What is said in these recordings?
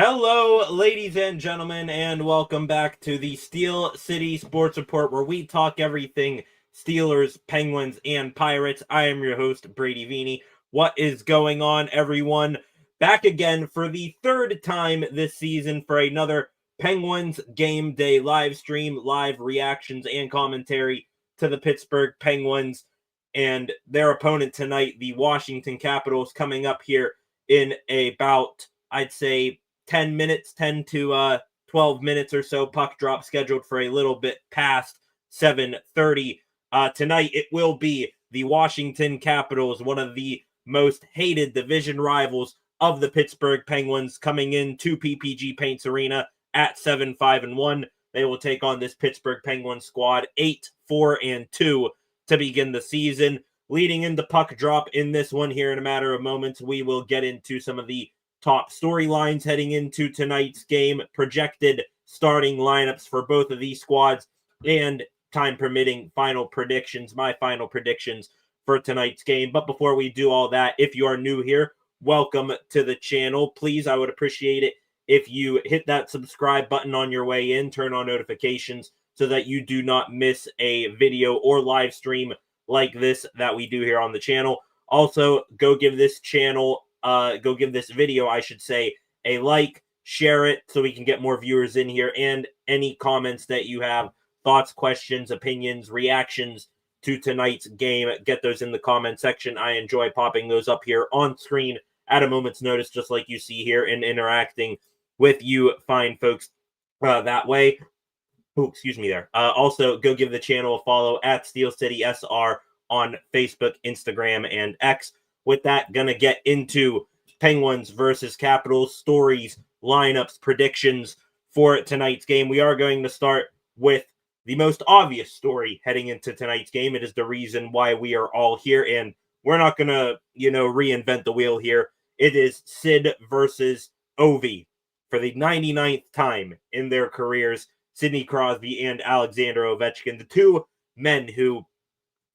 Hello, ladies and gentlemen, and welcome back to the Steel City Sports Report, where we talk everything Steelers, Penguins, and Pirates. I am your host, Brady Vini. What is going on, everyone? Back again for the third time this season for another Penguins Game Day live stream, live reactions, and commentary to the Pittsburgh Penguins and their opponent tonight, the Washington Capitals, coming up here in about, I'd say, 10 minutes, 10 to 12 minutes or so. Puck drop scheduled for a little bit past 7:30. Tonight, it will be the Washington Capitals, one of the most hated division rivals of the Pittsburgh Penguins, coming into PPG Paints Arena at 7-5-1. They will take on this Pittsburgh Penguins squad 8-4-2 to begin the season. Leading into puck drop in this one here in a matter of moments, we will get into some of the top storylines heading into tonight's game, projected starting lineups for both of these squads, and time permitting, final predictions, my final predictions for tonight's game. But before we do all that, if you are new here, welcome to the channel. Please, I would appreciate it if you hit that subscribe button on your way in, turn on notifications so that you do not miss a video or live stream like this that we do here on the channel. Also, go give this video, I should say, a like, share it so we can get more viewers in here, and any comments that you have, thoughts, questions, opinions, reactions to tonight's game, get those in the comment section. I enjoy popping those up here on screen at a moment's notice, just like you see here, and interacting with you fine folks that way. Oh, excuse me there. Also, go give the channel a follow at Steel City SR on Facebook, Instagram, and X. With that, gonna get into Penguins versus Capitals stories, lineups, predictions for tonight's game. We are going to start with the most obvious story heading into tonight's game. It is the reason why we are all here, and we're not gonna, reinvent the wheel here. It is Sid versus Ovi for the 99th time in their careers. Sidney Crosby and Alexander Ovechkin, the two men who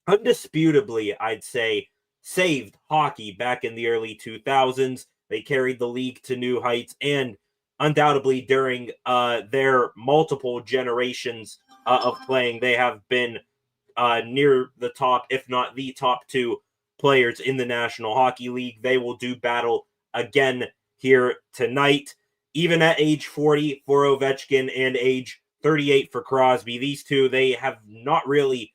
undisputably, I'd say, saved hockey back in the early 2000s. They carried the league to new heights, and undoubtedly during their multiple generations of playing, they have been near the top, if not the top two players in the National Hockey League. They will do battle again here tonight. Even at age 40 for Ovechkin and age 38 for Crosby, these two, they have not really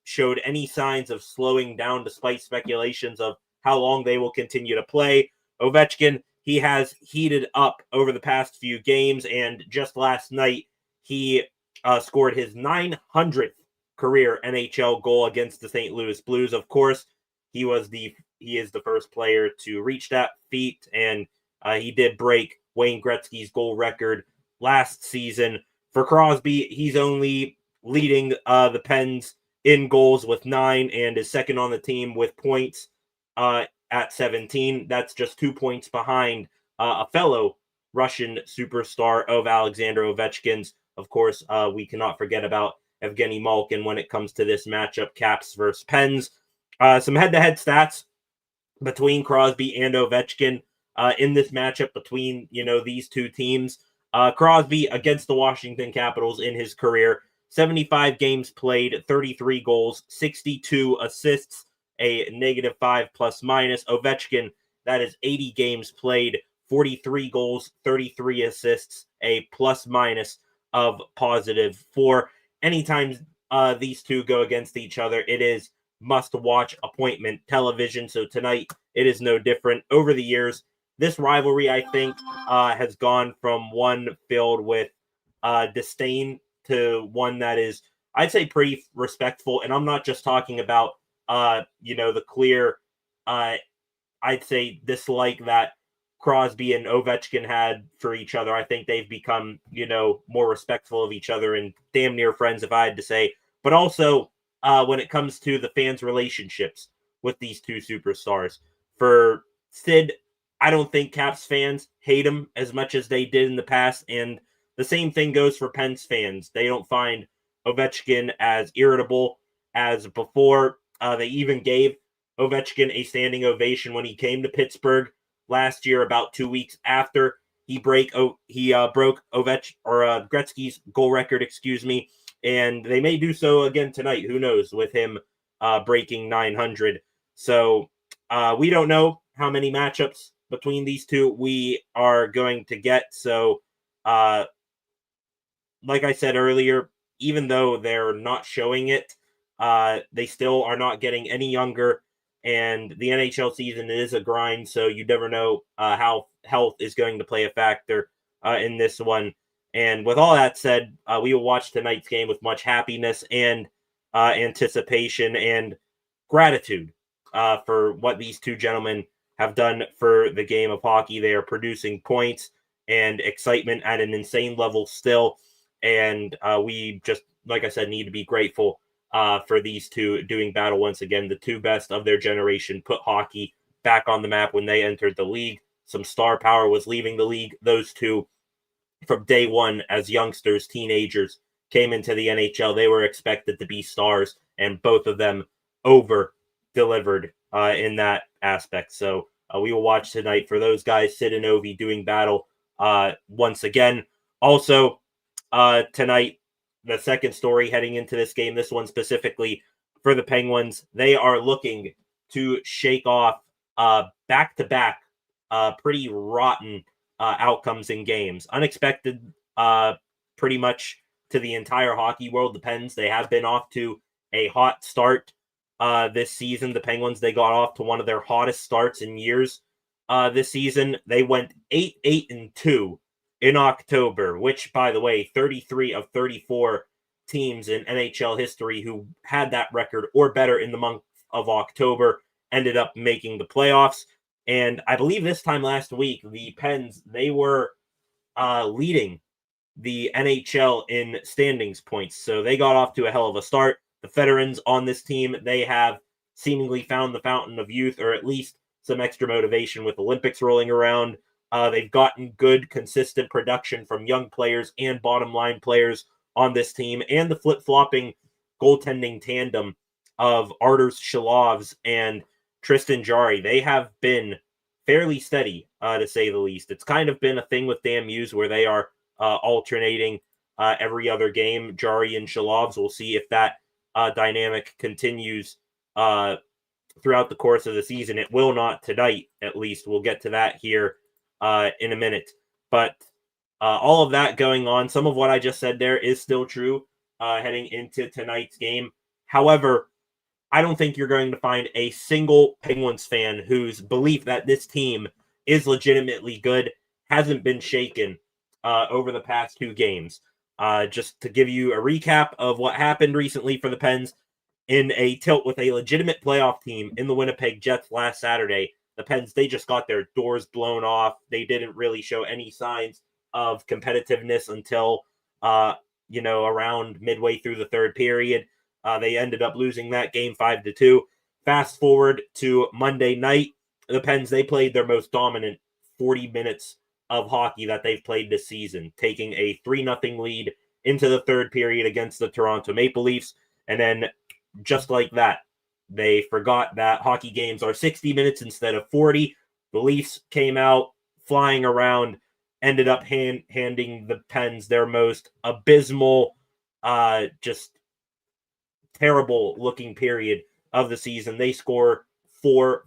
showed any signs of slowing down despite speculations of how long they will continue to play. Ovechkin, he has heated up over the past few games, and just last night, he scored his 900th career NHL goal against the St. Louis Blues. Of course, he is the first player to reach that feat, and he did break Wayne Gretzky's goal record last season. For Crosby, he's only leading the Pens in goals with 9 and is second on the team with points at 17. That's just 2 points behind a fellow Russian superstar of Alexander Ovechkin's. Of course, we cannot forget about Evgeny Malkin when it comes to this matchup, Caps versus Pens. Some head-to-head stats between Crosby and Ovechkin in this matchup between, these two teams. Crosby against the Washington Capitals in his career, 75 games played, 33 goals, 62 assists, a -5 plus-minus. Ovechkin, that is 80 games played, 43 goals, 33 assists, a plus-minus of +4. Anytime these two go against each other, it is must-watch appointment television. So tonight, it is no different. Over the years, this rivalry, I think, has gone from one filled with disdain to one that is, I'd say, pretty respectful. And I'm not just talking about, the clear, I'd say, dislike that Crosby and Ovechkin had for each other. I think they've become, more respectful of each other and damn near friends, if I had to say. But also, when it comes to the fans' relationships with these two superstars. For Sid, I don't think Caps fans hate him as much as they did in the past, and the same thing goes for Pens fans. They don't find Ovechkin as irritable as before. They even gave Ovechkin a standing ovation when he came to Pittsburgh last year, about 2 weeks after he broke Gretzky's goal record, and they may do so again tonight. Who knows, with him breaking 900. So we don't know how many matchups between these two we are going to get. So like I said earlier, even though they're not showing it, they still are not getting any younger. And the NHL season is a grind, so you never know how health is going to play a factor in this one. And with all that said, we will watch tonight's game with much happiness and anticipation and gratitude for what these two gentlemen have done for the game of hockey. They are producing points and excitement at an insane level still. And we just, like I said, need to be grateful for these two doing battle once again. The two best of their generation put hockey back on the map when they entered the league. Some star power was leaving the league. Those two, from day one, as youngsters, teenagers, came into the NHL. They were expected to be stars, and both of them over-delivered in that aspect. So we will watch tonight for those guys, Sid and Ovi, doing battle once again. Also, tonight, the second story heading into this game, this one specifically for the Penguins, they are looking to shake off back-to-back pretty rotten outcomes in games. Unexpected pretty much to the entire hockey world. The Pens, they have been off to a hot start this season. The Penguins, they got off to one of their hottest starts in years this season. They went 8-2 in October, which, by the way, 33 of 34 teams in NHL history who had that record or better in the month of October ended up making the playoffs. And I believe this time last week, the Pens, they were leading the NHL in standings points. So they got off to a hell of a start. The veterans on this team, they have seemingly found the fountain of youth, or at least some extra motivation with Olympics rolling around. They've gotten good, consistent production from young players and bottom line players on this team, and the flip-flopping goaltending tandem of Arturs Shilovs and Tristan Jarry. They have been fairly steady, to say the least. It's kind of been a thing with Dan Muse where they are alternating every other game, Jarry and Shilovs. We'll see if that dynamic continues throughout the course of the season. It will not tonight, at least. We'll get to that here in a minute. But all of that going on, some of what I just said there is still true heading into tonight's game. However, I don't think you're going to find a single Penguins fan whose belief that this team is legitimately good hasn't been shaken over the past two games. Just to give you a recap of what happened recently for the Pens in a tilt with a legitimate playoff team in the Winnipeg Jets last Saturday. The Pens, they just got their doors blown off. They didn't really show any signs of competitiveness until, around midway through the third period. They ended up losing that game 5-2. Fast forward to Monday night, the Pens, they played their most dominant 40 minutes of hockey that they've played this season, taking a 3-0 lead into the third period against the Toronto Maple Leafs. And then just like that, they forgot that hockey games are 60 minutes instead of 40. The Leafs came out flying around, ended up handing the Pens their most abysmal, just terrible looking period of the season. They score 4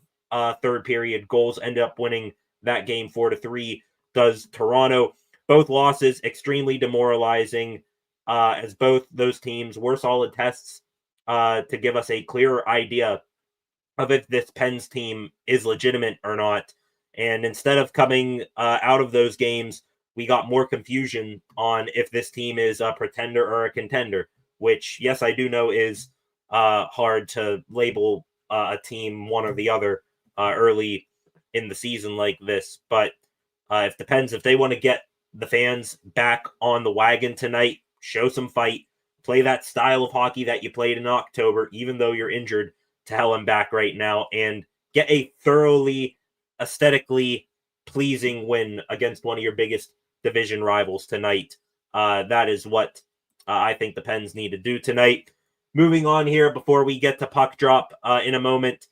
third period goals, end up winning that game 4-3. Does Toronto. Both losses extremely demoralizing, as both those teams were solid tests to give us a clearer idea of if this Pens team is legitimate or not. And instead of coming out of those games, we got more confusion on if this team is a pretender or a contender, which, yes, I do know is hard to label a team one or the other early in the season like this. But if the Pens, if they want to get the fans back on the wagon tonight, show some fight, play that style of hockey that you played in October, even though you're injured, to hell and back right now, and get a thoroughly aesthetically pleasing win against one of your biggest division rivals tonight. That is what I think the Pens need to do tonight. Moving on here before we get to puck drop in a moment,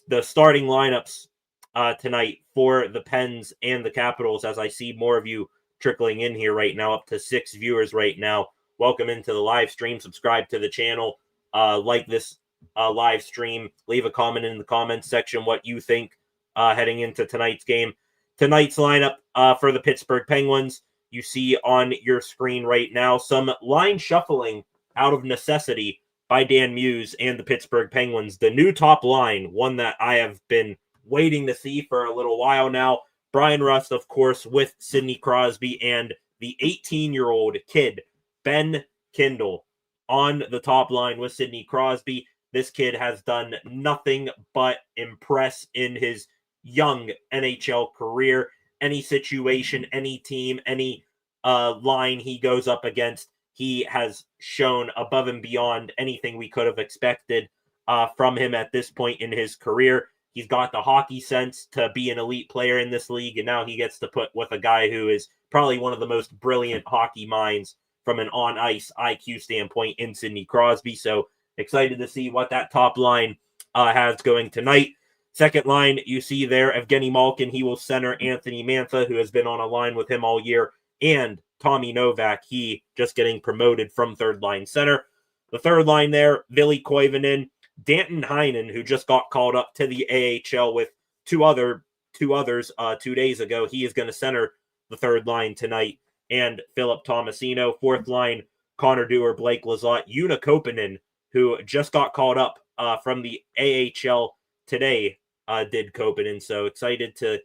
the starting lineups tonight for the Pens and the Capitals, as I see more of you trickling in here right now, up to 6 viewers right now. Welcome into the live stream. Subscribe to the channel. Like this live stream. Leave a comment in the comments section what you think heading into tonight's game. Tonight's lineup for the Pittsburgh Penguins, you see on your screen right now some line shuffling out of necessity by Dan Muse and the Pittsburgh Penguins. The new top line, one that I have been waiting to see for a little while now. Brian Rust, of course, with Sidney Crosby and the 18-year-old kid, Ben Kindle, on the top line with Sidney Crosby. This kid has done nothing but impress in his young NHL career. Any situation, any team, any line he goes up against, he has shown above and beyond anything we could have expected from him at this point in his career. He's got the hockey sense to be an elite player in this league, and now he gets to put with a guy who is probably one of the most brilliant hockey minds from an on-ice IQ standpoint in Sidney Crosby. So excited to see what that top line has going tonight. Second line, you see there, Evgeny Malkin. He will center Anthony Mantha, who has been on a line with him all year, and Tommy Novak. He just getting promoted from third line center. The third line there, Ville Koivunen, Danton Heinen, who just got called up to the AHL with two others 2 days ago. He is going to center the third line tonight. And Philip Tomasino. Fourth line, Connor Dewar, Blake Lizotte, Una Koppanen, who just got called up from the AHL today, did Koppanen. So excited to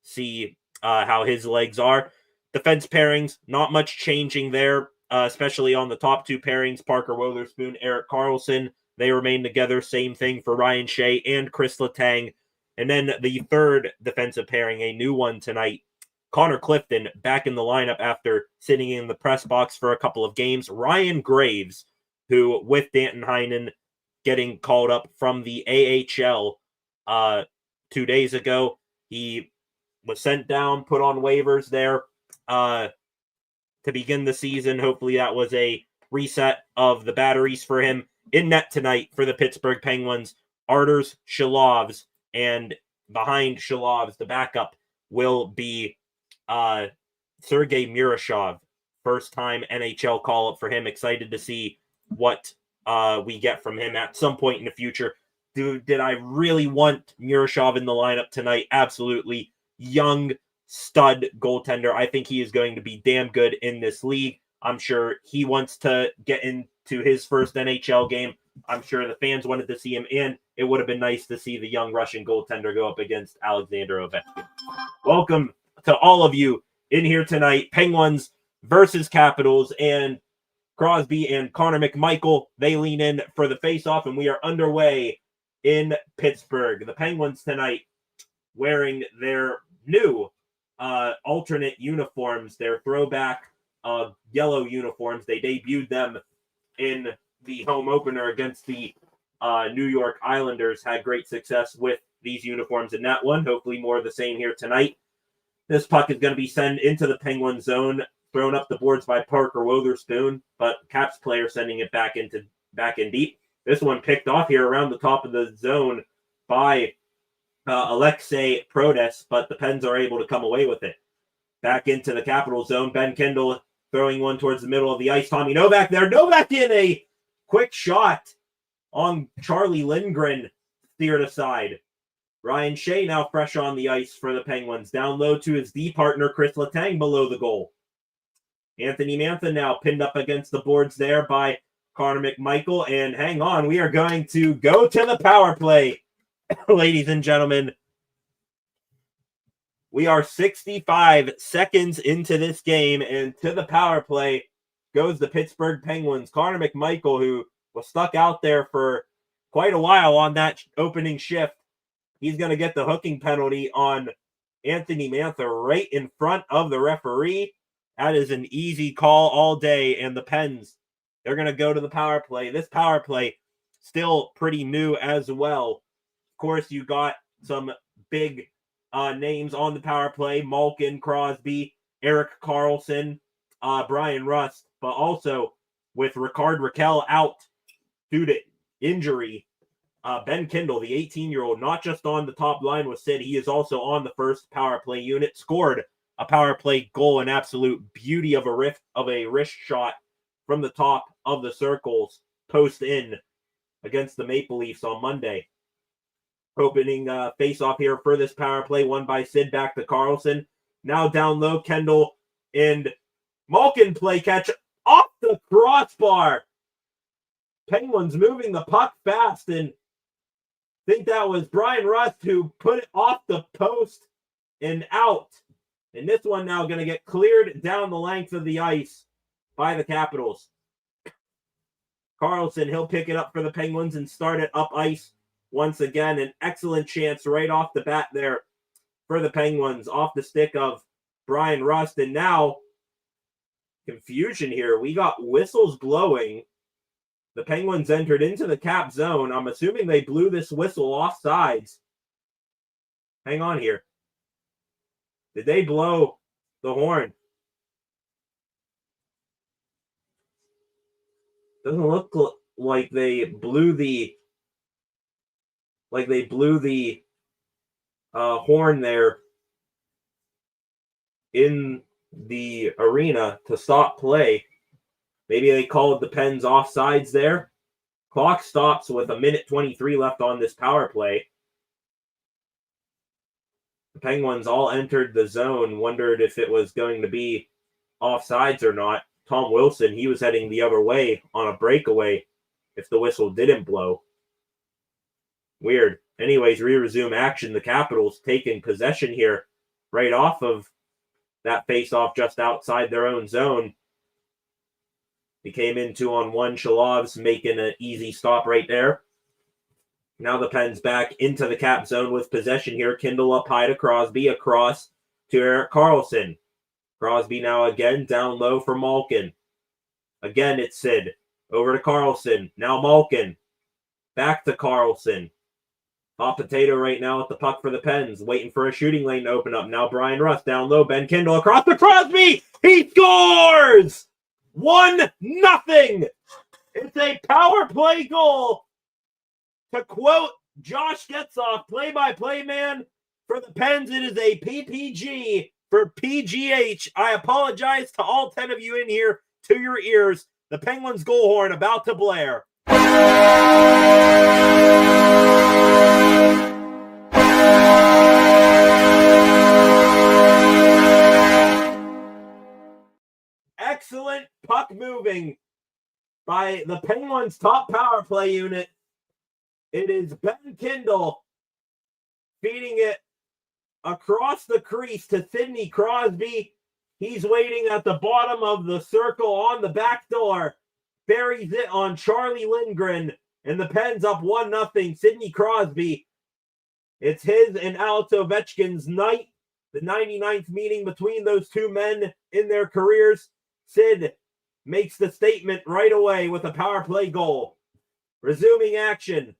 see how his legs are. Defense pairings, not much changing there, especially on the top two pairings, Parker Wotherspoon, Erik Karlsson. They remain together. Same thing for Ryan Shea and Chris Letang. And then the third defensive pairing, a new one tonight, Connor Clifton back in the lineup after sitting in the press box for a couple of games. Ryan Graves, who with Danton Heinen getting called up from the AHL 2 days ago, he was sent down, put on waivers there to begin the season. Hopefully that was a reset of the batteries for him. In net tonight for the Pittsburgh Penguins, Arturs Shalovs, and behind Shalovs, the backup will be Sergei Murashov. First time NHL call-up for him. Excited to see what we get from him at some point in the future. Did I really want Murashov in the lineup tonight? Absolutely. Young stud goaltender. I think he is going to be damn good in this league. I'm sure he wants to get into his first NHL game. I'm sure the fans wanted to see him in. It would have been nice to see the young Russian goaltender go up against Alexander Ovechkin. Welcome to all of you in here tonight. Penguins versus Capitals, and Crosby and Connor McMichael, they lean in for the face-off, and we are underway in Pittsburgh. The Penguins tonight wearing their new alternate uniforms, their throwback yellow uniforms. They debuted them in the home opener against the New York Islanders. Had great success with these uniforms in that one. Hopefully more of the same here tonight. This puck is going to be sent into the Penguin zone, thrown up the boards by Parker Wotherspoon, but Caps player sending it back in deep. This one picked off here around the top of the zone by Alexei Prodes, but the Pens are able to come away with it. Back into the Capital zone, Ben Kindle throwing one towards the middle of the ice. Tommy Novak there. Novak in a quick shot on Charlie Lindgren, steered aside. Ryan Shea now fresh on the ice for the Penguins. Down low to his D partner, Chris Letang, below the goal. Anthony Mantha now pinned up against the boards there by Connor McMichael. And hang on, we are going to go to the power play, ladies and gentlemen. We are 65 seconds into this game, and to the power play goes the Pittsburgh Penguins. Connor McMichael, who was stuck out there for quite a while on that opening shift, he's going to get the hooking penalty on Anthony Mantha right in front of the referee. That is an easy call all day, and the Pens, they're going to go to the power play. This power play still pretty new as well. Of course, you got some big names on the power play: Malkin, Crosby, Erik Karlsson, Brian Rust, but also with Rickard Rakell out due to injury, Ben Kindle, the 18-year-old, not just on the top line with Sid, he is also on the first power play unit, scored a power play goal, an absolute beauty of a wrist shot from the top of the circles, post in against the Maple Leafs on Monday. Opening face-off here for this power play, won by Sid, back to Carlson. Now down low, Kendall and Malkin play catch off the crossbar. Penguins moving the puck fast, and think that was Brian Rust who put it off the post and out. And this one now going to get cleared down the length of the ice by the Capitals. Carlson, he'll pick it up for the Penguins and start it up ice once again. An excellent chance right off the bat there for the Penguins, off the stick of Brian Rust. And now, confusion here. We got whistles blowing. The Penguins entered into the Cap zone. I'm assuming they blew this whistle off sides. Hang on here. Did they blow the horn? Doesn't look like they blew the horn there in the arena to stop play. Maybe they called the Pens offsides there. Clock stops with 1:23 left on this power play. The Penguins all entered the zone, wondered if it was going to be offsides or not. Tom Wilson, he was heading the other way on a breakaway if the whistle didn't blow. Weird. Anyways, we resume action. The Capitals taking possession here right off of that face-off just outside their own zone. They came in 2-on-1. Shalov's making an easy stop right there. Now the Pens back into the Cap zone with possession here. Kindle up high to Crosby, across to Erik Karlsson. Crosby now again down low for Malkin. Again, it's Sid. Over to Karlsson. Now Malkin. Back to Karlsson. Hot potato right now with the puck for the Pens. Waiting for a shooting lane to open up. Now Brian Rust down low. Ben Kindle across to Crosby. He scores! 1-0. It's a power play goal. To quote Josh Getzoff, play-by-play man for the Pens, it is a PPG for PGH. I apologize to all 10 of you in here, to your ears. The Penguins goal horn about to blare. Excellent puck moving by the Penguins' top power play unit. It is Ben Kindle feeding it across the crease to Sidney Crosby. He's waiting at the bottom of the circle on the back door. Buries it on Charlie Lindgren. And the Pens up 1-0. Sidney Crosby. It's his and Alex Ovechkin's night. The 99th meeting between those two men in their careers. Sid makes the statement right away with a power play goal. Resuming action.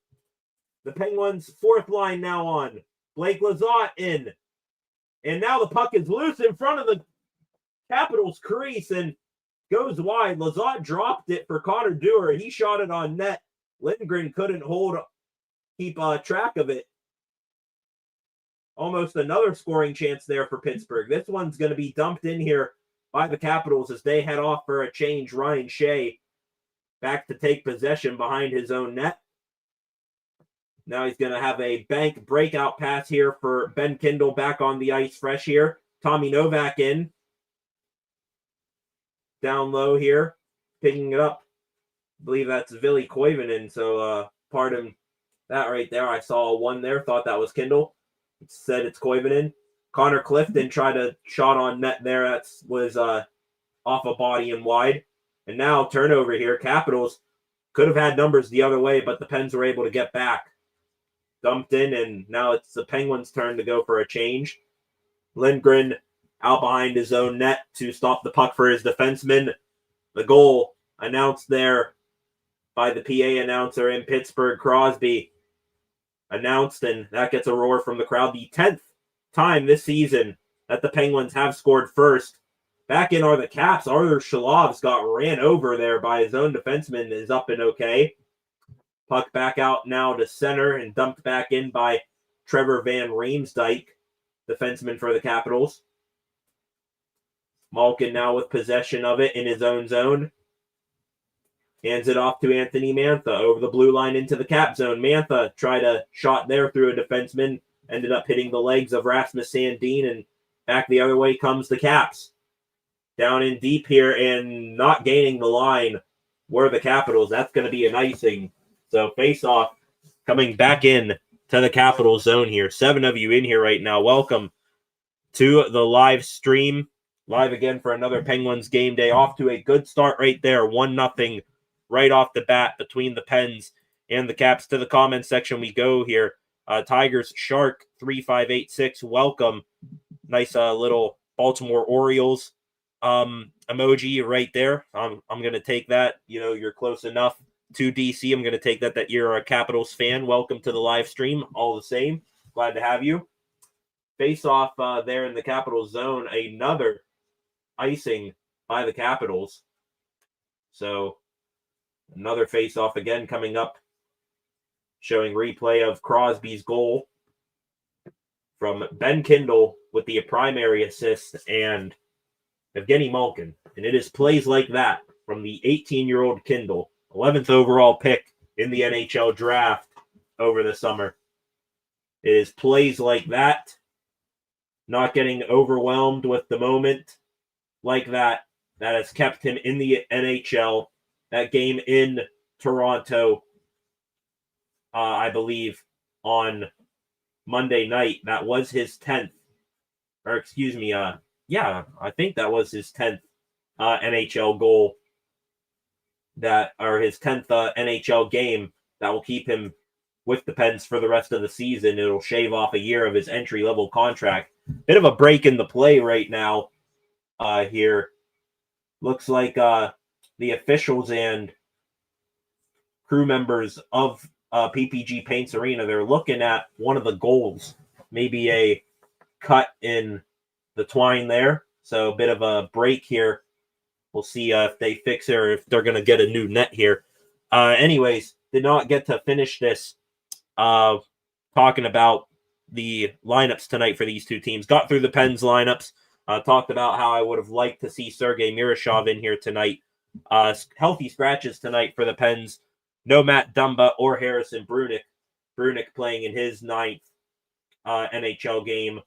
The Penguins' fourth line now on. Blake Lizotte in. And now the puck is loose in front of the Capitals' crease and goes wide. Lizotte dropped it for Connor Dewar. He shot it on net. Lindgren couldn't keep track of it. Almost another scoring chance there for Pittsburgh. This one's going to be dumped in here by the Capitals as they head off for a change. Ryan Shea back to take possession behind his own net. Now he's going to have a bank breakout pass here for Ben Kindle back on the ice fresh here. Tommy Novak in. Down low here. Picking it up. I believe that's Ville Koivunen. So pardon that right there. I saw a one there. Thought that was Kindle. It said it's Koivunen. Connor Clifton tried a shot on net there. That was off a body and wide. And now turnover here. Capitals could have had numbers the other way, but the Pens were able to get back. Dumped in, and now it's the Penguins' turn to go for a change. Lindgren out behind his own net to stop the puck for his defenseman. The goal announced there by the PA announcer in Pittsburgh, Crosby, announced, and that gets a roar from the crowd. The 10th time this season that the Penguins have scored first. Back in are the Caps. Arthur Shalov's got ran over there by his own defenseman, is up and okay. Puck back out now to center and dumped back in by Trevor Van Riemsdyk, defenseman for the Capitals. Malkin now with possession of it in his own zone. Hands it off to Anthony Mantha over the blue line into the Cap zone. Mantha tried a shot there through a defenseman, ended up hitting the legs of Rasmus Sandin, and back the other way comes the Caps. Down in deep here and not gaining the line were the Capitals. That's going to be an icing. So face-off coming back in to the Capitals zone here. 7 of you in here right now. Welcome to the live stream. Live again for another Penguins game day. Off to a good start right there. 1-0 right off the bat between the Pens and the Caps. To the comment section we go here. Tigers Shark 3586. Welcome. Nice little Baltimore Orioles emoji right there. I'm going to take that. You know, you're close enough to DC. I'm going to take that you're a Capitals fan. Welcome to the live stream. All the same. Glad to have you. Face off there in the Capitals zone. Another icing by the Capitals. So another face off again coming up, showing replay of Crosby's goal from Ben Kindle with the primary assist and Evgeny Malkin. And it is plays like that from the 18-year-old Kindle, 11th overall pick in the NHL draft over the summer. It is plays like that, not getting overwhelmed with the moment like that has kept him in the NHL. That game in Toronto, I believe, on Monday night, that was his 10th. Or excuse me, yeah, I think that was his 10th NHL goal. Or his 10th NHL game that will keep him with the Pens for the rest of the season. It'll shave off a year of his entry-level contract. Bit of a break in the play right now here. Looks like the officials and crew members of PPG Paints Arena, they're looking at one of the goals. Maybe a cut in the twine there. So a bit of a break here. We'll see if they fix it or if they're going to get a new net here. Anyways, did not get to finish this talking about the lineups tonight for these two teams. Got through the Pens lineups. Talked about how I would have liked to see Sergei Miroshov in here tonight. Healthy scratches tonight for the Pens. No Matt Dumba or Harrison Brunick. Brunick playing in his 9th NHL game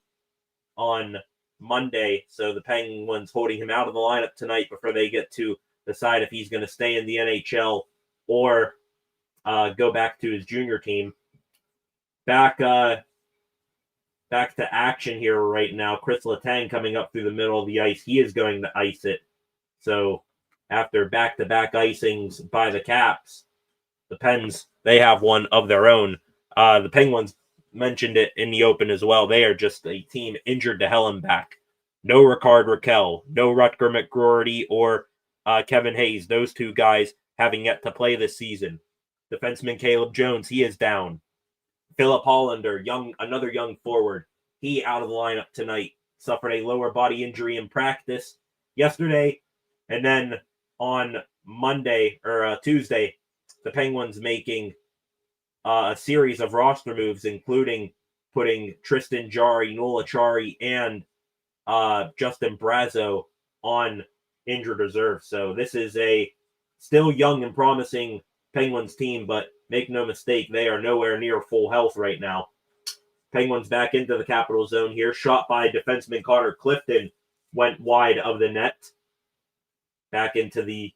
on Monday. So the Penguins holding him out of the lineup tonight before they get to decide if he's going to stay in the NHL or go back to his junior team. Back to action here right now. Chris Letang coming up through the middle of the ice. He is going to ice it. So after back-to-back icings by the Caps, the Pens, they have one of their own. The Penguins mentioned it in the open as well. They are just a team injured to hell and back. No Ricard Raquel, no Rutger McGroarty or Kevin Hayes. Those two guys having yet to play this season. Defenseman Caleb Jones, he is down. Philip Hollander, another young forward, he out of the lineup tonight. Suffered a lower body injury in practice yesterday. And then on Monday or Tuesday, the Penguins making a series of roster moves, including putting Tristan Jarry, Nola Chari, and Justin Brazo on injured reserve. So this is a still young and promising Penguins team, but make no mistake, they are nowhere near full health right now. Penguins back into the Capital zone here. Shot by defenseman Connor Clifton went wide of the net. Back into the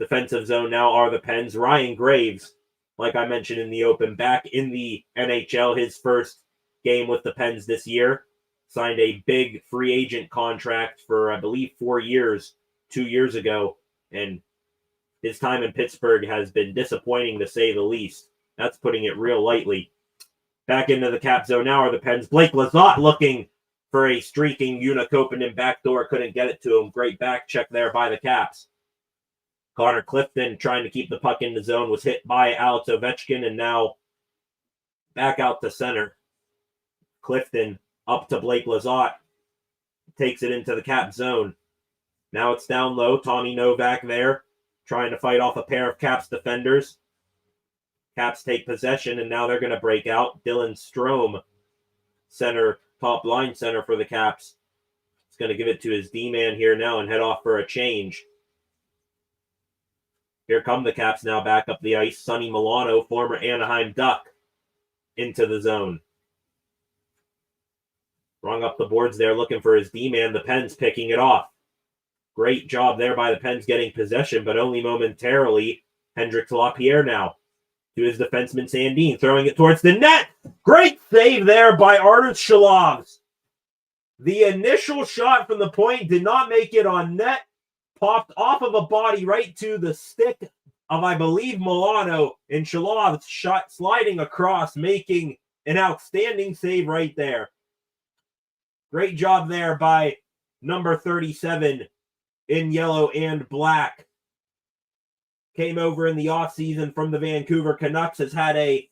defensive zone now are the Pens. Ryan Graves, like I mentioned in the open, back in the NHL, his first game with the Pens this year. Signed a big free agent contract for, I believe, 4 years, 2 years ago. And his time in Pittsburgh has been disappointing, to say the least. That's putting it real lightly. Back into the Cap zone now are the Pens. Blake Lizotte looking for a streaking Unacopenin backdoor. Couldn't get it to him. Great back check there by the Caps. Connor Clifton trying to keep the puck in the zone was hit by Alex Ovechkin, and now back out to center. Clifton up to Blake Lizotte. Takes it into the Cap zone. Now it's down low. Tommy Novak there, trying to fight off a pair of Caps defenders. Caps take possession, and now they're going to break out. Dylan Strome, center, top line center for the Caps. He's going to give it to his D-man here now and head off for a change. Here come the Caps now back up the ice. Sonny Milano, former Anaheim Duck, into the zone. Rung up the boards there looking for his D-man. The Pens picking it off. Great job there by the Pens getting possession, but only momentarily. Hendrix Lapierre now to his defenseman Sandin, throwing it towards the net. Great save there by Arturs Shalovs. The initial shot from the point did not make it on net. Popped off of a body right to the stick of, I believe, Milano, and Shalovs shot sliding across, making an outstanding save right there. Great job there by number 37 in yellow and black. Came over in the offseason from the Vancouver Canucks, has had a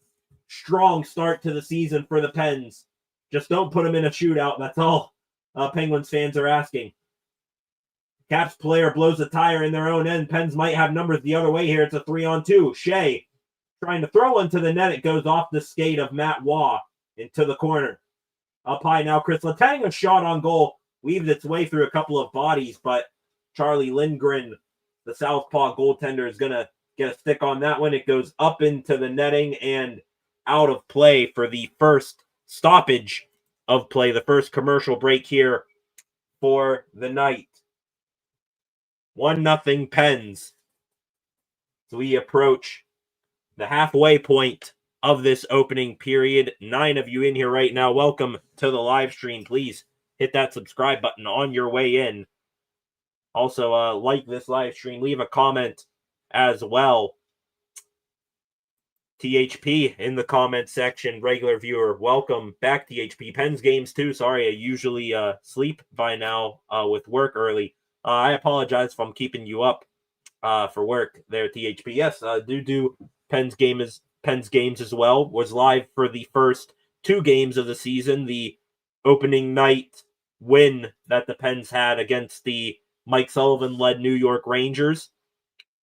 strong start to the season for the Pens. Just don't put him in a shootout. That's all Penguins fans are asking. Caps player blows a tire in their own end. Pens might have numbers the other way here. It's a 3-on-2. Shea trying to throw one to the net. It goes off the skate of Matt Waugh into the corner. Up high now, Chris Letang, a shot on goal. Weaved its way through a couple of bodies, but Charlie Lindgren, the southpaw goaltender, is going to get a stick on that one. It goes up into the netting and out of play for the first stoppage of play, the first commercial break here for the night. 1-0 Pens. So we approach the halfway point of this opening period. 9 of you in here right now. Welcome to the live stream. Please hit that subscribe button on your way in. Also, like this live stream. Leave a comment as well. THP in the comment section. Regular viewer, welcome back, THP. Pens games too. Sorry, I usually sleep by now with work early. I apologize if I'm keeping you up for work there, THP. Yes, do Pens games as well. Was live for the first 2 games of the season. The opening night win that the Pens had against the Mike Sullivan-led New York Rangers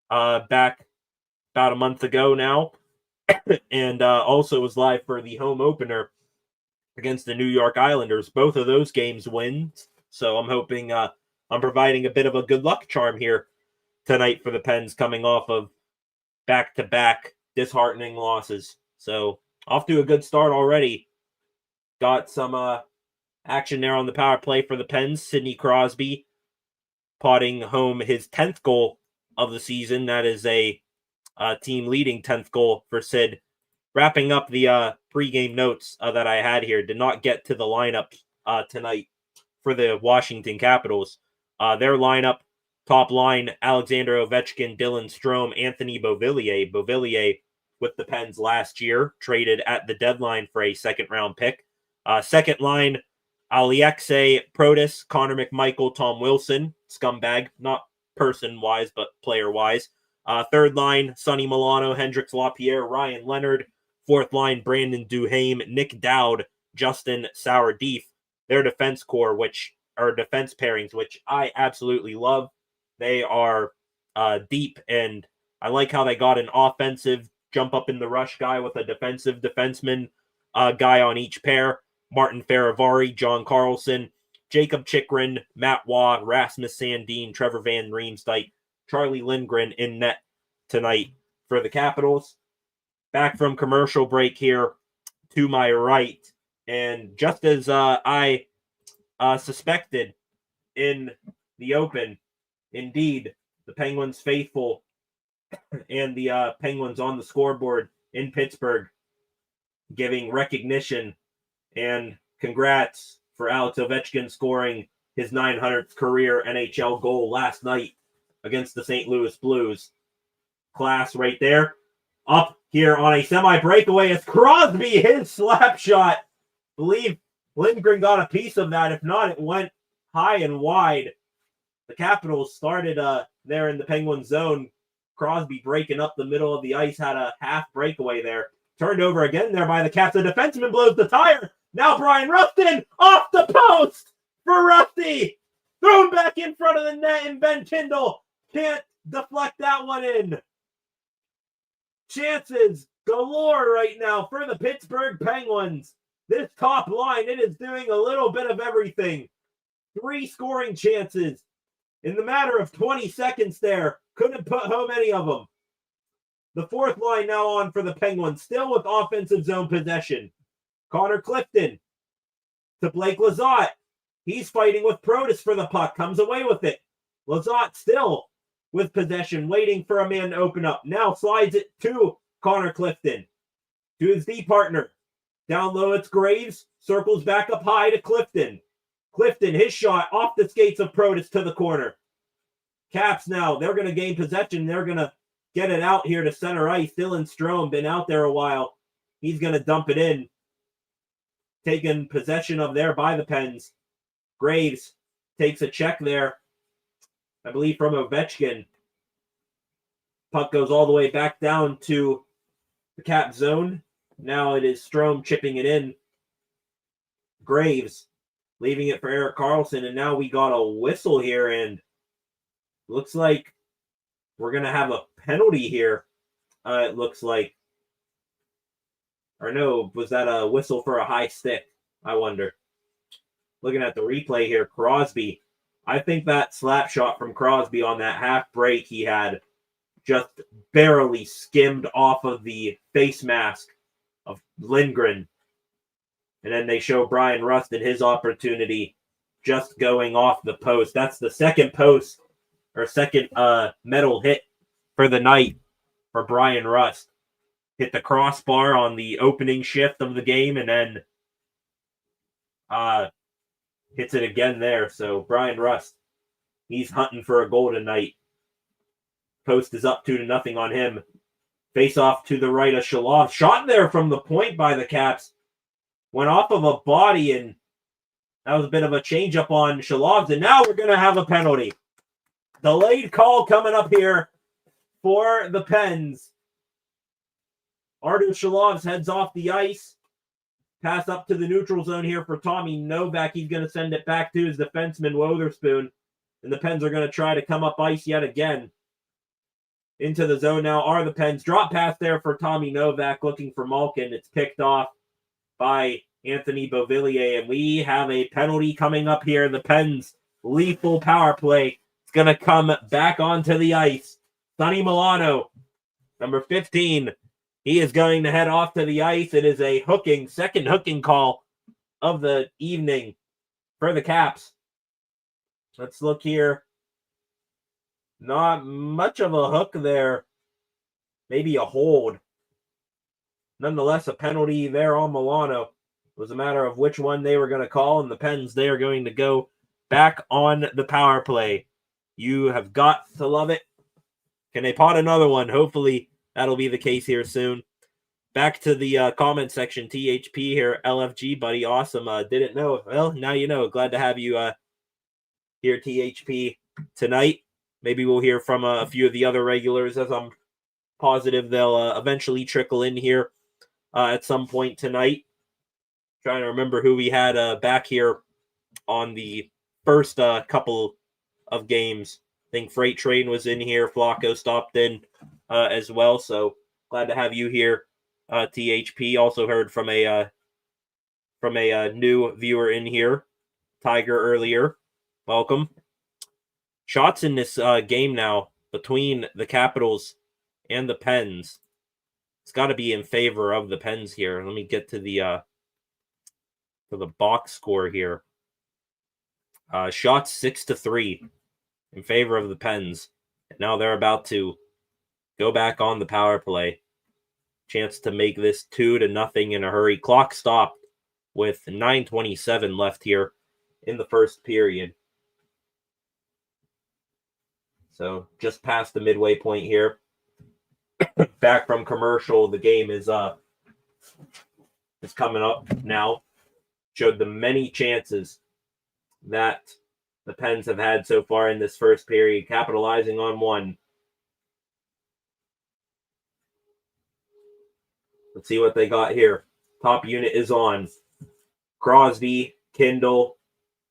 back about a month ago now. And also was live for the home opener against the New York Islanders. Both of those games wins. So I'm hoping I'm providing a bit of a good luck charm here tonight for the Pens, coming off of back-to-back disheartening losses. So off to a good start already. Got some action there on the power play for the Pens. Sidney Crosby potting home his 10th goal of the season. That is a team-leading 10th goal for Sid. Wrapping up the pregame notes that I had here. Did not get to the lineup tonight for the Washington Capitals. Their lineup, top line, Alexander Ovechkin, Dylan Strome, Anthony Beauvillier. Beauvillier with the Pens last year, traded at the deadline for a second-round pick. Second line, Alexei Protas, Connor McMichael, Tom Wilson, scumbag, not person-wise, but player-wise. Third line, Sonny Milano, Hendrix Lapierre, Ryan Leonard. Fourth line, Brandon Duhaime, Nick Dowd, Justin Sourdeef. Their defense core, which are defense pairings, which I absolutely love. They are deep, and I like how they got an offensive jump up in the rush guy with a defensive defenseman guy on each pair. Martin Faravari, John Carlson, Jacob Chikrin, Matt Waugh, Rasmus Sandin, Trevor Van Riemsdyk, Charlie Lindgren in net tonight for the Capitals. Back from commercial break here to my right, and just as I suspected in the open, indeed, the Penguins faithful and the Penguins on the scoreboard in Pittsburgh giving recognition and congrats for Alex Ovechkin scoring his 900th career NHL goal last night against the St. Louis Blues. Class right there. Up here on a semi-breakaway is Crosby, his slap shot. Believe Lindgren got a piece of that. If not, it went high and wide. The Capitals started there in the Penguin zone. Crosby breaking up the middle of the ice, had a half breakaway there. Turned over again there by the Caps. The defenseman blows the tire. Now Brian Rustin off the post for Rusty. Thrown back in front of the net, and Ben Kindle can't deflect that one in. Chances galore right now for the Pittsburgh Penguins. This top line, it is doing a little bit of everything. 3 scoring chances in the matter of 20 seconds there. Couldn't put home any of them. The fourth line now on for the Penguins, still with offensive zone possession. Connor Clifton to Blake Lizotte. He's fighting with Protas for the puck, comes away with it. Lizotte still with possession, waiting for a man to open up. Now slides it to Connor Clifton, to his D partner. Down low, it's Graves, circles back up high to Clifton. Clifton, his shot off the skates of Protas to the corner. Caps now, they're going to gain possession. They're going to get it out here to center ice. Dylan Strome, been out there a while. He's going to dump it in. Taken possession of there by the Pens. Graves takes a check there, I believe from Ovechkin. Puck goes all the way back down to the Cap zone. Now it is Strome chipping it in. Graves leaving it for Erik Karlsson, and now we got a whistle here, and looks like we're going to have a penalty here, it looks like. Or no, was that a whistle for a high stick? I wonder. Looking at the replay here, Crosby. I think that slap shot from Crosby on that half break he had just barely skimmed off of the face mask of Lindgren. And then they show Brian Rust in his opportunity just going off the post. That's the second post, or second metal hit for the night for Brian Rust. Hit the crossbar on the opening shift of the game, and then hits it again there. So Brian Rust, he's hunting for a goal tonight. Post is up 2-0 on him. Face off to the right of Shalov. Shot there from the point by the Caps. Went off of a body, and that was a bit of a change up on Shalov's. And now we're going to have a penalty. Delayed call coming up here for the Pens. Artur Shalov's heads off the ice. Pass up to the neutral zone here for Tommy Novak. He's going to send it back to his defenseman, Wotherspoon. And the Pens are going to try to come up ice yet again. Into the zone now are the Pens. Drop pass there for Tommy Novak looking for Malkin. It's picked off by Anthony Beauvillier. And we have a penalty coming up here. The Pens' lethal power play. It's going to come back onto the ice. Sonny Milano, number 15. He is going to head off to the ice. It is a second hooking call of the evening for the Caps. Let's look here. Not much of a hook there. Maybe a hold. Nonetheless, a penalty there on Milano. It was a matter of which one they were going to call, and the Pens, they are going to go back on the power play. You have got to love it. Can they pot another one? Hopefully, that'll be the case here soon. Back to the comment section. THP here. LFG, buddy. Awesome. Didn't know. Well, now you know. Glad to have you here, THP, tonight. Maybe we'll hear from a few of the other regulars, as I'm positive they'll eventually trickle in here at some point tonight. Trying to remember who we had back here on the first couple of games. I think Freight Train was in here. Flacco stopped in as well. So glad to have you here, THP. Also heard from a new viewer in here, Tiger, earlier. Welcome. Shots in this game now between the Capitals and the Pens. It's got to be in favor of the Pens here. Let me get to the box score here. Shots 6-3 in favor of the Pens. And now they're about to go back on the power play. Chance to make this 2-0 in a hurry. Clock stopped with 9:27 left here in the first period. So just past the midway point here. Back from commercial, the game is coming up now. Showed the many chances that the Pens have had so far in this first period, capitalizing on one. Let's see what they got here. Top unit is on. Crosby, Kindle,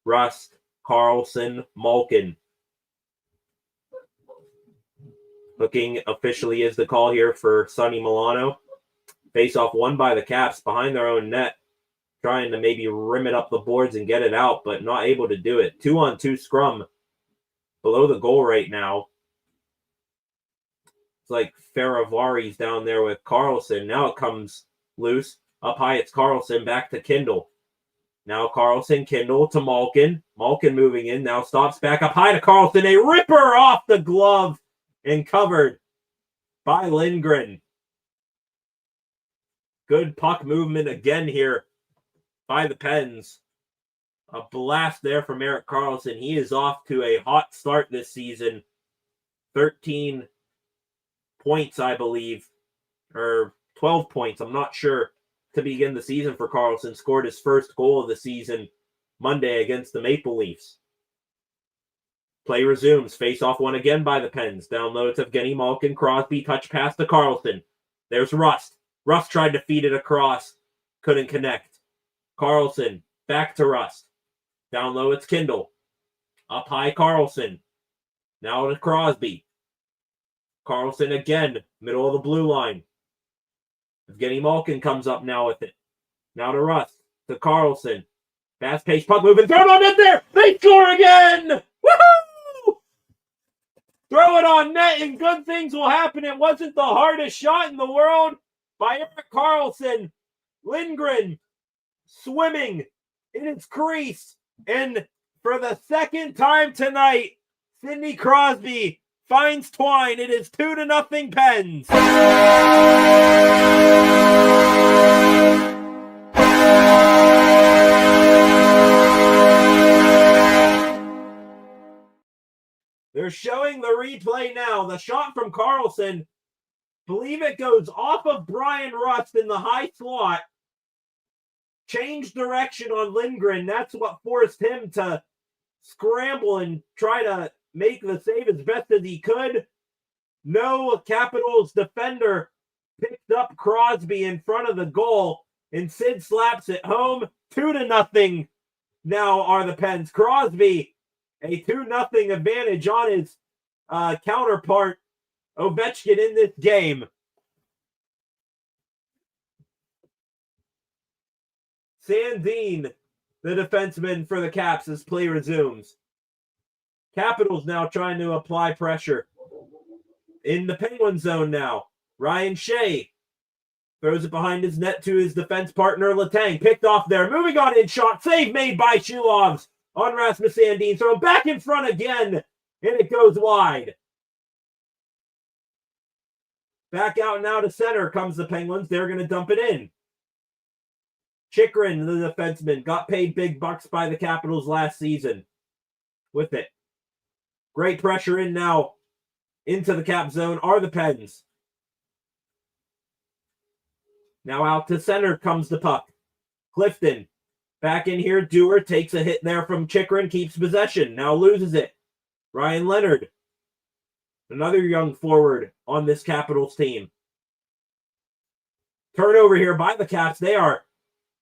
Rust, Karlsson, Malkin. Looking officially is the call here for Sonny Milano. Face-off won by the Caps behind their own net. Trying to maybe rim it up the boards and get it out, but not able to do it. 2-on-2 scrum below the goal right now. It's like Faravari's down there with Carlson. Now it comes loose. Up high, it's Carlson. Back to Kindle. Now Carlson, Kindle to Malkin. Malkin moving in. Now stops back up high to Carlson. A ripper off the glove and covered by Lindgren. Good puck movement again here by the Pens. A blast there from Erik Karlsson. He is off to a hot start this season. 13 points, I believe, or 12 points, I'm not sure, to begin the season for Karlsson. Scored his first goal of the season Monday against the Maple Leafs. Play resumes. Face-off won again by the Pens. Down low to Evgeny Malkin. Crosby touch pass to Karlsson. There's Rust. Rust tried to feed it across. Couldn't connect. Karlsson, back to Rust. Down low, it's Kindle. Up high, Karlsson. Now to Crosby. Karlsson again, middle of the blue line. Evgeny Malkin comes up now with it. Now to Rust, to Karlsson. Fast-paced puck moving, throw it on net there! They score again! Woohoo! Throw it on net and good things will happen. It wasn't the hardest shot in the world by Erik Karlsson. Lindgren swimming in its crease. And for the second time tonight, Sidney Crosby finds twine. It is 2-0 Pens. They're showing the replay now. The shot from Karlsson, believe it goes off of Brian Rust in the high slot. Change direction on Lindgren. That's what forced him to scramble and try to make the save as best as he could. No Capitals defender picked up Crosby in front of the goal, and Sid slaps it home. 2-0 now are the Pens. Crosby, a 2-0 advantage on his counterpart, Ovechkin, in this game. Sandin, the defenseman for the Caps, as play resumes. Capitals now trying to apply pressure. In the Penguin zone now. Ryan Shea throws it behind his net to his defense partner, Letang. Picked off there. Moving on in shot. Save made by Shulovs on Rasmus Sandin. Thrown back in front again. And it goes wide. Back out now to center comes the Penguins. They're going to dump it in. Chychrun, the defenseman, got paid big bucks by the Capitals last season with it. Great pressure in now into the Cap zone are the Pens. Now out to center comes the puck. Clifton back in here. Dewar takes a hit there from Chychrun, keeps possession. Now loses it. Ryan Leonard, another young forward on this Capitals team. Turnover here by the Caps. They are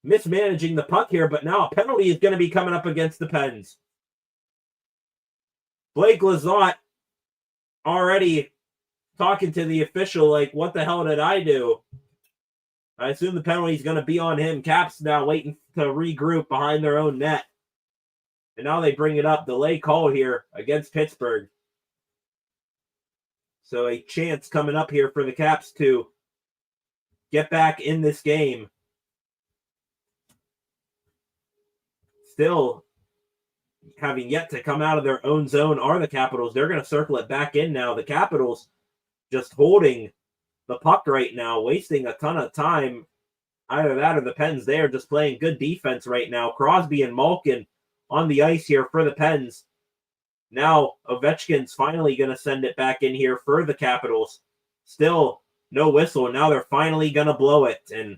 mismanaging the puck here, but now a penalty is going to be coming up against the Pens. Blake Lizotte already talking to the official like, what the hell did I do? I assume the penalty is going to be on him. Caps now waiting to regroup behind their own net. And now they bring it up. Delay call here against Pittsburgh. So a chance coming up here for the Caps to get back in this game. Still having yet to come out of their own zone are the Capitals. They're going to circle it back in now. The Capitals just holding the puck right now, wasting a ton of time. Either that or the Pens, they are just playing good defense right now. Crosby and Malkin on the ice here for the Pens. Now Ovechkin's finally going to send it back in here for the Capitals. Still no whistle. Now they're finally going to blow it. And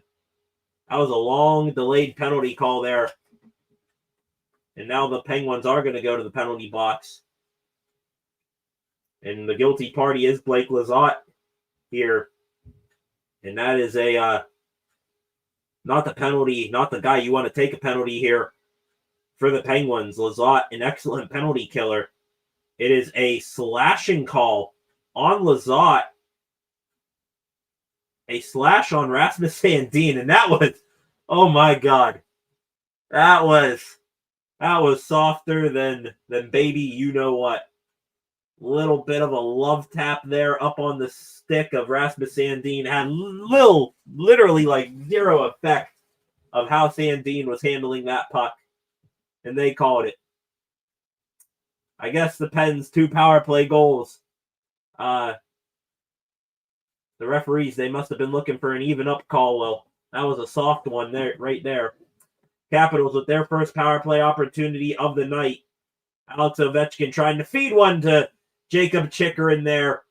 that was a long delayed penalty call there. And now the Penguins are going to go to the penalty box. And the guilty party is Blake Lizotte here. And that is not the penalty, not the guy you want to take a penalty here for the Penguins. Lizotte, an excellent penalty killer. It is a slashing call on Lizotte. A slash on Rasmus Sandin, and that was, oh my God, that was softer than baby you know what. Little bit of a love tap there up on the stick of Rasmus Sandin had literally like zero effect of how Sandin was handling that puck, and they called it. I guess the Pens 2 power play goals. The referees, they must have been looking for an even up call. Well, that was a soft one there, right there. Capitals with their first power play opportunity of the night. Alex Ovechkin trying to feed one to Jacob Chychrun there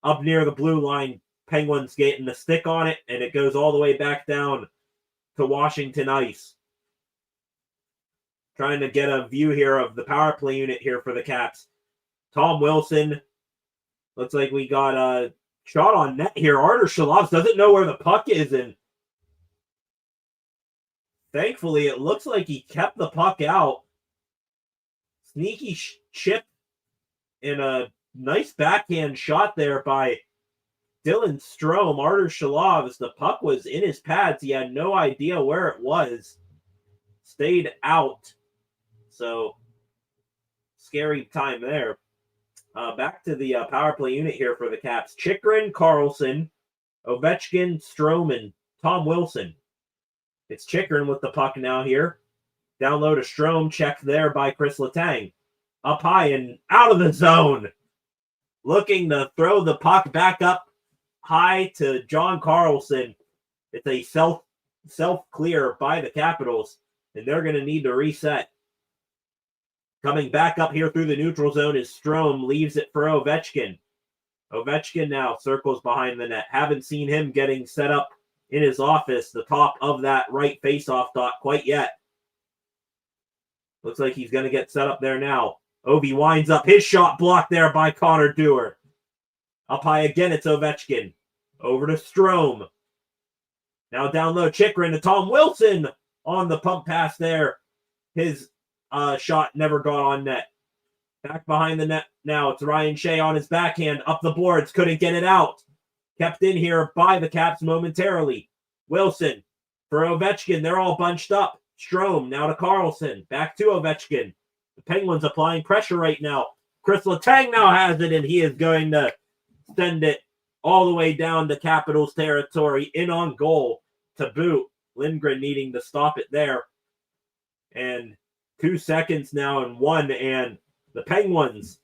up near the blue line. Penguins getting the stick on it, and it goes all the way back down to Washington ice. Trying to get a view here of the power play unit here for the Caps. Tom Wilson. Looks like we got a shot on net here. Artur Shalovs doesn't know where the puck is, and thankfully it looks like he kept the puck out. Sneaky chip and a nice backhand shot there by Dylan Strome. Artur Shalovs, the puck was in his pads. He had no idea where it was. Stayed out. So, scary time there. Back to the power play unit here for the Caps. Chychrun, Carlson, Ovechkin, Strome, and Tom Wilson. It's Chychrun with the puck now here. Down low to Strome. Checked there by Chris Letang. Up high and out of the zone. Looking to throw the puck back up high to John Carlson. It's a self-clear by the Capitals, and they're going to need to reset. Coming back up here through the neutral zone is Strome. Leaves it for Ovechkin. Ovechkin now circles behind the net. Haven't seen him getting set up in his office, the top of that right faceoff dot quite yet. Looks like he's going to get set up there now. Ovi winds up. His shot blocked there by Connor Dewar. Up high again, it's Ovechkin. Over to Strome. Now down low, Chychrun to Tom Wilson on the pump pass there. His shot never got on net. Back behind the net now. It's Ryan Shea on his backhand. Up the boards. Couldn't get it out. Kept in here by the Caps momentarily. Wilson for Ovechkin. They're all bunched up. Strome now to Carlson. Back to Ovechkin. The Penguins applying pressure right now. Chris Letang now has it, and he is going to send it all the way down to Capitals territory. In on goal to boot. Lindgren needing to stop it there. And 2 seconds now and 1, and the Penguins,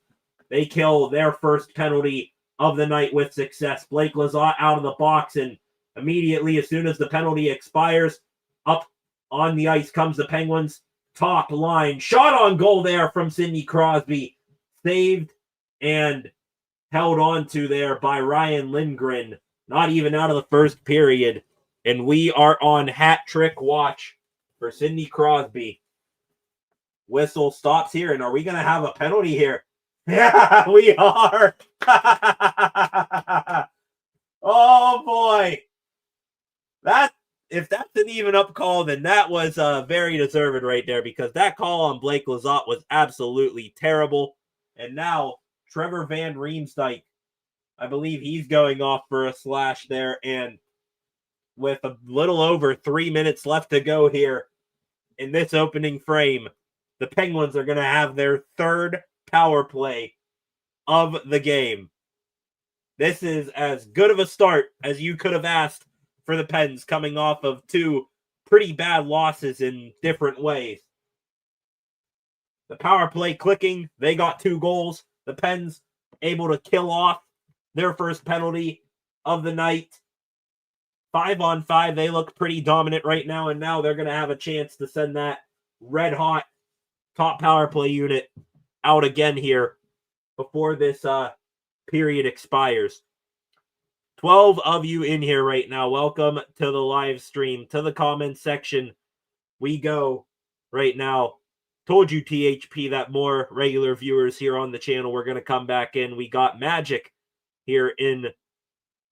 they kill their first penalty of the night with success. Blake Lizotte out of the box, and immediately as soon as the penalty expires, up on the ice comes the Penguins' top line. Shot on goal there from Sidney Crosby. Saved and held on to there by Ryan Lindgren. Not even out of the first period. And we are on hat trick watch for Sidney Crosby. Whistle stops here, and are we going to have a penalty here? Yeah, we are. Oh, boy. If that's an even up call, then that was very deserved right there, because that call on Blake Lizotte was absolutely terrible. And now Trevor Van Riemsdyk, I believe he's going off for a slash there, and with a little over 3 minutes left to go here in this opening frame, the Penguins are going to have their third power play of the game. This is as good of a start as you could have asked for the Pens, coming off of 2 pretty bad losses in different ways. The power play clicking. They got 2 goals. The Pens able to kill off their first penalty of the night. 5-on-5. They look pretty dominant right now, and now they're going to have a chance to send that red-hot top power play unit out again here before this period expires. 12 of you in here right now. Welcome to the live stream. To the comments section we go right now. Told you, THP, that more regular viewers here on the channel were going to come back in. We got Magic here in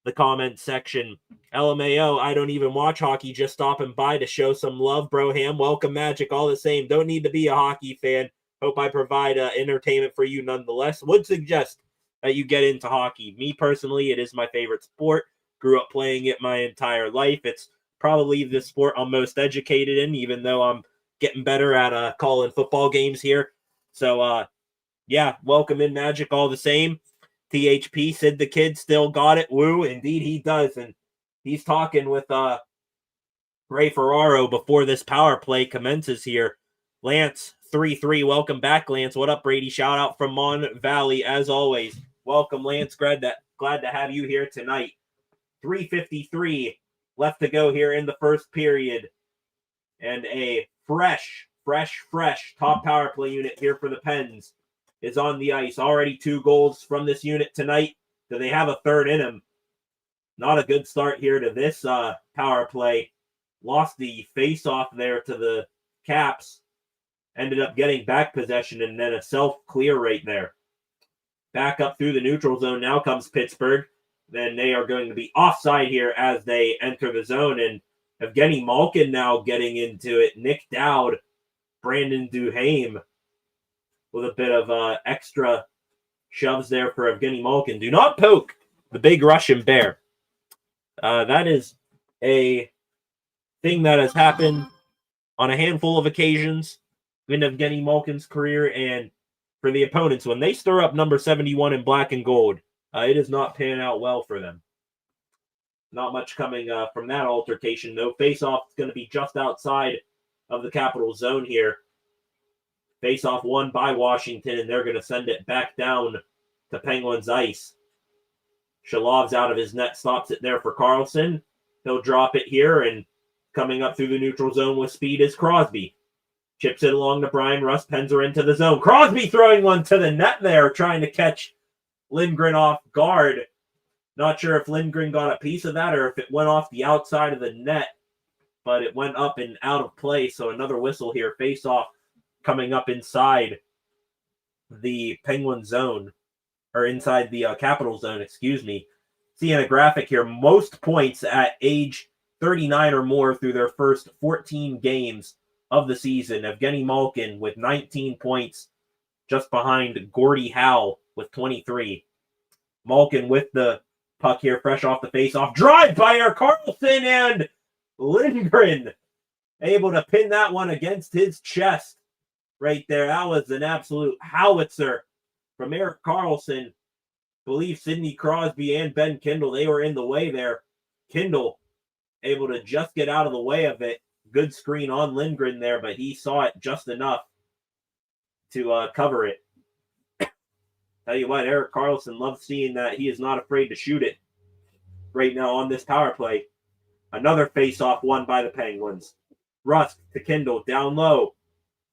the comment section. LMAO, I don't even watch hockey, just stopping by to show some love. Broham, welcome, Magic, all the same. Don't need to be a hockey fan. Hope I provide entertainment for you nonetheless. Would suggest that you get into hockey. Me personally, it is my favorite sport. Grew up playing it my entire life. It's probably the sport I'm most educated in, even though I'm getting better at calling football games here. So, yeah, welcome in Magic all the same. THP, Sid the Kid, still got it. Woo, indeed he does. And he's talking with Ray Ferraro before this power play commences here. Lance, 3-3. Welcome back, Lance. What up, Brady? Shout out from Mon Valley, as always. Welcome, Lance. Glad to have you here tonight. 3:53 left to go here in the first period. And a fresh top power play unit here for the Pens is on the ice. Already 2 goals from this unit tonight. Do they have a third in them? Not a good start here to this power play. Lost the face-off there to the Caps. Ended up getting back possession and then a self-clear right there. Back up through the neutral zone. Now comes Pittsburgh. Then they are going to be offside here as they enter the zone. And Evgeny Malkin now getting into it. Nick Dowd, Brandon Duhaime with a bit of extra shoves there for Evgeny Malkin. Do not poke the big Russian bear. That is a thing that has happened on a handful of occasions in Evgeny Malkin's career, and for the opponents, when they stir up number 71 in black and gold, it is not panning out well for them. Not much coming from that altercation, though. Face-off is going to be just outside of the Capital zone here. Face-off won by Washington, and they're going to send it back down to Penguins ice. Shalov's out of his net, stops it there for Carlson. He'll drop it here, and coming up through the neutral zone with speed is Crosby. Chips it along to Brian Rust. Pens are into the zone. Crosby throwing one to the net there, trying to catch Lindgren off guard. Not sure if Lindgren got a piece of that or if it went off the outside of the net, but it went up and out of play. So another whistle here. Face off coming up inside the Penguin zone, or inside the Capital zone, excuse me. Seeing a graphic here. Most points at age 39 or more through their first 14 games of the season. Evgeny Malkin with 19 points, just behind Gordie Howe with 23. Malkin with the puck here, fresh off the face-off. Drive by Erik Karlsson, and Lindgren able to pin that one against his chest right there. That was an absolute howitzer from Erik Karlsson. I believe Sidney Crosby and Ben Kindle, they were in the way there. Kindle able to just get out of the way of it. Good screen on Lindgren there, but he saw it just enough to cover it. Tell you what, Erik Karlsson loves seeing that. He is not afraid to shoot it right now on this power play. Another face-off won by the Penguins. Rust to Kindle, down low.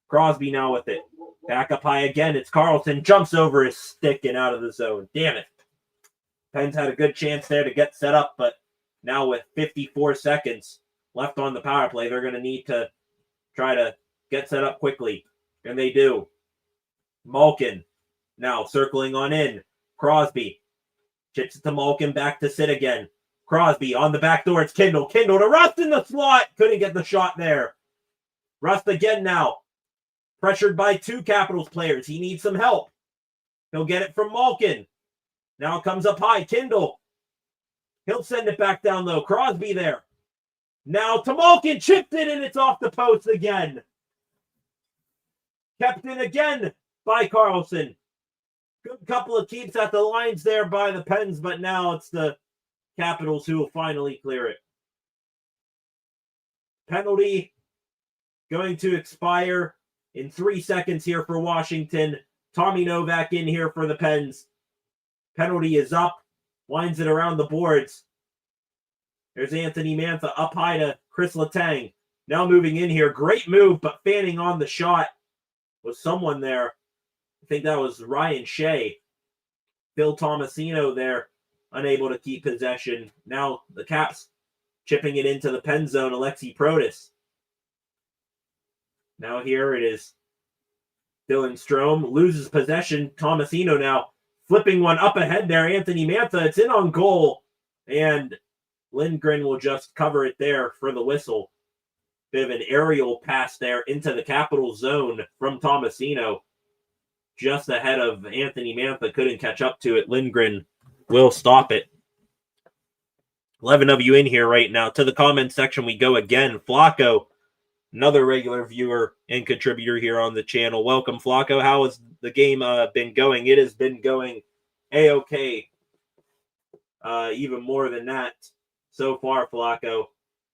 Crosby now with it. Back up high again. It's Karlsson. Jumps over his stick and out of the zone. Damn it. Pens had a good chance there to get set up, but now with 54 seconds left on the power play, they're going to need to try to get set up quickly. And they do. Malkin now circling on in. Crosby chips it to Malkin, back to Sid again. Crosby on the back door. It's Kindle. Kindle to Rust in the slot. Couldn't get the shot there. Rust again now. Pressured by 2 Capitals players. He needs some help. He'll get it from Malkin. Now it comes up high. Kindle. He'll send it back down low. Crosby there. Now to Malkin. Chipped it, and it's off the post again. Kept in again by Karlsson. Good couple of keeps at the lines there by the Pens, but now it's the Capitals who will finally clear it. Penalty going to expire in 3 seconds here for Washington. Tommy Novak in here for the Pens. Penalty is up. Winds it around the boards. There's Anthony Mantha up high to Chris Letang. Now moving in here. Great move, but fanning on the shot was someone there. I think that was Ryan Shea. Phil Tomasino there, unable to keep possession. Now the Caps chipping it into the pen zone. Alexi Protas. Now here it is. Dylan Strome loses possession. Tomasino now flipping one up ahead there. Anthony Mantha. It's in on goal. And Lindgren will just cover it there for the whistle. Bit of an aerial pass there into the Capital zone from Tomasino. just ahead of Anthony Mantha. Couldn't catch up to it. Lindgren will stop it. 11 of you in here right now. To the comment section we go again. Flacco, another regular viewer and contributor here on the channel. Welcome, Flacco. How has the game been going? It has been going A-OK. Even more than that so far, Flacco.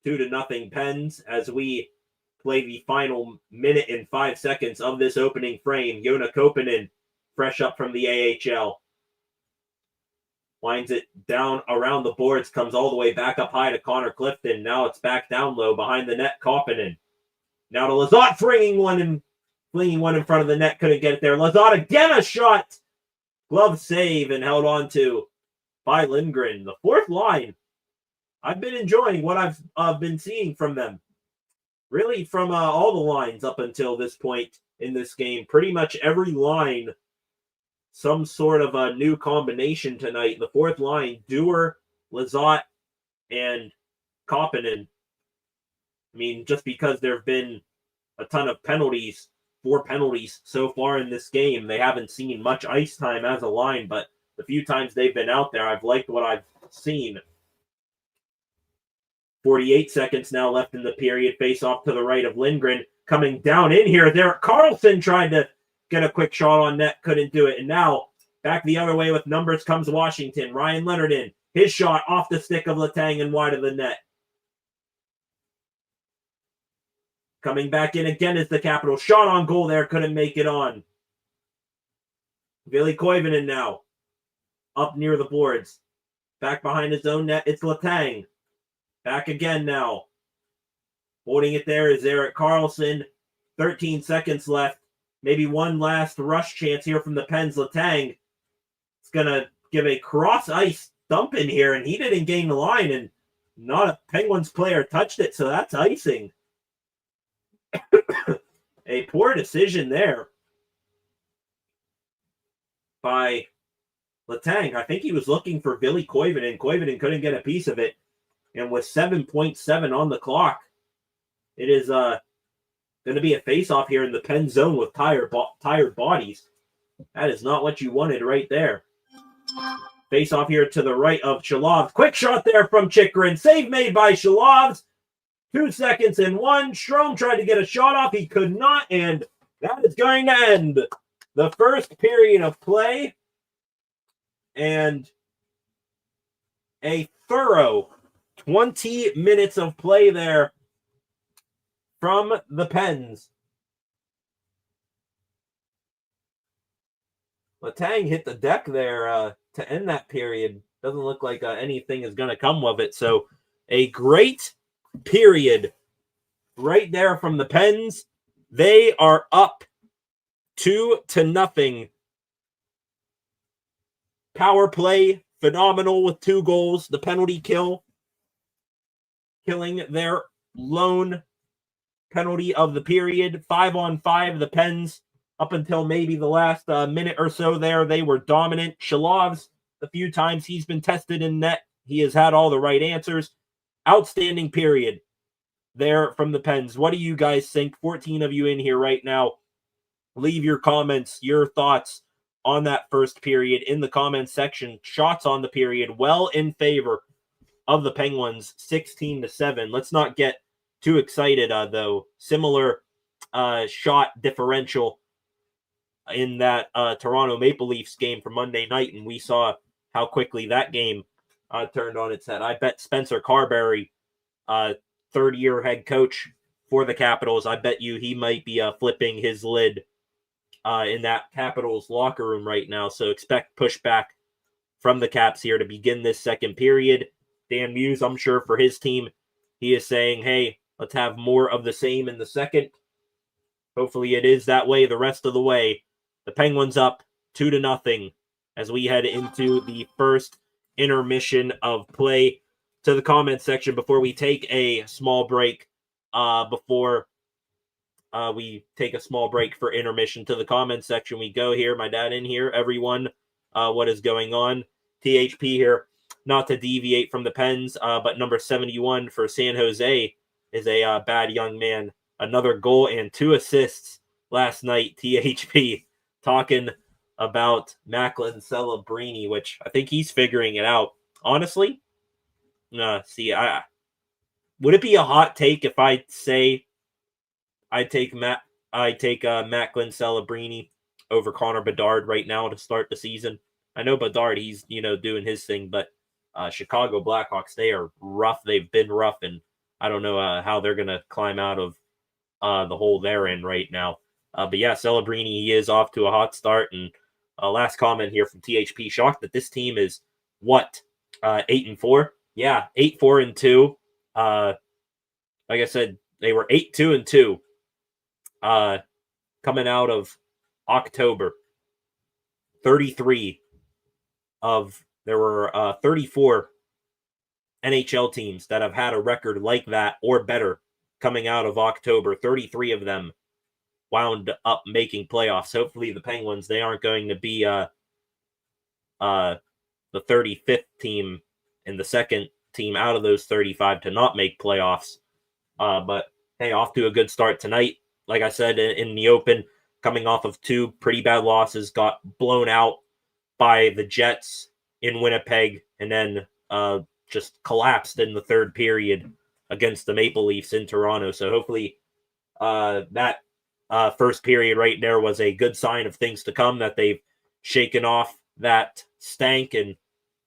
2-0 Pens as we play the final minute and 5 seconds of this opening frame. Joona Koppanen, fresh up from the AHL. Winds it down around the boards, comes all the way back up high to Connor Clifton. Now it's back down low behind the net. Koppanen. Now to Lizotte, flinging one in front of the net. Couldn't get it there. Lizotte again, a shot. Glove save and held on to by Lindgren. The fourth line. I've been enjoying what I've been seeing from them. Really from all the lines up until this point in this game. Pretty much every line, some sort of a new combination tonight. The fourth line, Dewar, Lizotte, and Koppanen. I mean, just because there have been a ton of penalties, 4 penalties so far in this game, they haven't seen much ice time as a line, but the few times they've been out there, I've liked what I've seen. 48 seconds now left in the period. Face off to the right of Lindgren. Coming down in here. There, Carlson tried to get a quick shot on net. Couldn't do it. And now, back the other way with numbers comes Washington. Ryan Leonard in. His shot off the stick of Letang and wide of the net. Coming back in again is the Capitals. Shot on goal there. Couldn't make it on. Ville Koivunen now. Up near the boards. Back behind his own net. It's Letang. Back again now. Holding it there is Erik Karlsson. 13 seconds left. Maybe one last rush chance here from the Pens. Letang is going to give a cross-ice dump in here, and he didn't gain the line, and not a Penguins player touched it, so that's icing. A poor decision there by Letang. I think he was looking for Ville Koivunen. Koivunen couldn't get a piece of it. And with 7.7 on the clock, it is going to be a face-off here in the Pen zone with tired bodies. That is not what you wanted right there. Face-off here to the right of Shalovs. Quick shot there from Chychrun. Save made by Shalovs. 2 seconds and 1. Strome tried to get a shot off. He could not, and that is going to end the first period of play. And a thorough 20 minutes of play there from the Pens. Letang hit the deck there to end that period. Doesn't look like anything is going to come of it. So a great period right there from the Pens. They are up 2-0. Power play, phenomenal with 2 goals. The penalty kill, killing their lone penalty of the period. 5-on-5, the Pens, up until maybe the last minute or so there, they were dominant. Shalovs, the few times he's been tested in net, he has had all the right answers. Outstanding period there from the Pens. What do you guys think? 14 of you in here right now. Leave your comments, your thoughts on that first period in the comments section. Shots on the period, well in favor of the Penguins, 16-7. Let's not get too excited, though. Similar shot differential in that Toronto Maple Leafs game for Monday night, and we saw how quickly that game turned on its head. I bet Spencer Carberry, third-year head coach for the Capitals, I bet you he might be flipping his lid in that Capitals locker room right now. So expect pushback from the Caps here to begin this second period. Dan Muse, I'm sure for his team, he is saying, hey, let's have more of the same in the second. Hopefully it is that way the rest of the way. The Penguins up 2-0 as we head into the first intermission of play. To the comment section before we take a small break, we take a small break for intermission. To the comment section we go here. My dad in here. Everyone, what is going on? THP here. Not to deviate from the Pens, but number 71 for San Jose is a bad young man. Another goal and 2 assists last night. THP talking about Macklin Celebrini, which I think he's figuring it out. Honestly, would it be a hot take if I say I take Macklin Celebrini over Connor Bedard right now to start the season? I know Bedard, he's doing his thing, but Chicago Blackhawks, they are rough. They've been rough, and I don't know how they're gonna climb out of the hole they're in right now. But yeah, Celebrini, he is off to a hot start. And last comment here from THP, shocked that this team is 8-4. Yeah, 8-4-2. Like I said, they were 8-2-2 coming out of October. 34 NHL teams that have had a record like that or better coming out of October. 33 of them wound up making playoffs. Hopefully the Penguins, they aren't going to be the 35th team and the second team out of those 35 to not make playoffs. But hey, off to a good start tonight. Like I said, in the open, coming off of 2 pretty bad losses, got blown out by the Jets in Winnipeg, and then just collapsed in the third period against the Maple Leafs in Toronto. So hopefully that first period right there was a good sign of things to come, that they've shaken off that stank and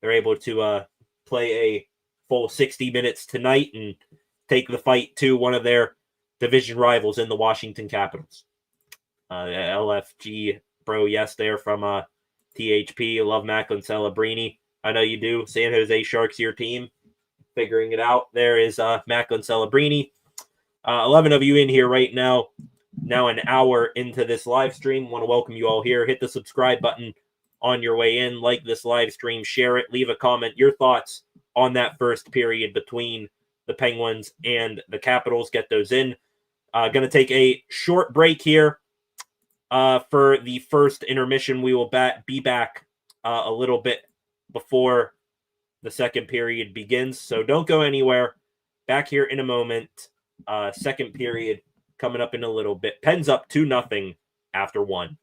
they're able to play a full 60 minutes tonight and take the fight to one of their division rivals in the Washington Capitals. LFG bro, yes, there from THP. Love Macklin Celebrini. I know you do. San Jose Sharks, your team. Figuring it out. There is Macklin Celebrini. 11 of you in here right now. Now an hour into this live stream. Want to welcome you all here. Hit the subscribe button on your way in. Like this live stream. Share it. Leave a comment. Your thoughts on that first period between the Penguins and the Capitals. Get those in. Going to take a short break here for the first intermission. We will be back a little bit before the second period begins. So don't go anywhere. Back here in a moment. Second period coming up in a little bit. Pens up 2-0 after 1.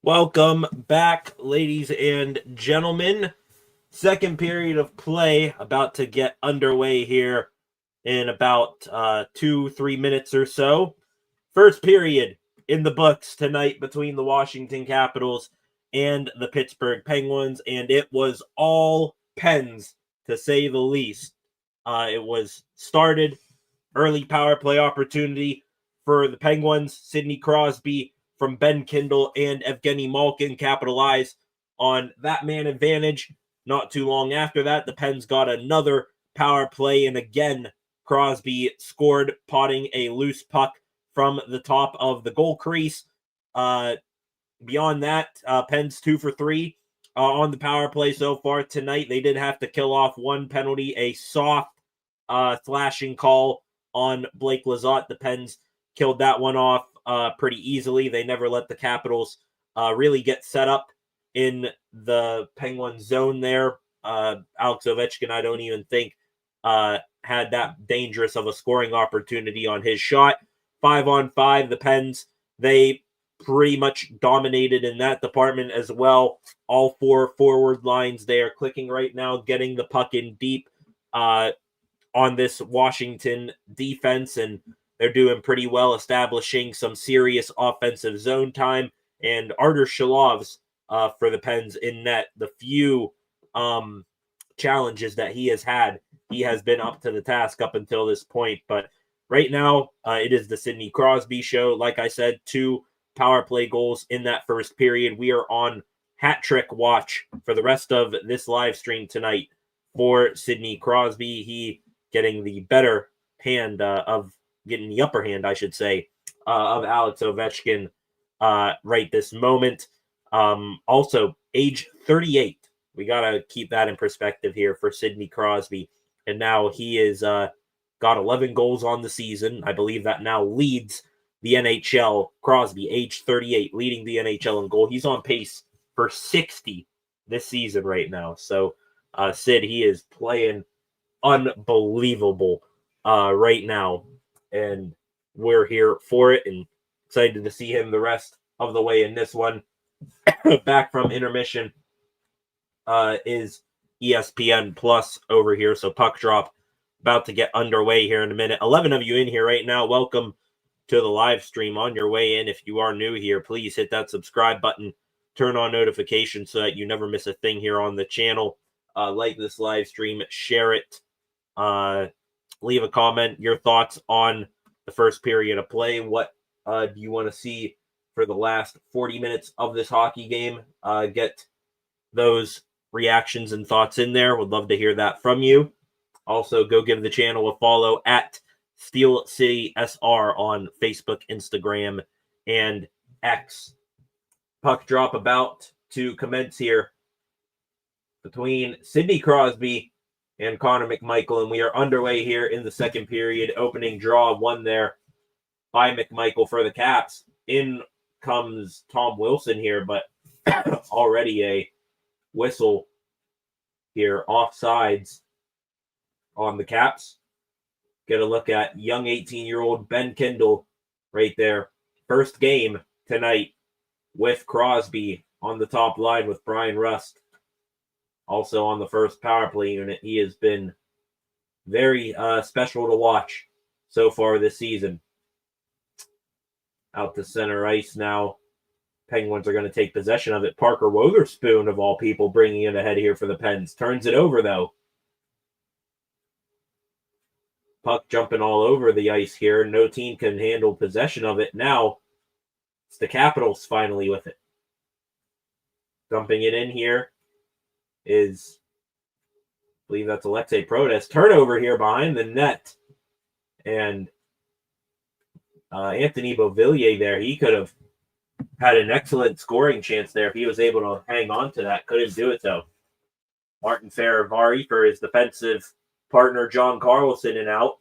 Welcome back, ladies and gentlemen. Second period of play about to get underway here in about 2-3 minutes or so. First period in the books tonight between the Washington Capitals and the Pittsburgh Penguins, and it was all Pens, to say the least. It was started, early power play opportunity for the Penguins. Sidney Crosby from Ben Kindle and Evgeny Malkin capitalize on that man advantage. Not too long after that, the Pens got another power play, and again, Crosby scored, potting a loose puck from the top of the goal crease. Beyond that, Pens 2 for 3 on the power play so far tonight. They did have to kill off one penalty, a soft slashing call on Blake Lizotte. The Pens killed that one off pretty easily. They never let the Capitals really get set up in the Penguin zone there. Alex Ovechkin, I don't even think had that dangerous of a scoring opportunity on his shot. 5-on-5, the Pens, they pretty much dominated in that department as well. All four forward lines, they are clicking right now, getting the puck in deep on this Washington defense, and they're doing pretty well establishing some serious offensive zone time. And Artur Shalov's for the Pens in net, the few challenges that he has had, he has been up to the task up until this point. But right now, it is the Sidney Crosby show. Like I said, 2 power play goals in that first period. We are on hat trick watch for the rest of this live stream tonight for Sidney Crosby. He getting the better hand getting the upper hand, I should say, of Alex Ovechkin right this moment. Also, age 38. We got to keep that in perspective here for Sidney Crosby. And now he is got 11 goals on the season. I believe that now leads the NHL. Crosby, age 38, leading the NHL in goal. He's on pace for 60 this season right now. So, Sid, he is playing unbelievable right now. And we're here for it and excited to see him the rest of the way in this one. Back from intermission is ESPN Plus over here. So Puck Drop about to get underway here in a minute. 11 of you in here right now. Welcome to the live stream. On your way in, if you are new here, please hit that subscribe button. Turn on notifications so that you never miss a thing here on the channel. Like this live stream, share it. Leave a comment, your thoughts on the first period of play. What do you want to see for the last 40 minutes of this hockey game? Get those reactions and thoughts in there. Would love to hear that from you. Also, go give the channel a follow at Steel City SR on Facebook, Instagram, and X. Puck drop about to commence here between Sidney Crosby and Connor McMichael, and we are underway here in the second period. Opening draw, one there by McMichael for the Caps. In comes Tom Wilson here, but already a whistle here, offsides on the Caps. Get a look at young 18-year-old Ben Kindle right there. First game tonight with Crosby on the top line with Brian Rust. Also on the first power play unit. He has been very special to watch so far this season. Out to center ice now. Penguins are going to take possession of it. Parker Wotherspoon, of all people, bringing it ahead here for the Pens. Turns it over, though. Puck jumping all over the ice here. No team can handle possession of it. Now, it's the Capitals finally with it. Dumping it in here is, I believe that's Alexei Protas. Turnover here behind the net. And Anthony Beauvillier there, he could have had an excellent scoring chance there if he was able to hang on to that. Couldn't do it, though. Martin Faravari for his defensive partner, John Carlson, and out.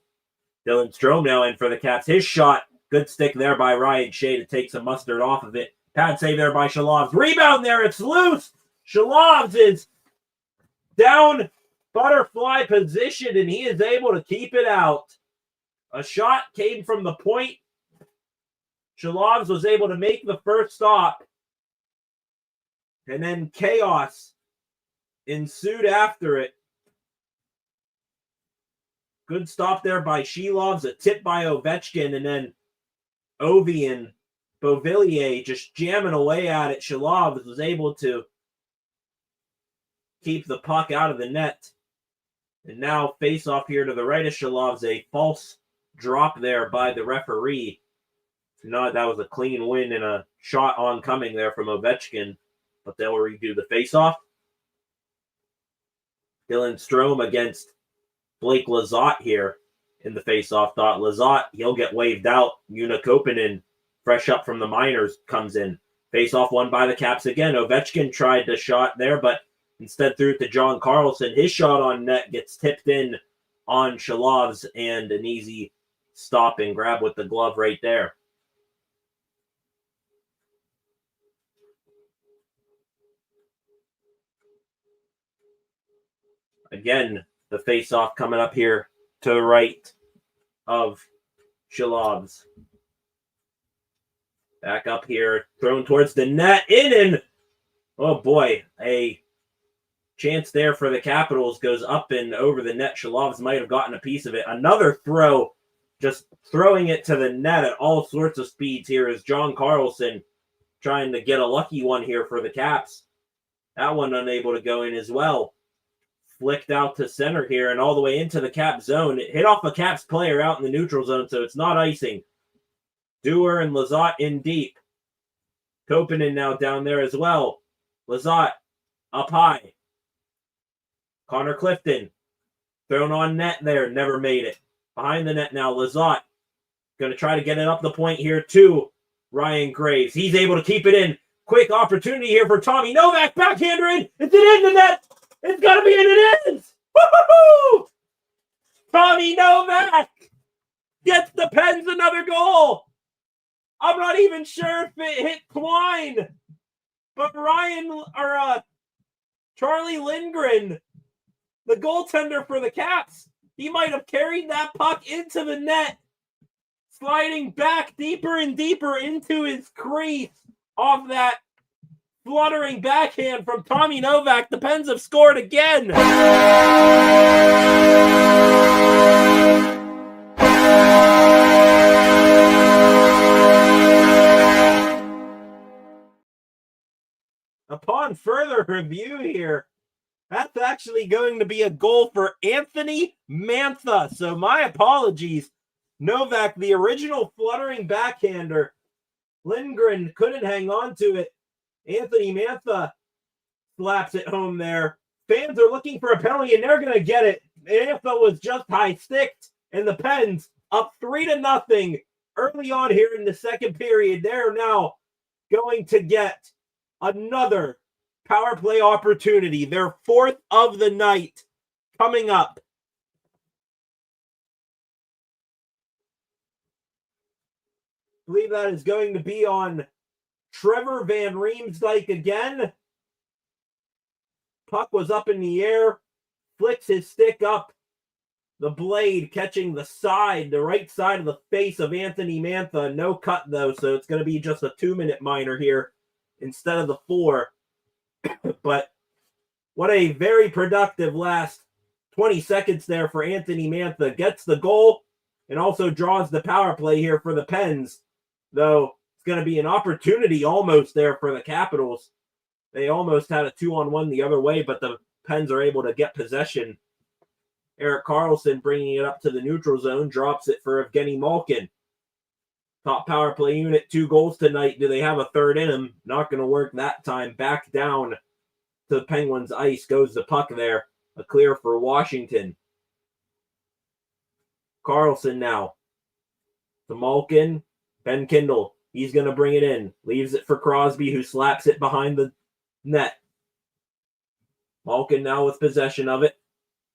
Dylan Strome now in for the Caps. His shot, good stick there by Ryan Shea to take some mustard off of it. Pad save there by Shalovs. Rebound there, it's loose. Shalovs is down butterfly position, and he is able to keep it out. A shot came from the point. Shalovs was able to make the first stop, And then chaos ensued after it. Good stop there by Shilovs, a tip by Ovechkin, and then Ovi and Beauvillier just jamming away at it. Shilovs was able to keep the puck out of the net. And now face off here to the right of Shilovs, a false drop there by the referee. No, that was a clean win and a shot oncoming there from Ovechkin, but they'll redo the face-off. Dylan Strome against Blake Lizotte here in the face-off. Thought Lizotte, he'll get waved out. Una Koppanen, fresh up from the minors, comes in. Face-off won by the Caps again. Ovechkin tried the shot there, but instead threw it to John Carlson. His shot on net gets tipped in on Shilovs, and an easy stop and grab with the glove right there. Again, the face-off coming up here to the right of Shilovs. Back up here, thrown towards the net, in and, oh boy, a chance there for the Capitals goes up and over the net. Shilovs might have gotten a piece of it. Another throw, just throwing it to the net at all sorts of speeds here is John Carlson trying to get a lucky one here for the Caps. That one unable to go in as well. Flicked out to center here and all the way into the Cap zone. It hit off a Caps player out in the neutral zone, so it's not icing. Dewar and Lizotte in deep. Koppanen now down there as well. Lizotte up high. Connor Clifton thrown on net there, never made it. Behind the net now, Lizotte going to try to get it up the point here to Ryan Graves. He's able to keep it in. Quick opportunity here for Tommy Novak. Backhander in. It's in the net. It's got to be in. It is. Woo-hoo-hoo! Tommy Novak gets the Pens another goal. I'm not even sure if it hit Twine, but Charlie Lindgren, the goaltender for the Caps, he might have carried that puck into the net, sliding back deeper and deeper into his crease off that fluttering backhand from Tommy Novak. The Pens have scored again. Upon further review here, that's actually going to be a goal for Anthony Mantha. So my apologies. Novak, the original fluttering backhander. Lindgren couldn't hang on to it. Anthony Mantha slaps it home there. Fans are looking for a penalty, and they're going to get it. Mantha was just high-sticked, and the Pens up 3-0 early on here in the second period. They're now going to get another power play opportunity, their fourth of the night coming up. I believe that is going to be on Trevor Van Riemsdyk again. Puck was up in the air, flicks his stick up, the blade catching the right side of the face of Anthony Mantha. No cut though, so it's going to be just a 2-minute minor here instead of the 4. But what a very productive last 20 seconds there for Anthony Mantha. Gets the goal and also draws the power play here for the Pens. Though it's going to be an opportunity almost there for the Capitals. They almost had a 2-on-1 the other way, but the Pens are able to get possession. Erik Karlsson bringing it up to the neutral zone, drops it for Evgeny Malkin. Top power play unit, 2 goals tonight. Do they have a third in them? Not going to work that time. Back down to the Penguins' ice goes the puck there. A clear for Washington. Karlsson now to Malkin. Ben Kindle, he's going to bring it in. Leaves it for Crosby, who slaps it behind the net. Malkin now with possession of it.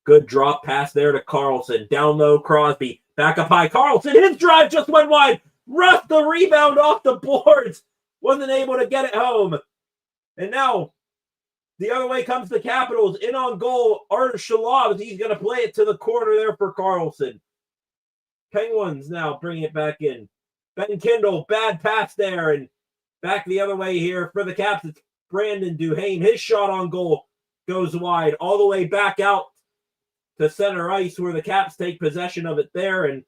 Good drop pass there to Karlsson. Down low, Crosby. Back up high. Karlsson, his drive just went wide. Rust the rebound off the boards. Wasn't able to get it home. And now, the other way comes the Capitals. In on goal, Artur Shilovs. He's going to play it to the corner there for Karlsson. Penguins now bring it back in. Ben Kindle, bad pass there. And back the other way here for the Caps. It's Brandon Duhame. His shot on goal goes wide, all the way back out to center ice where the Caps take possession of it there, and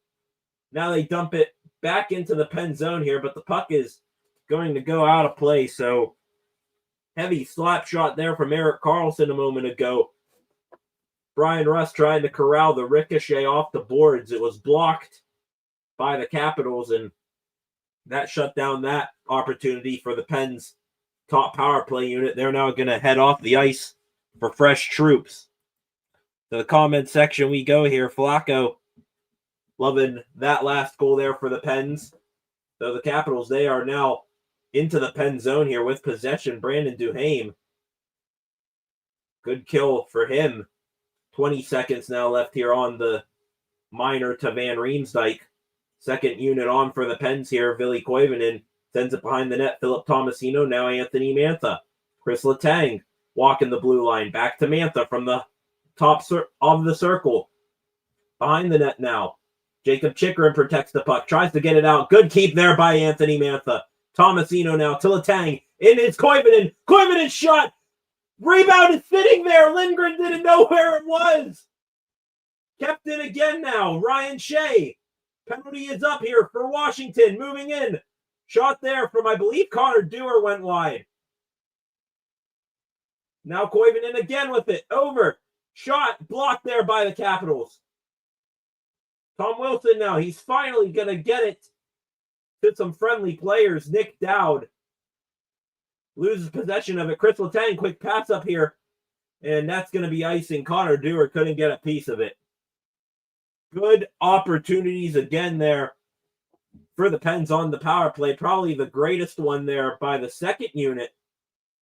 now they dump it back into the pen zone here, but the puck is going to go out of play, so heavy slap shot there from Erik Karlsson a moment ago. Brian Rust trying to corral the ricochet off the boards. It was blocked by the Capitals, and that shut down that opportunity for the Pens' top power play unit. They're now going to head off the ice for fresh troops. To the comment section we go here. Flacco loving that last goal there for the Pens. So the Capitals, they are now into the pen zone here with possession. Brandon Duhame. Good kill for him. 20 seconds now left here on the minor to Van Riemsdyk. Second unit on for the Pens here. Ville Koivunen sends it behind the net. Philip Tomasino, now Anthony Mantha. Chris Letang walking the blue line. Back to Mantha from the top of the circle. Behind the net now. Jacob Chikrin protects the puck. Tries to get it out. Good keep there by Anthony Mantha. Tomasino now to Letang. In is Koivunen. Koivunen shot. Rebound is sitting there. Lindgren didn't know where it was. Kept it again now. Ryan Shea. Penalty is up here for Washington. Moving in. Shot there from, I believe, Connor Dewar went wide. Now Koivunen again with it. Over. Shot blocked there by the Capitals. Tom Wilson now. He's finally going to get it to some friendly players. Nick Dowd loses possession of it. Chris Letang, quick pass up here. And that's going to be icing. Connor Dewar couldn't get a piece of it. Good opportunities again there for the Pens on the power play. Probably the greatest one there by the second unit.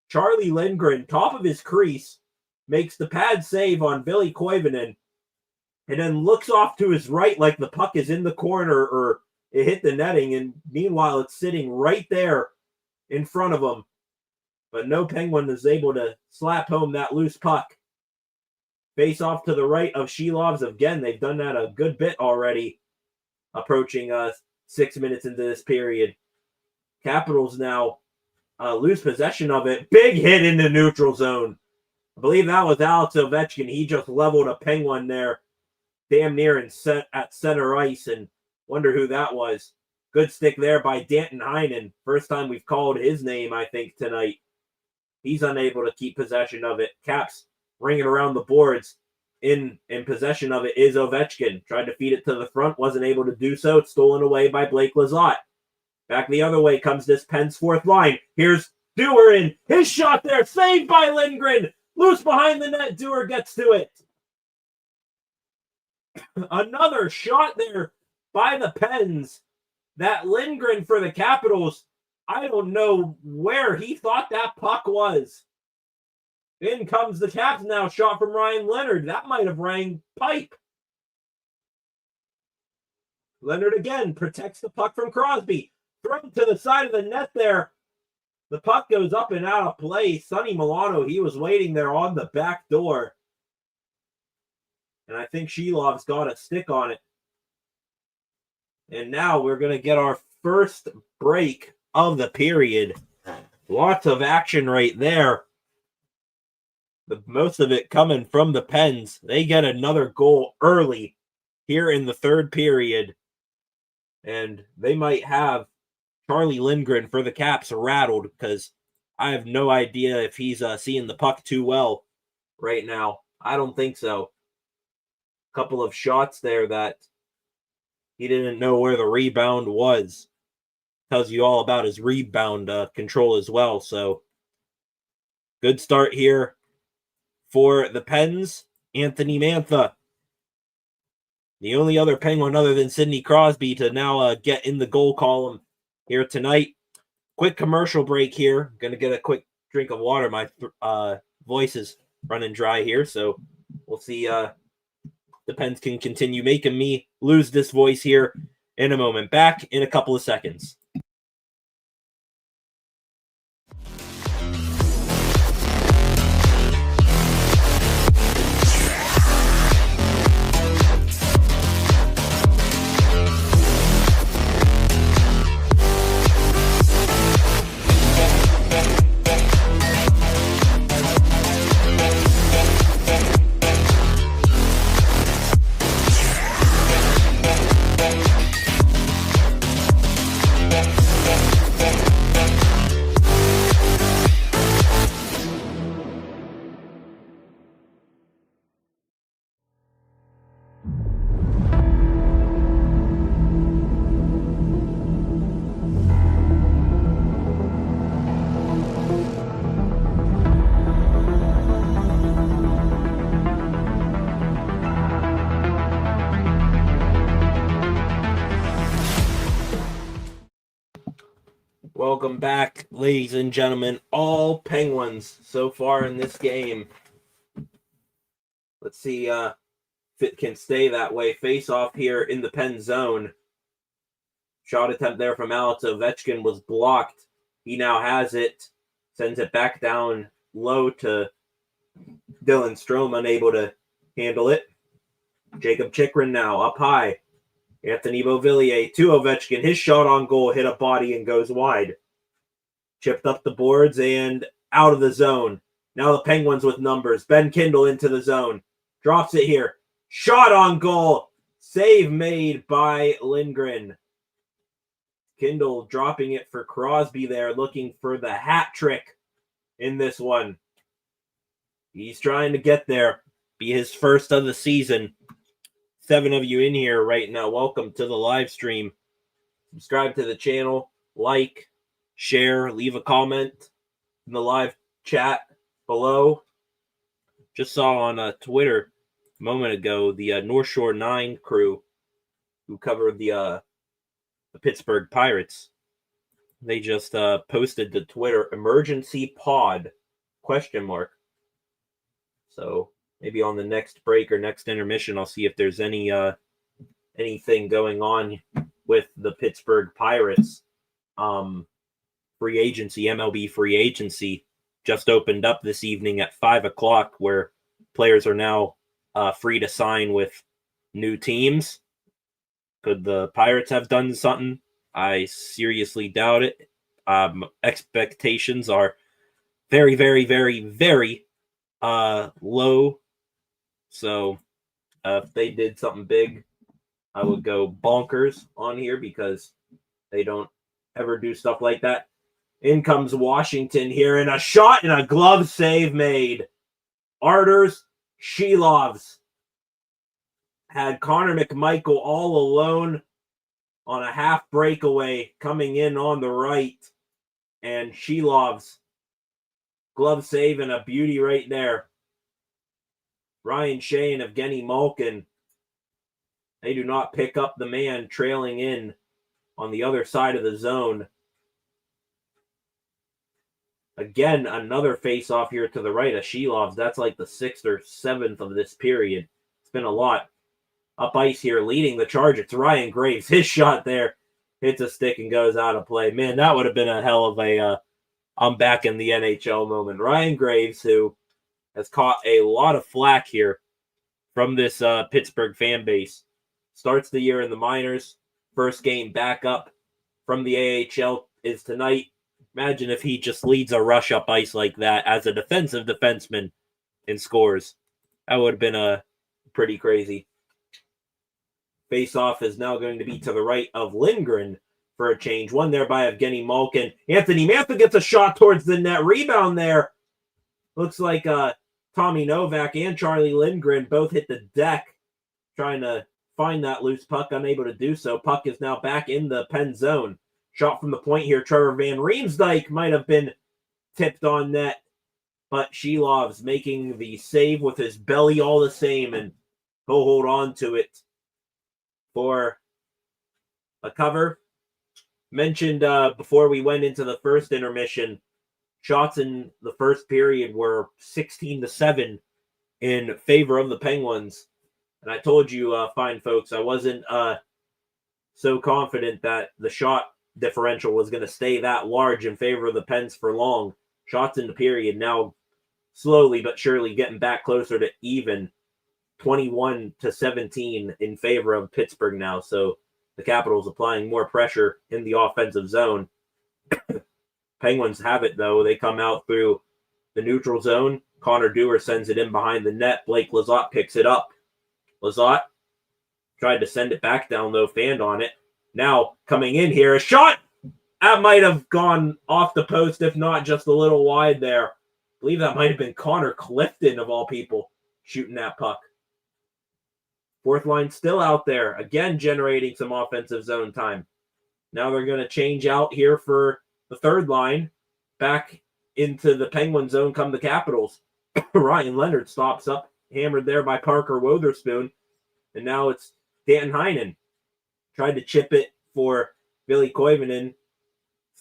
Charlie Lindgren, top of his crease, makes the pad save on Ville Koivunen, and then looks off to his right like the puck is in the corner or it hit the netting, and meanwhile it's sitting right there in front of him. But no Penguin is able to slap home that loose puck. Face off to the right of Shilovs. Again, they've done that a good bit already, approaching 6 minutes into this period. Capitals now lose possession of it. Big hit in the neutral zone. I believe that was Alex Ovechkin. He just leveled a Penguin there, damn near at center ice, and wonder who that was. Good stick there by Danton Heinen. First time we've called his name, I think, tonight. He's unable to keep possession of it. Caps ringing around the boards. In possession of it is Ovechkin. Tried to feed it to the front, wasn't able to do so. It's stolen away by Blake Lizotte. Back the other way comes this Pens fourth line. Here's Dewar in. His shot there, saved by Lindgren. Loose behind the net. Dewar gets to it. Another shot there by the Pens. That Lindgren for the Capitals, I don't know where he thought that puck was. In comes the Caps now. Shot from Ryan Leonard. That might have rang pipe. Leonard again protects the puck from Crosby. Thrown to the side of the net there. The puck goes up and out of play. Sonny Milano, he was waiting there on the back door. And I think Shilov's got a stick on it. And now we're going to get our first break of the period. Lots of action right there. Most of it coming from the Pens. They get another goal early here in the third period. And they might have Charlie Lindgren for the Caps rattled, because I have no idea if he's seeing the puck too well right now. I don't think so. A couple of shots there that he didn't know where the rebound was. Tells you all about his rebound control as well. So good start here for the Pens. Anthony Mantha, the only other Penguin other than Sidney Crosby to now get in the goal column here tonight. Quick commercial break here. Going to get a quick drink of water. My voice is running dry here, so we'll see. The Pens can continue making me lose this voice here in a moment. Back in a couple of seconds. Welcome back, ladies and gentlemen. All Penguins so far in this game. Let's see if it can stay that way. Face off here in the pen zone. Shot attempt there from Alex Ovechkin was blocked. He now has it. Sends it back down low to Dylan Strome, unable to handle it. Jacob Chikrin now up high. Anthony Beauvillier to Ovechkin. His shot on goal hit a body and goes wide. Chipped up the boards and out of the zone. Now the Penguins with numbers. Ben Kindle into the zone. Drops it here. Shot on goal. Save made by Lindgren. Kindle dropping it for Crosby there, looking for the hat trick in this one. He's trying to get there. Be his first of the season. 7 of you in here right now. Welcome to the live stream. Subscribe to the channel. Like, share, leave a comment in the live chat below. Just saw on Twitter a moment ago the North Shore 9 crew who covered the Pittsburgh Pirates. They just posted to Twitter emergency pod ? So maybe on the next break or next intermission, I'll see if there's anything going on with the Pittsburgh Pirates. Free agency, MLB free agency just opened up this evening at 5:00, where players are now free to sign with new teams. Could the Pirates have done something? I seriously doubt it. Expectations are very, very, very, very low. So if they did something big, I would go bonkers on here because they don't ever do stuff like that. In comes Washington here, and a shot and a glove save made. Arturs Shilovs had Connor McMichael all alone on a half breakaway coming in on the right. And Shilovs glove save and a beauty right there. Ryan Shea and Evgeny Malkin, they do not pick up the man trailing in on the other side of the zone. Again, another face-off here to the right of Shilovs. That's like the 6th or 7th of this period. It's been a lot. Up ice here, leading the charge. It's Ryan Graves. His shot there hits a stick and goes out of play. Man, that would have been a hell of a I'm back in the NHL moment. Ryan Graves, who has caught a lot of flack here from this Pittsburgh fan base. Starts the year in the minors. First game back up from the AHL is tonight. Imagine if he just leads a rush up ice like that as a defensive defenseman and scores. That would have been pretty crazy. Face-off is now going to be to the right of Lindgren for a change. One there by Evgeny Malkin. Anthony Mantha gets a shot towards the net. Rebound there. Looks like Tommy Novak and Charlie Lindgren both hit the deck trying to find that loose puck. Unable to do so. Puck is now back in the pen zone. Shot from the point here. Trevor Van Riemsdyk might have been tipped on net, but Shilovs making the save with his belly all the same, and he'll hold on to it for a cover. Mentioned before we went into the first intermission, shots in the first period were 16-7 in favor of the Penguins. And I told you, fine folks, I wasn't so confident that the shot differential was going to stay that large in favor of the Pens for long. Shots in the period now slowly but surely getting back closer to even. 21-17 in favor of Pittsburgh now. So the Capitals applying more pressure in the offensive zone. Penguins have it, though. They come out through the neutral zone. Connor Dewar sends it in behind the net. Blake Lizotte picks it up. Lizotte tried to send it back down, though, fanned on it. Now, coming in here, a shot! That might have gone off the post, if not just a little wide there. I believe that might have been Connor Clifton, of all people, shooting that puck. Fourth line still out there, again generating some offensive zone time. Now they're going to change out here for the third line. Back into the Penguin zone come the Capitals. Ryan Leonard stops up, hammered there by Parker Wotherspoon. And now it's Dan Heinen. Tried to chip it for Billy Koivunen.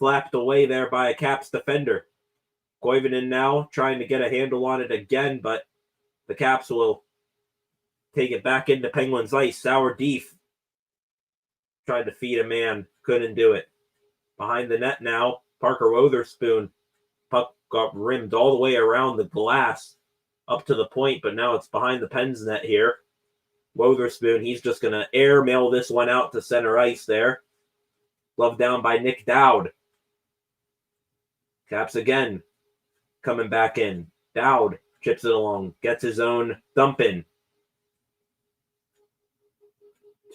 slapped away there by a Caps defender. Koivunen now trying to get a handle on it again, but the Caps will take it back into Penguins ice. Sourdeef tried to feed a man, couldn't do it. Behind the net now, Parker Wotherspoon. Puck got rimmed all the way around the glass up to the point, but now it's behind the Pens net here. Wotherspoon, he's just going to airmail this one out to center ice there. Glove down by Nick Dowd. Caps again coming back in. Dowd chips it along, gets his own dump in.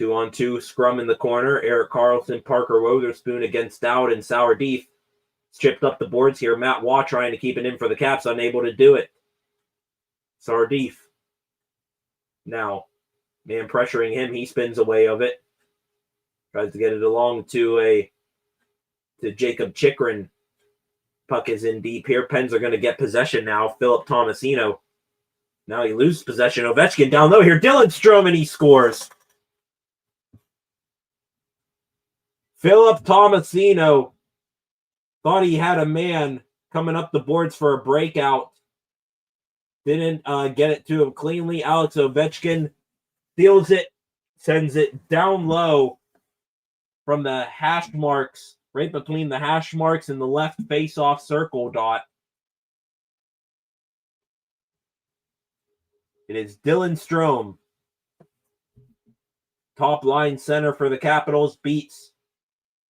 2-on-2 scrum in the corner. Erik Karlsson, Parker Wotherspoon against Dowd and Sourdeef. Chipped up the boards here. Matt Waugh trying to keep it in for the Caps, unable to do it. Sourdeef. Now, man pressuring him. He spins away of it. Tries to get it along to Jacob Chikrin. Puck is in deep here. Pens are going to get possession now. Philip Tomasino. Now he loses possession. Ovechkin down low here. Dylan Strome, and he scores. Philip Tomasino thought he had a man coming up the boards for a breakout. Didn't get it to him cleanly. Alex Ovechkin steals it, sends it down low from the hash marks, right between the hash marks and the left face-off circle dot. It is Dylan Strome. Top line center for the Capitals beats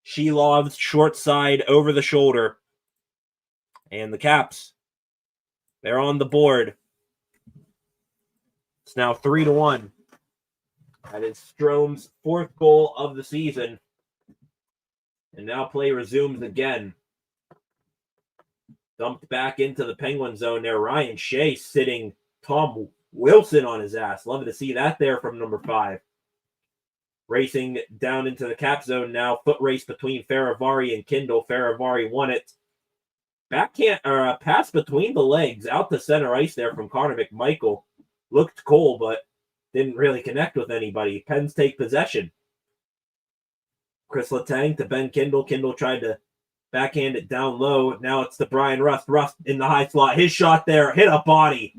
Shilov's short side over the shoulder. And the Caps, they're on the board. It's now 3-1. That is Strome's fourth goal of the season. And now play resumes again. Dumped back into the Penguin zone there. Ryan Shea sitting Tom Wilson on his ass. Love to see that there from number 5. Racing down into the Cap zone now. Foot race between Faravari and Kindle. Faravari won it. Backhand or pass between the legs out to center ice there from Connor McMichael. Looked cool, but didn't really connect with anybody. Pens take possession. Chris Letang to Ben Kindle. Kindle tried to backhand it down low. Now it's to Brian Rust. Rust in the high slot. His shot there hit a body.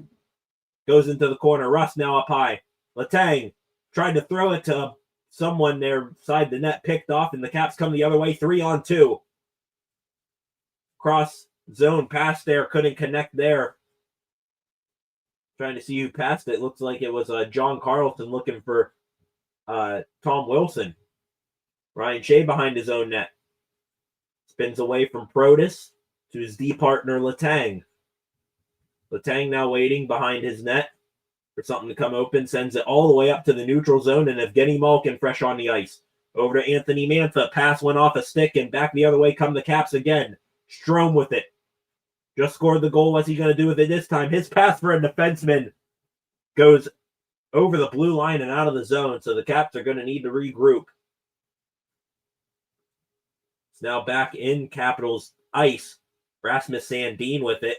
Goes into the corner. Rust now up high. Letang tried to throw it to someone there side the net, picked off, and the Caps come the other way. 3-on-2. Cross zone pass there. Couldn't connect there. Trying to see who passed it. Looks like it was John Carlson looking for Tom Wilson. Ryan Shea behind his own net. Spins away from Protus to his D partner, Letang. Letang now waiting behind his net for something to come open. Sends it all the way up to the neutral zone, and Evgeny Malkin fresh on the ice. Over to Anthony Mantha. Pass went off a stick, and back the other way come the Caps again. Strome with it. Just scored the goal. What's he going to do with it this time? His pass for a defenseman goes over the blue line and out of the zone, so the Caps are going to need to regroup. It's now back in Capitals ice. Rasmus Sandin with it.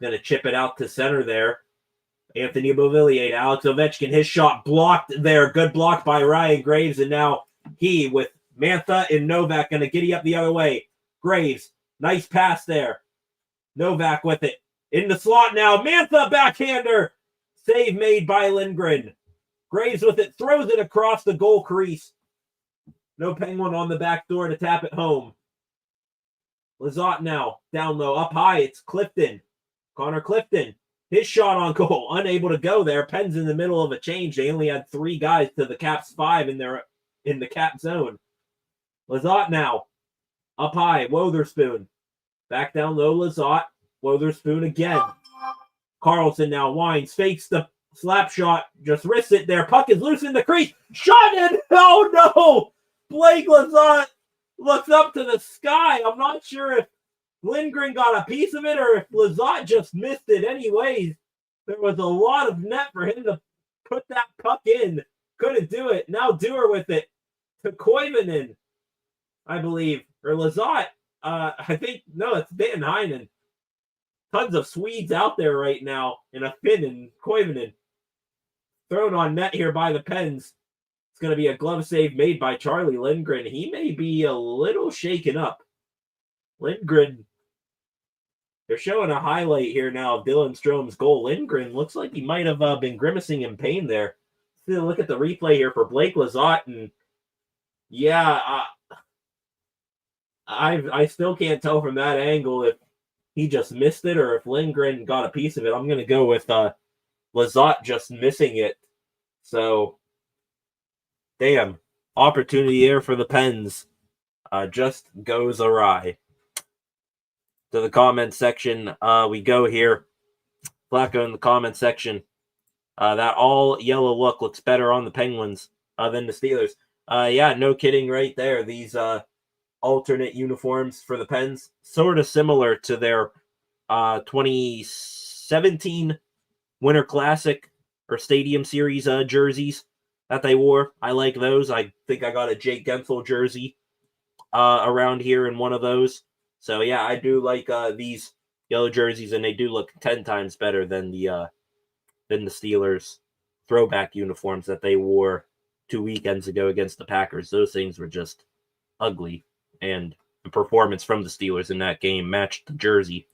Going to chip it out to center there. Anthony Beauvillier, Alex Ovechkin, his shot blocked there. Good block by Ryan Graves, and now he with Mantha and Novak going to giddy up the other way. Graves, nice pass there. Novak with it. In the slot now. Mantha backhander. Save made by Lindgren. Graves with it. Throws it across the goal crease. No Penguin on the back door to tap it home. Lizotte now. Down low. Up high. It's Clifton. Connor Clifton. His shot on goal. Unable to go there. Pens in the middle of a change. They only had 3 guys to the Caps 5 in the Cap zone. Lizotte now. Up high. Wotherspoon. Back down low, Lizotte. Wotherspoon again. Carlson now winds, fakes the slap shot, just wrists it there. Puck is loose in the crease. Shot it! Oh no! Blake Lizotte looks up to the sky. I'm not sure if Lindgren got a piece of it or if Lizotte just missed it. Anyways, there was a lot of net for him to put that puck in. Couldn't do it. Now Dewar with it to Koivunen, I believe. Or Lizotte. I think, no, it's Dan Heinen. Tons of Swedes out there right now in a Finn and Koivunen. Thrown on net here by the Pens. It's going to be a glove save made by Charlie Lindgren. He may be a little shaken up. Lindgren. They're showing a highlight here now of Dylan Strome's goal. Lindgren looks like he might have been grimacing in pain there. Look at the replay here for Blake Lizotte, and yeah, I still can't tell from that angle if he just missed it or if Lindgren got a piece of it. I'm going to go with Lizotte just missing it. So, damn, opportunity there for the Pens just goes awry. To the comment section, we go here. Flacco in the comment section. That all yellow look looks better on the Penguins than the Steelers. Yeah, no kidding right there. These alternate uniforms for the Pens, sort of similar to their 2017 Winter Classic or Stadium Series jerseys that they wore. I like those. I think I got a Jake Gensel jersey around here in one of those. So yeah, I do like these yellow jerseys, and they do look 10 times better than the Steelers throwback uniforms that they wore 2 weekends ago against the Packers. Those things were just ugly, and the performance from the Steelers in that game matched the jersey.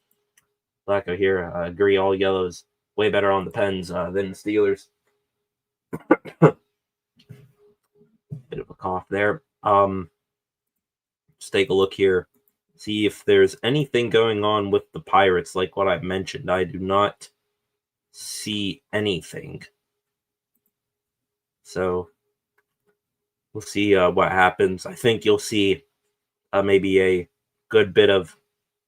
Flacco here, agree, all yellows way better on the Pens than the Steelers. Bit of a cough there. Let's take a look here. See if there's anything going on with the Pirates, like what I mentioned. I do not see anything. So we'll see what happens. I think you'll see maybe a good bit of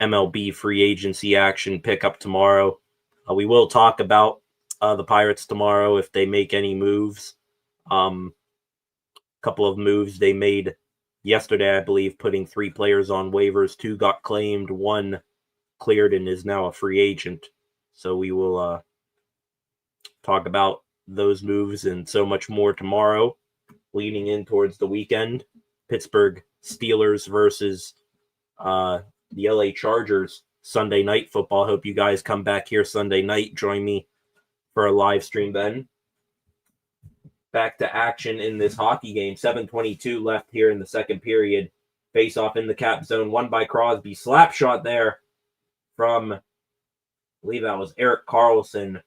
MLB free agency action pick up tomorrow. We will talk about the Pirates tomorrow if they make any moves. Couple of moves they made yesterday, I believe, putting 3 players on waivers. 2 got claimed, 1 cleared and is now a free agent. So we will talk about those moves and so much more tomorrow, leading in towards the weekend. Pittsburgh Steelers versus the LA Chargers Sunday night football. Hope you guys come back here Sunday night. Join me for a live stream then. Back to action in this hockey game. 7:22 left here in the second period. Face off in the cap zone. Won by Crosby. Slap shot there from, I believe that was Erik Karlsson.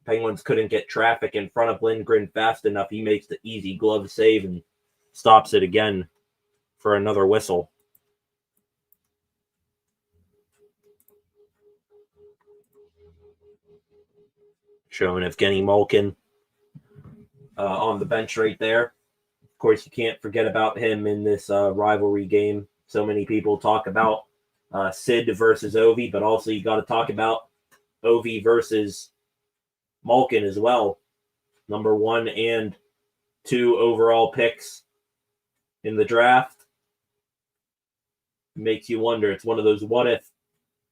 Penguins couldn't get traffic in front of Lindgren fast enough. He makes the easy glove save and stops it again for another whistle. Showing Evgeny Malkin on the bench right there. Of course, you can't forget about him in this rivalry game. So many people talk about Sid versus Ovi, but also you got to talk about Ovi versus Malkin as well. Number 1 and 2 overall picks in the draft. Makes you wonder. It's one of those what-if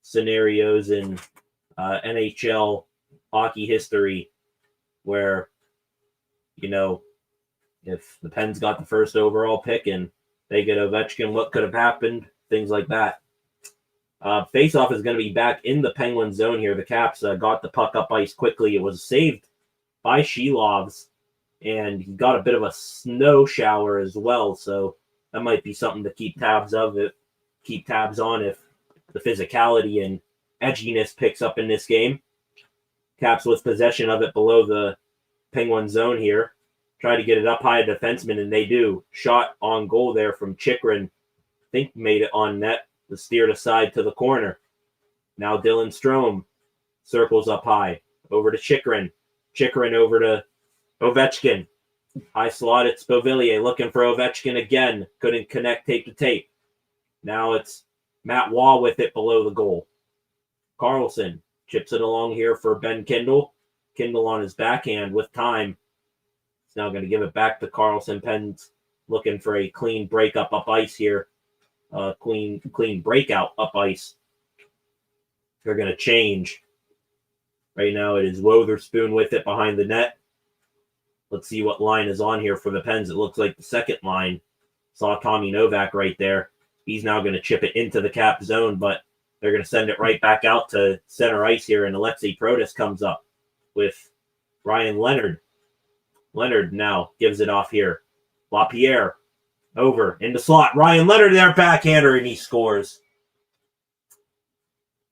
scenarios in NHL hockey history where, you know, if the Pens got the first overall pick and they get Ovechkin, what could have happened? Things like that. Faceoff is going to be back in the Penguin zone here. The Caps got the puck up ice quickly. It was saved by Shelovs, and he got a bit of a snow shower as well. So that might be something to keep tabs on if the physicality and edginess picks up in this game. Caps with possession of it below the Penguin zone here. Try to get it up high, defenseman, and they do. Shot on goal there from Chychrun. I think made it on net. Was steered aside to the corner. Now Dylan Strome circles up high. Over to Chychrun. Chychrun over to Ovechkin. High slot, it's Beauvillier looking for Ovechkin again. Couldn't connect tape to tape. Now it's Matt Waugh with it below the goal. Karlsson chips it along here for Ben Kindle. Kindle on his backhand with time. He's now going to give it back to Karlsson. Pens looking for a clean breakup up ice here. Clean breakout up ice. They're going to change. Right now it is Wotherspoon with it behind the net. Let's see what line is on here for the Pens. It looks like the second line. Saw Tommy Novak right there. He's now going to chip it into the Cap zone, but they're going to send it right back out to center ice here, and Alexei Protas comes up with Ryan Leonard. Leonard now gives it off here. LaPierre over in the slot. Ryan Leonard there, backhander, and he scores.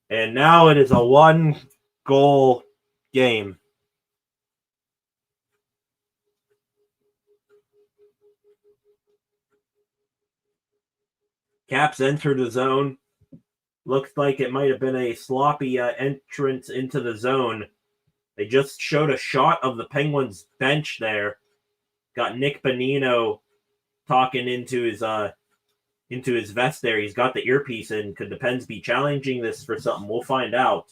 And now it is a 1-goal game. Caps enter the zone. Looks like it might have been a sloppy entrance into the zone. They just showed a shot of the Penguins bench there. Got Nick Bonino talking into his vest there. He's got the earpiece in. Could the Pens be challenging this for something? We'll find out.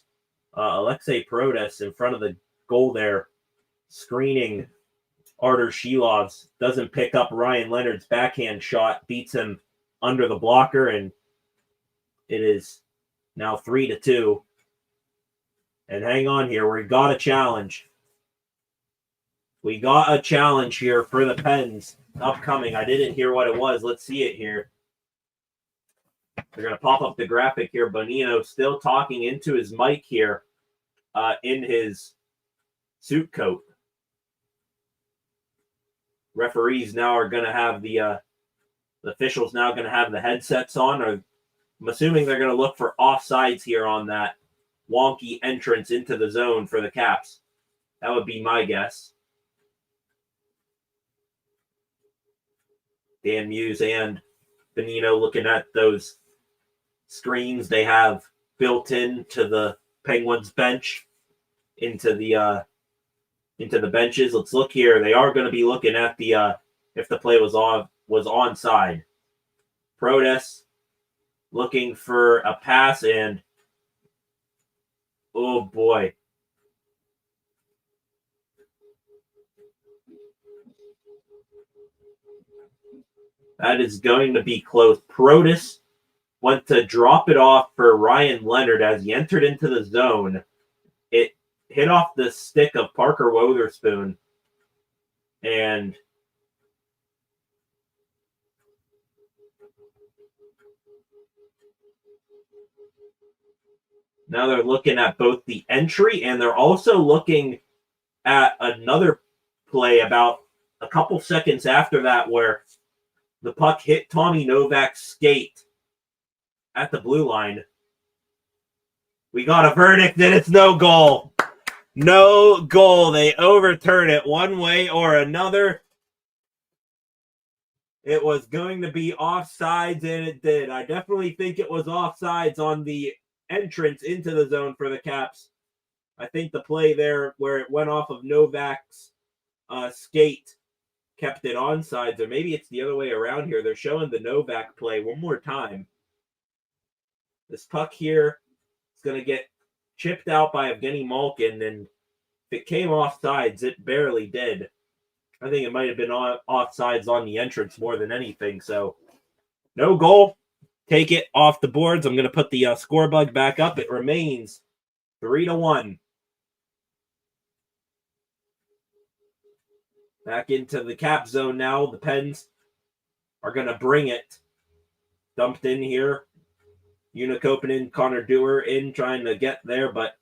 Alexei Protas in front of the goal there, screening Artur Shilovs. Doesn't pick up Ryan Leonard's backhand shot. Beats him under the blocker, and it is now 3-2. And hang on here. We got a challenge. We got a challenge here for the Pens upcoming. I didn't hear what it was. Let's see it here. They're going to pop up the graphic here. Bonino still talking into his mic here in his suit coat. Referees now are going to have the officials now going to have the headsets on. I'm assuming they're going to look for offsides here on that wonky entrance into the zone for the Caps. That would be my guess. Dan Muse and Bonino looking at those screens they have built into the Penguins bench, into the benches. Let's look here. They are going to be looking at the if the play was onside. Protas looking for a pass, and oh boy. That is going to be close. Protas went to drop it off for Ryan Leonard as he entered into the zone. It hit off the stick of Parker Wotherspoon, and now they're looking at both the entry and they're also looking at another play about a couple seconds after that where the puck hit Tommy Novak's skate at the blue line. We got a verdict and it's no goal. No goal. They overturn it one way or another. It was going to be offsides, and it did. I definitely think it was offsides on the entrance into the zone for the Caps. I think the play there where it went off of Novak's skate kept it onside, or maybe it's the other way around here. They're showing the Novak play one more time. This puck here is going to get chipped out by Evgeny Malkin, and if it came off sides, it barely did. I think it might have been offsides on the entrance more than anything. So, no goal. Take it off the boards. I'm going to put the score bug back up. It remains 3-1. Back into the Cap zone now. The Pens are going to bring it. Dumped in here. Unikopinen, Connor Dewar in trying to get there, but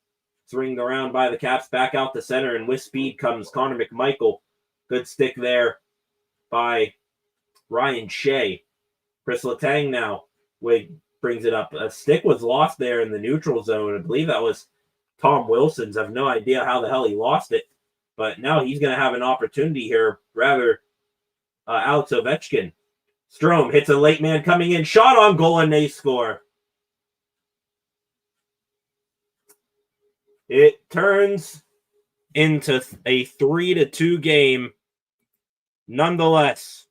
it's ringed around by the Caps. Back out the center, and with speed comes Connor McMichael. Good stick there by Ryan Shea. Chris Letang now brings it up. A stick was lost there in the neutral zone. I believe that was Tom Wilson's. I have no idea how the hell he lost it. But now he's going to have an opportunity here. Rather, Alex Ovechkin. Strome hits a late man coming in. Shot on goal, and they score. It turns into a 3-2 game nonetheless.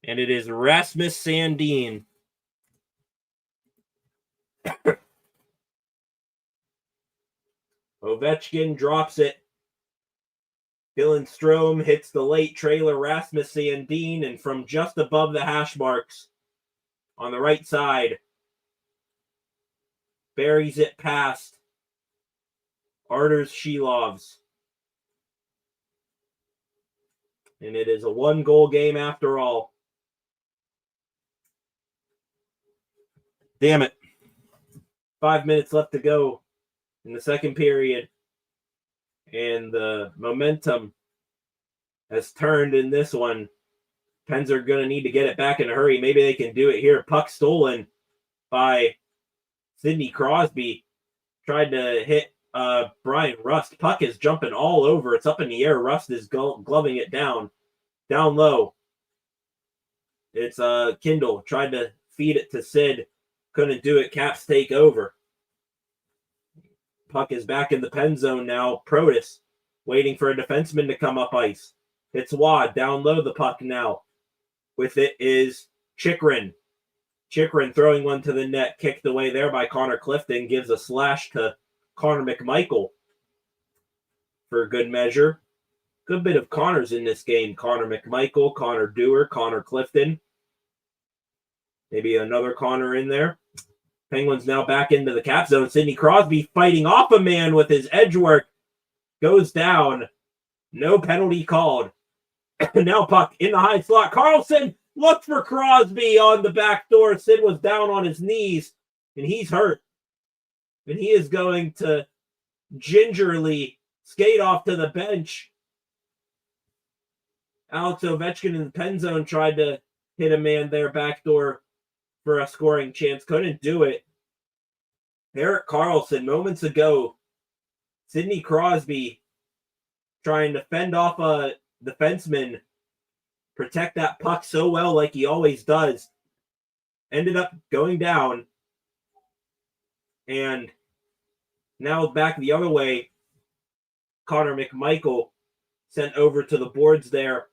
And it is Rasmus Sandin. Ovechkin drops it. Dylan Strome hits the late trailer Rasmus Sandin, and from just above the hash marks on the right side, buries it past Artur Shilovs. And it is a 1-goal game after all. Damn it. 5 minutes left to go in the second period. And the momentum has turned in this one. Pens are going to need to get it back in a hurry. Maybe they can do it here. Puck stolen by Sidney Crosby tried to hit Brian Rust. Puck is jumping all over. It's up in the air. Rust is gloving it down low. It's Kindle tried to feed it to Sid. Couldn't do it. Caps take over. Puck is back in the pen zone now. Protus waiting for a defenseman to come up ice. It's Wad down low. The puck now. With it is Chikrin. Chikrin throwing one to the net. Kicked away there by Connor Clifton. Gives a slash to Connor McMichael for good measure. Good bit of Connors in this game. Connor McMichael, Connor Dewar, Connor Clifton. Maybe another Connor in there. Penguins now back into the cap zone. Sidney Crosby fighting off a man with his edge work. Goes down. No penalty called. Now puck in the high slot. Carlson looked for Crosby on the back door. Sid was down on his knees, and he's hurt. And he is going to gingerly skate off to the bench. Alex Ovechkin in the pen zone tried to hit a man there back door for a scoring chance. Couldn't do it. Erik Karlsson, moments ago, Sidney Crosby trying to fend off a defenseman, protect that puck so well like he always does. Ended up going down. And now back the other way, Connor McMichael sent over to the boards there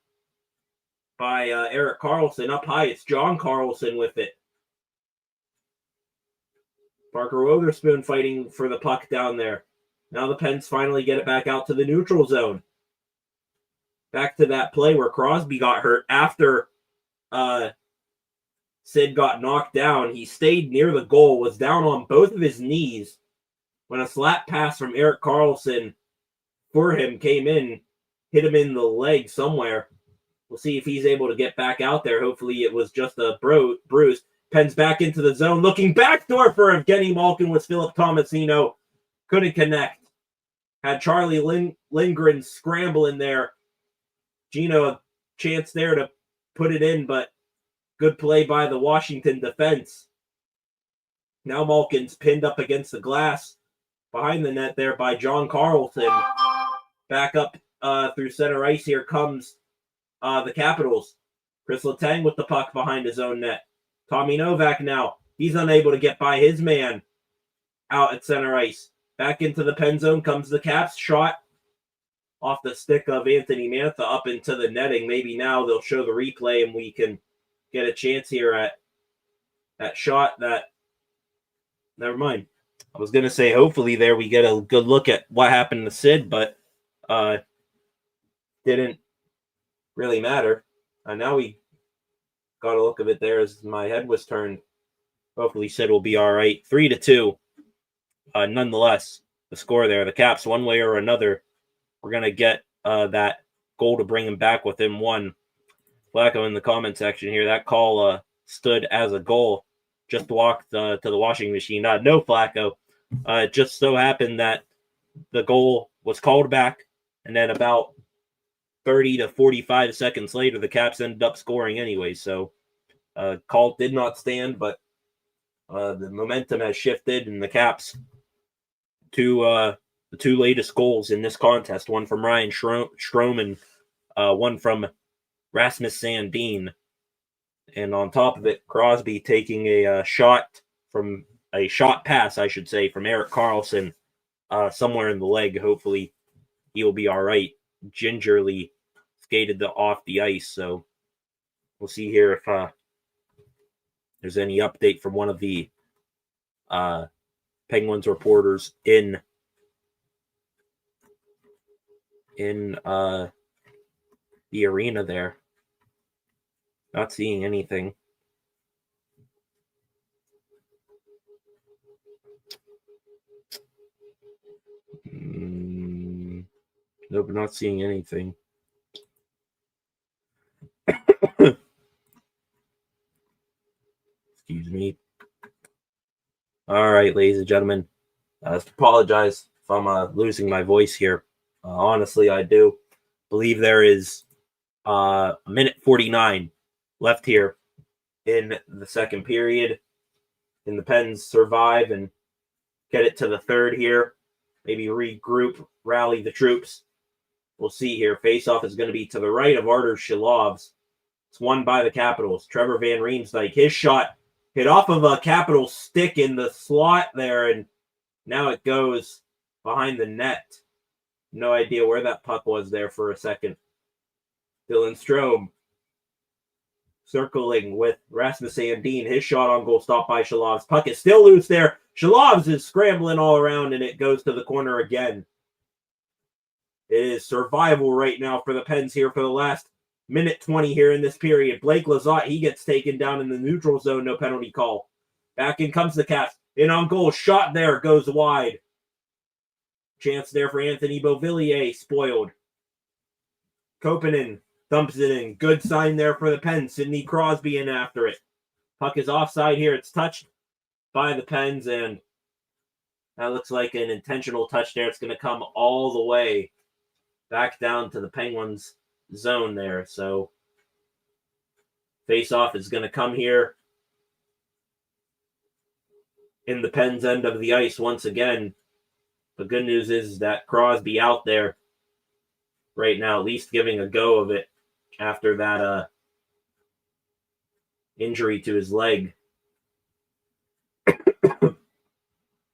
by Erik Karlsson. Up high, it's John Carlson with it. Parker Wotherspoon fighting for the puck down there. Now the Pens finally get it back out to the neutral zone. Back to that play where Crosby got hurt after Sid got knocked down. He stayed near the goal, was down on both of his knees when a slap pass from Erik Karlsson for him came in, hit him in the leg somewhere. We'll see if he's able to get back out there. Hopefully it was just a bruise. Pens back into the zone, looking backdoor for Evgeny Malkin with Philip Tomasino. Couldn't connect. Had Charlie Lindgren scramble in there. Gino a chance there to put it in, but good play by the Washington defense. Now Malkin's pinned up against the glass behind the net there by John Carlson. Back up through center ice. Here comes the Capitals. Chris Letang with the puck behind his own net. Tommy Novak now. He's unable to get by his man out at center ice. Back into the pen zone comes the Caps. Shot off the stick of Anthony Mantha up into the netting. Maybe now they'll show the replay and we can get a chance here at that shot that... Never mind. I was going to say hopefully there we get a good look at what happened to Sid, but didn't really matter. Now we got a look of it there as my head was turned. Hopefully Sid will be all right. 3-2. Nonetheless, the score there, the Caps, one way or another, we're going to get that goal to bring him back within one. Flacco in the comment section here, that call stood as a goal. Just walked to the washing machine. No, Flacco. It just so happened that the goal was called back, and then about 30 to 45 seconds later, the Caps ended up scoring anyway. So, call did not stand, but the momentum has shifted, and the Caps, the two latest goals in this contest, one from Ryan Stroman, one from Rasmus Sandin. And on top of it, Crosby taking a shot pass, I should say, from Erik Karlsson somewhere in the leg. Hopefully he'll be all right. Gingerly skated off the ice. So we'll see here if there's any update from one of the Penguins reporters in the arena there. Not seeing anything. Nope, not seeing anything. Excuse me. All right, ladies and gentlemen. I apologize if I'm losing my voice here. Honestly, I do believe there is a minute 49 left here in the second period. Can the Pens survive and get it to the third here? Maybe regroup, rally the troops. We'll see here. Faceoff is going to be to the right of Artur Shilov's. It's won by the Capitals. Trevor Van Riemsdyk, his shot hit off of a Capital stick in the slot there, and now it goes behind the net. No idea where that puck was there for a second. Dylan Strome circling with Rasmus Sandin. His shot on goal stopped by Shilov's. Puck is still loose there. Shilov's is scrambling all around, and it goes to the corner again. It is survival right now for the Pens here for the last minute 20 here in this period. Blake Lizotte, he gets taken down in the neutral zone. No penalty call. Back in comes the Caps. In on goal. Shot there. Goes wide. Chance there for Anthony Beauvillier. Spoiled. Koponen dumps it in. Good sign there for the Pens. Sidney Crosby in after it. Puck is offside here. It's touched by the Pens, and that looks like an intentional touch there. It's going to come all the way back down to the Penguins zone there. So face-off is going to come here in the Pens end of the ice once again. The good news is that Crosby out there right now, at least giving a go of it after that injury to his leg.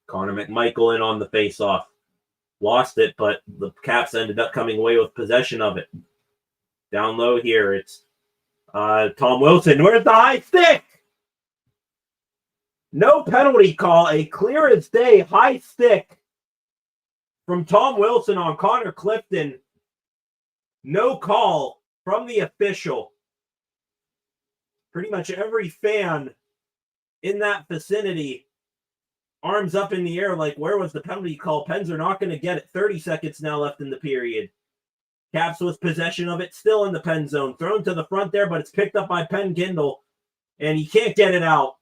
Connor McMichael in on the face-off. Lost it, but the Caps ended up coming away with possession of it. Down low here, it's Tom Wilson. Where's the high stick? No penalty call. A clear as day high stick from Tom Wilson on Connor Clifton. No call from the official. Pretty much every fan in that vicinity, arms up in the air like, where was the penalty call? Pens are not going to get it. 30 seconds now left in the period. Caps with possession of it, still in the Pen zone. Thrown to the front there, but it's picked up by Penn Kindle, and he can't get it out.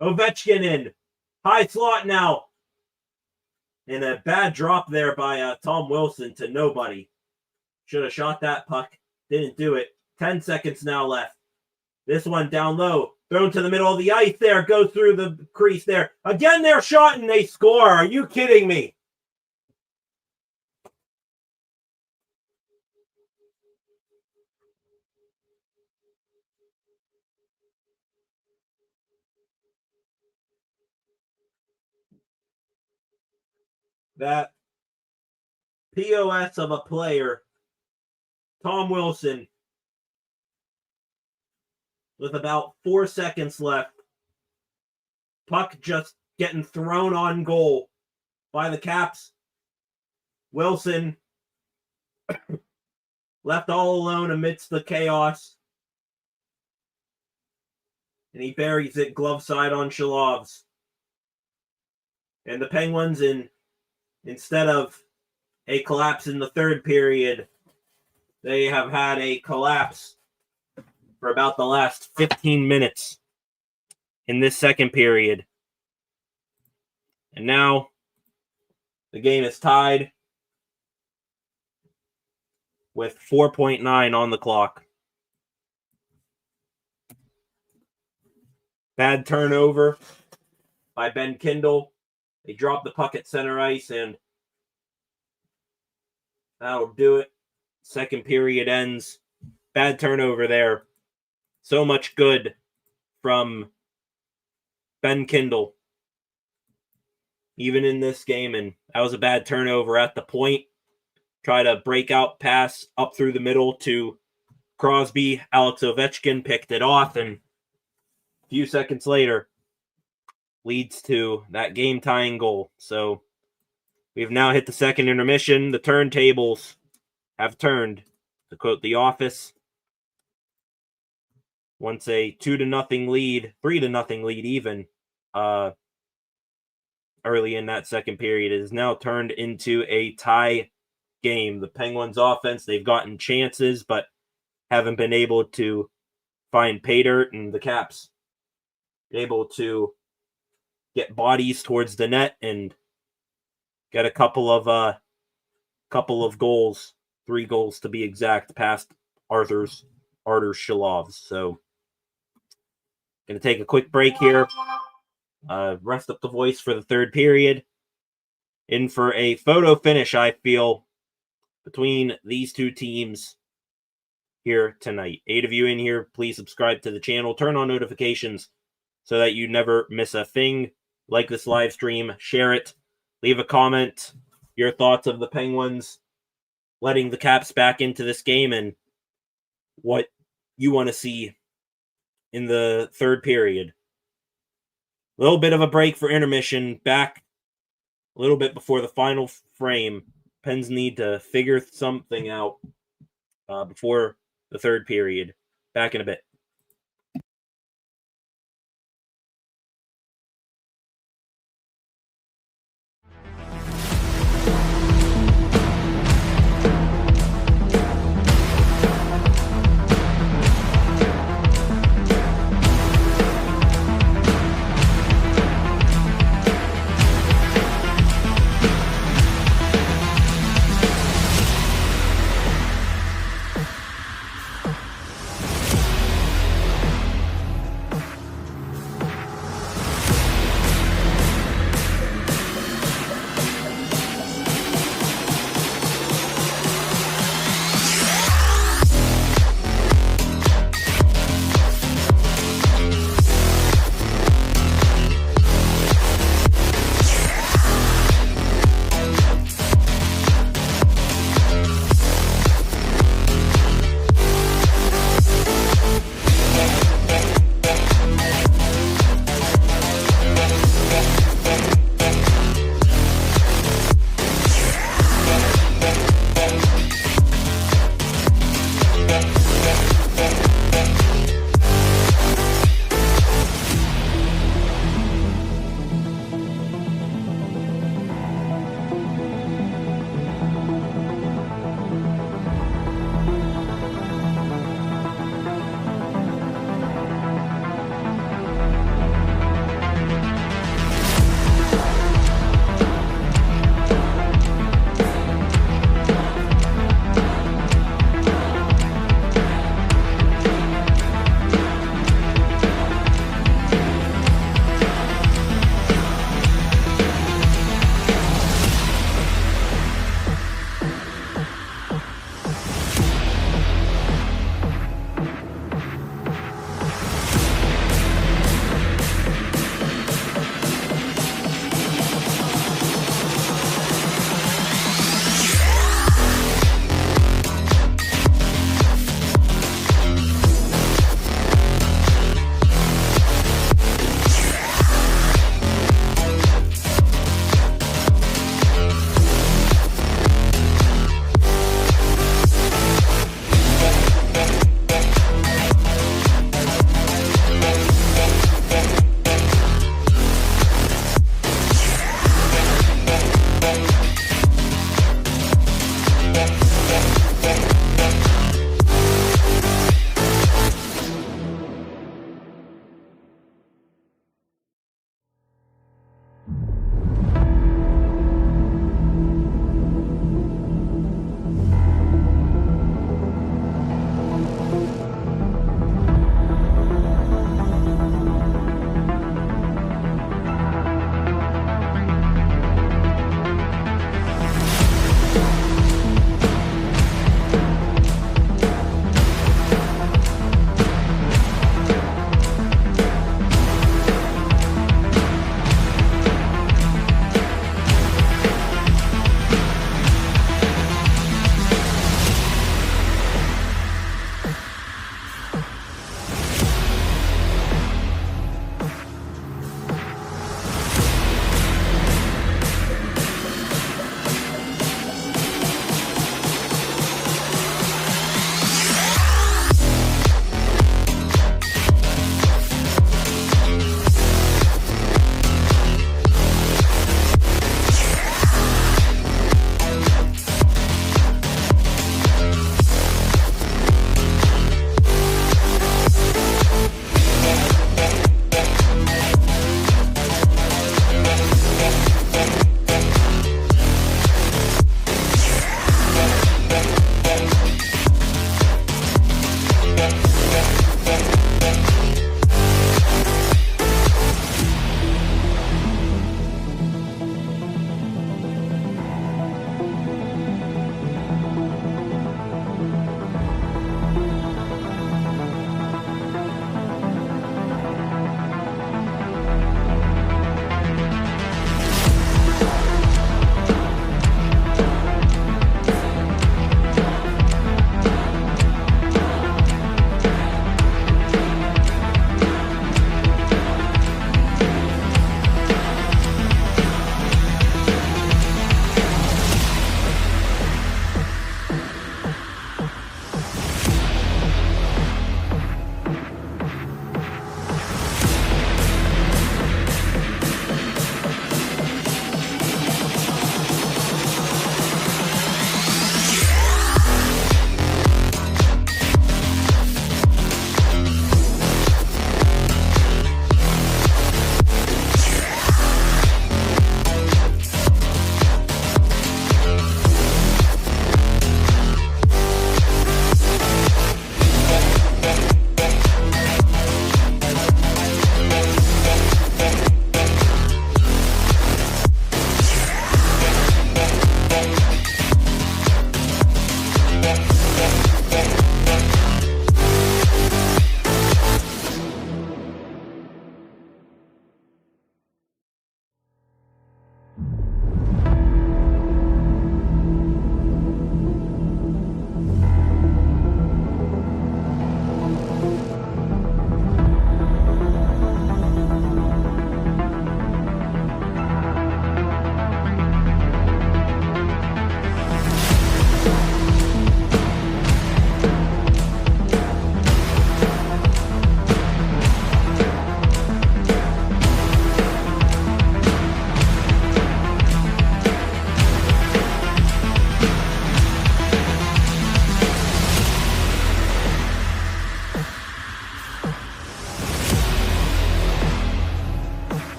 Ovechkin in. High slot now. And a bad drop there by Tom Wilson to nobody. Should have shot that puck. Didn't do it. 10 seconds now left. This one down low. Thrown to the middle of the ice there. Goes through the crease there. Again, they're shot and they score. Are you kidding me? That POS of a player, Tom Wilson, with about 4 seconds left. Puck just getting thrown on goal by the Caps. Wilson left all alone amidst the chaos. And he buries it glove side on Shilov's. And the Penguins, instead of a collapse in the third period, they have had a collapse for about the last 15 minutes in this second period. And now the game is tied with 4.9 on the clock. Bad turnover by Ben Kindle. They drop the puck at center ice, and that'll do it. Second period ends. Bad turnover there. So much good from Ben Kindle, even in this game, and that was a bad turnover at the point. Try to break out pass up through the middle to Crosby. Alex Ovechkin picked it off, and a few seconds later leads to that game-tying goal. So we've now hit the second intermission. The turntables have turned, to quote The Office. Once a 2-0 lead, 3-0 lead even, early in that second period, is now turned into a tie game. The Penguins offense, they've gotten chances, but haven't been able to find pay dirt, and the Caps able to get bodies towards the net and get a couple of goals, 3 goals to be exact, past Artur Shilov's. So going to take a quick break here. rest up the voice for the third period. In for a photo finish, I feel, between these two teams here tonight. 8 of you in here, please subscribe to the channel. Turn on notifications so that you never miss a thing. Like this live stream, share it, leave a comment, your thoughts of the Penguins letting the Caps back into this game and what you want to see in the third period. A little bit of a break for intermission. Back a little bit before the final frame. Pens need to figure something out before the third period. Back in a bit.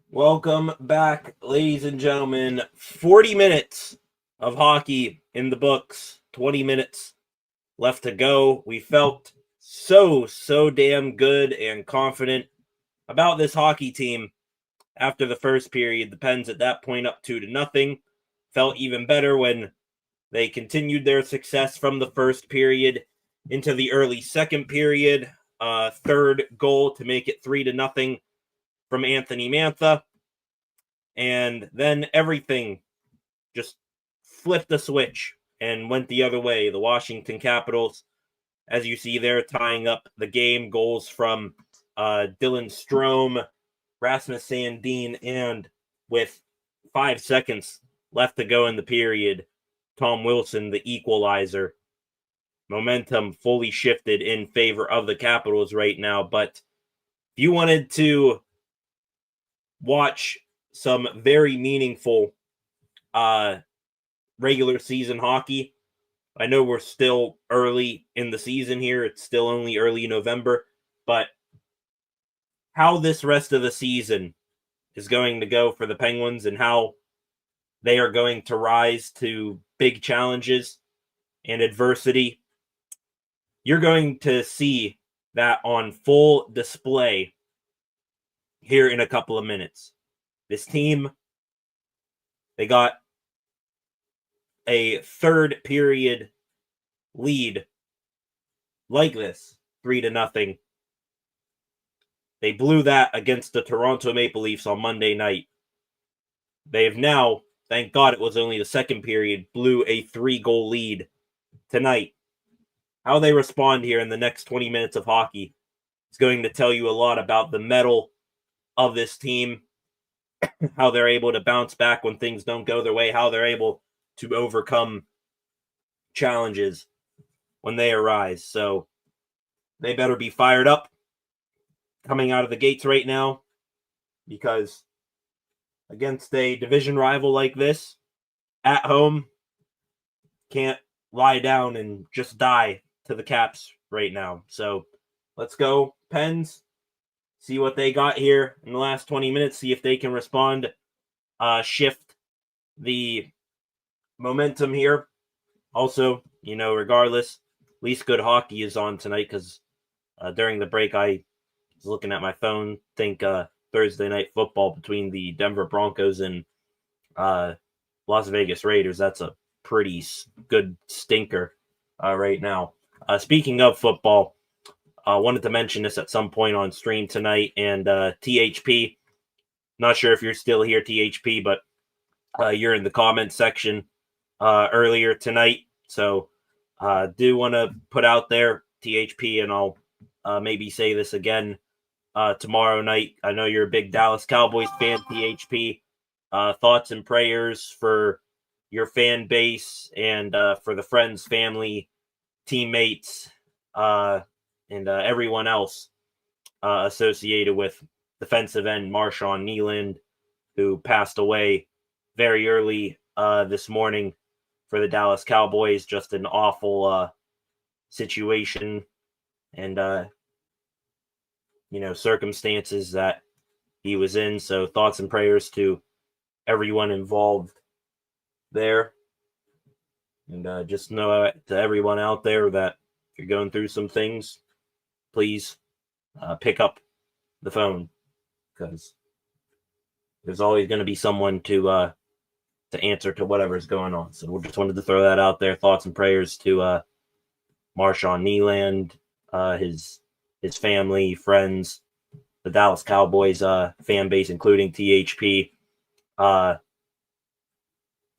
Welcome back, ladies and gentlemen. 40 minutes of hockey in the books, 20 minutes left to go. We felt so damn good and confident about this hockey team after the first period. The Pens at that point up 2-0. Felt even better when they continued their success from the first period into the early second period. Third goal to make it 3-0 from Anthony Mantha. And then everything just flipped the switch and went the other way. The Washington Capitals, as you see there, tying up the game. Goals from Dylan Strome, Rasmus Sandin, and with 5 seconds left to go in the period, Tom Wilson, the equalizer. Momentum fully shifted in favor of the Capitals right now. But if you wanted to watch some very meaningful regular season hockey, I know we're still early in the season here. It's still only early November, but how this rest of the season is going to go for the Penguins and how they are going to rise to big challenges and adversity, you're going to see that on full display here in a couple of minutes. This team, they got a third period lead like this, 3-0. They blew that against the Toronto Maple Leafs on Monday night. They've now, thank God it was only the second period, blew a 3-goal lead tonight. How they respond here in the next 20 minutes of hockey is going to tell you a lot about the mettle of this team, how they're able to bounce back when things don't go their way, how they're able to overcome challenges when they arise. So they better be fired up coming out of the gates right now, because against a division rival like this, at home, can't lie down and just die to the Caps right now. So let's go, Pens. See what they got here in the last 20 minutes. See if they can respond, shift the momentum here. Also, regardless, at least good hockey is on tonight, because during the break I was looking at my phone. Think Thursday night football between the Denver Broncos and Las Vegas Raiders. That's a pretty good stinker right now. Speaking of football, I wanted to mention this at some point on stream tonight. And THP, not sure if you're still here, THP, but you're in the comment section earlier tonight. So do want to put out there, THP, and I'll maybe say this again tomorrow night. I know you're a big Dallas Cowboys fan, THP. Thoughts and prayers for your fan base and for the friends, family, teammates, and everyone else associated with defensive end Marshawn Kneeland, who passed away very early this morning for the Dallas Cowboys. Just an awful situation and circumstances that he was in. So thoughts and prayers to everyone involved there. And just know to everyone out there that if you're going through some things, please pick up the phone, because there's always going to be someone to answer to whatever's going on. So we just wanted to throw that out there. Thoughts and prayers to Marshawn Kneeland, his family, friends, the Dallas Cowboys fan base, including THP,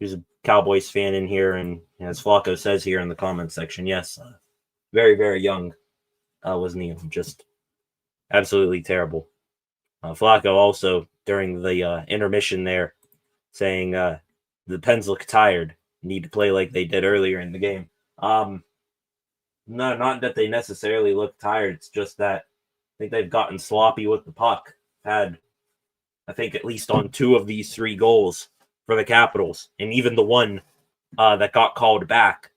who's a Cowboys fan in here, and as Flacco says here in the comments section, yes, very, very young was Kneeland. Just absolutely terrible. Flacco also, during the intermission there, saying the Pens look tired, need to play like they did earlier in the game. No, not that they necessarily look tired. It's just that I think they've gotten sloppy with the puck. I think at least on 2 of these 3 goals for the Capitals, and even the one that got called back,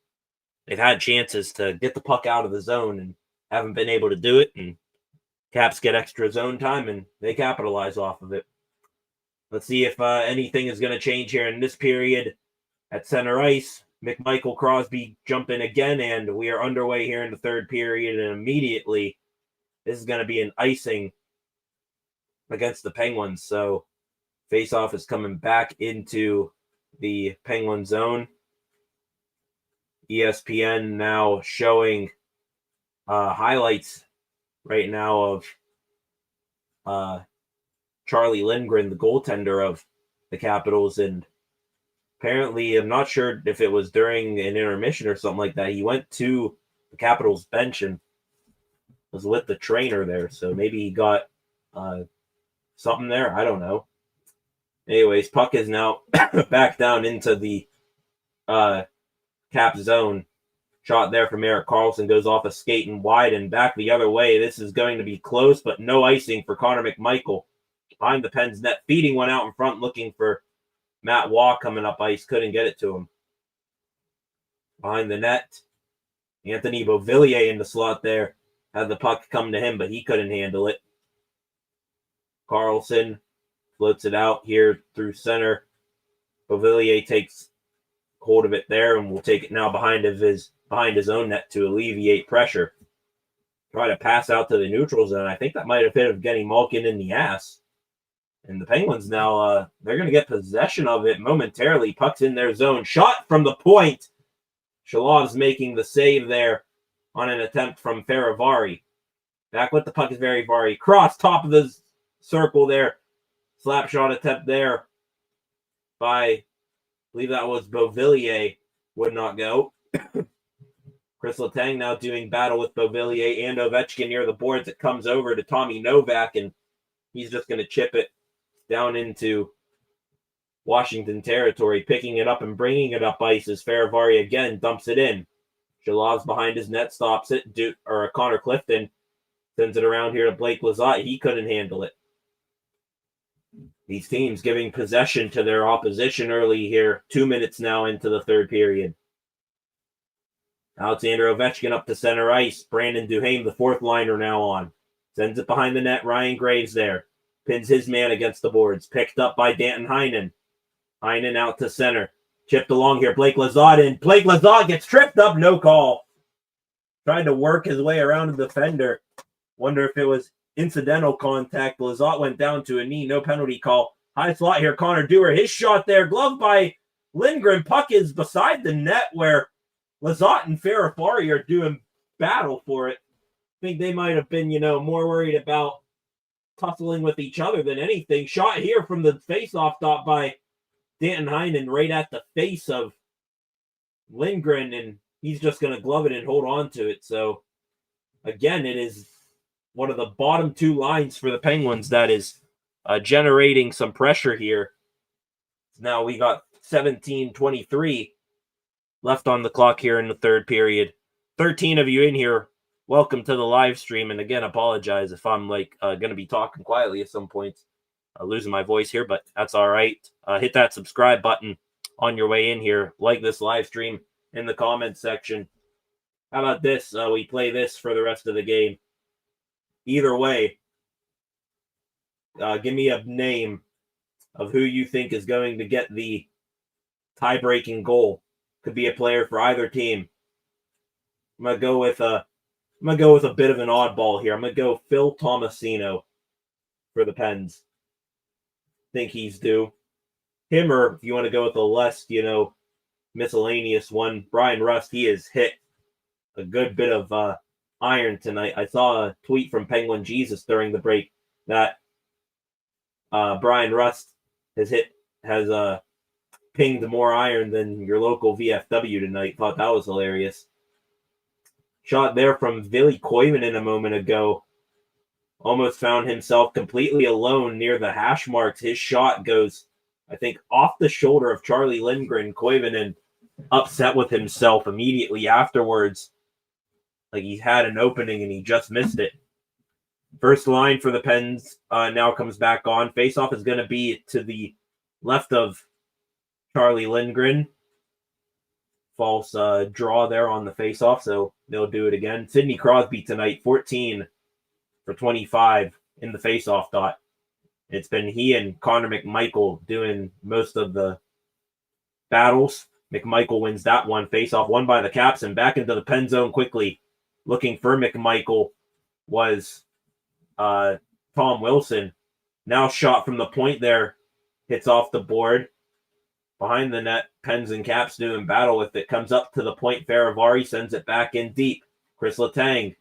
they've had chances to get the puck out of the zone and haven't been able to do it. And Caps get extra zone time, and they capitalize off of it. Let's see if anything is going to change here in this period. At center ice, McMichael Crosby jumping again, and we are underway here in the third period, and immediately this is going to be an icing against the Penguins. So faceoff is coming back into the Penguin zone. ESPN now showing highlights right now of Charlie Lindgren, the goaltender of the Capitals, and apparently, I'm not sure if it was during an intermission or something like that, he went to the Capitals bench and was with the trainer there, so maybe he got something there. I don't know. Anyways, puck is now back down into the Cap zone. Shot there from Erik Karlsson goes off a skate and wide and back the other way. This is going to be close, but no icing for Connor McMichael. Behind the Pens net, feeding one out in front, looking for Matt Waugh coming up ice. Couldn't get it to him. Behind the net, Anthony Beauvillier in the slot there. Had the puck come to him, but he couldn't handle it. Karlsson floats it out here through center. Beauvillier takes hold of it there and will take it now behind his own net to alleviate pressure. Try to pass out to the neutral zone. I think that might have hit Evgeny Malkin in the ass. And the Penguins now, they're going to get possession of it momentarily. Puck's in their zone. Shot from the point. Shalov's making the save there on an attempt from Feravari. Back with the puck is Feravari. Cross top of the circle there. Slap shot attempt there by, I believe that was Beauvillier. Would not go. Chris Letang now doing battle with Beauvillier and Ovechkin near the boards. It comes over to Tommy Novak, and he's just going to chip it down into Washington territory, picking it up and bringing it up ice as Feravari again dumps it in. Shalov's behind his net, stops it. Connor Clifton sends it around here to Blake Lizotte. He couldn't handle it. These teams giving possession to their opposition early here. 2 minutes now into the third period. Alexander Ovechkin up to center ice. Brandon Duhaime, the fourth liner, now on. Sends it behind the net. Ryan Graves there. Pins his man against the boards. Picked up by Danton Heinen. Heinen out to center. Chipped along here. Blake Lizotte in. Blake Lizotte gets tripped up. No call. Tried to work his way around the defender. Wonder if it was incidental contact. Lizotte went down to a knee. No penalty call. High slot here. Connor Dewar. His shot there. Gloved by Lindgren. Puck is beside the net where Lizotte and Feravari are doing battle for it. I think they might have been, more worried about tussling with each other than anything. Shot here from the face-off dot by Danton Heinen right at the face of Lindgren, and he's just going to glove it and hold on to it. So, again, it is one of the bottom two lines for the Penguins that is generating some pressure here. Now we got 17:23 left on the clock here in the third period. 13 of you in here. Welcome to the live stream. And again, apologize if I'm going to be talking quietly at some points. Losing my voice here, but that's all right. Hit that subscribe button on your way in here. Like this live stream in the comments section. How about this? We play this for the rest of the game. Either way, give me a name of who you think is going to get the tie-breaking goal. Could be a player for either team. I'm gonna go with a bit of an oddball here. I'm gonna go Phil Tomasino for the Pens. Think he's due. Him, or if you want to go with a less, miscellaneous one, Brian Rust. He has hit a good bit of iron tonight. I saw a tweet from Penguin Jesus during the break that Brian Rust has pinged more iron than your local VFW tonight. Thought that was hilarious. Shot there from Ville Koivunen a moment ago. Almost found himself completely alone near the hash marks. His shot goes, I think, off the shoulder of Charlie Lindgren. Koivunen upset with himself immediately afterwards. Like he had an opening and he just missed it. First line for the Pens now comes back on. Faceoff is going to be to the left of Charlie Lindgren. False draw there on the faceoff, so they'll do it again. Sidney Crosby tonight, 14 for 25 in the faceoff dot. It's been he and Connor McMichael doing most of the battles. McMichael wins that one. Face off won by the Caps, and back into the pen zone quickly. Looking for McMichael was Tom Wilson. Now shot from the point there. Hits off the board. Behind the net, Pens and Caps doing battle with it. Comes up to the point. Faravari sends it back in deep. Chris Letang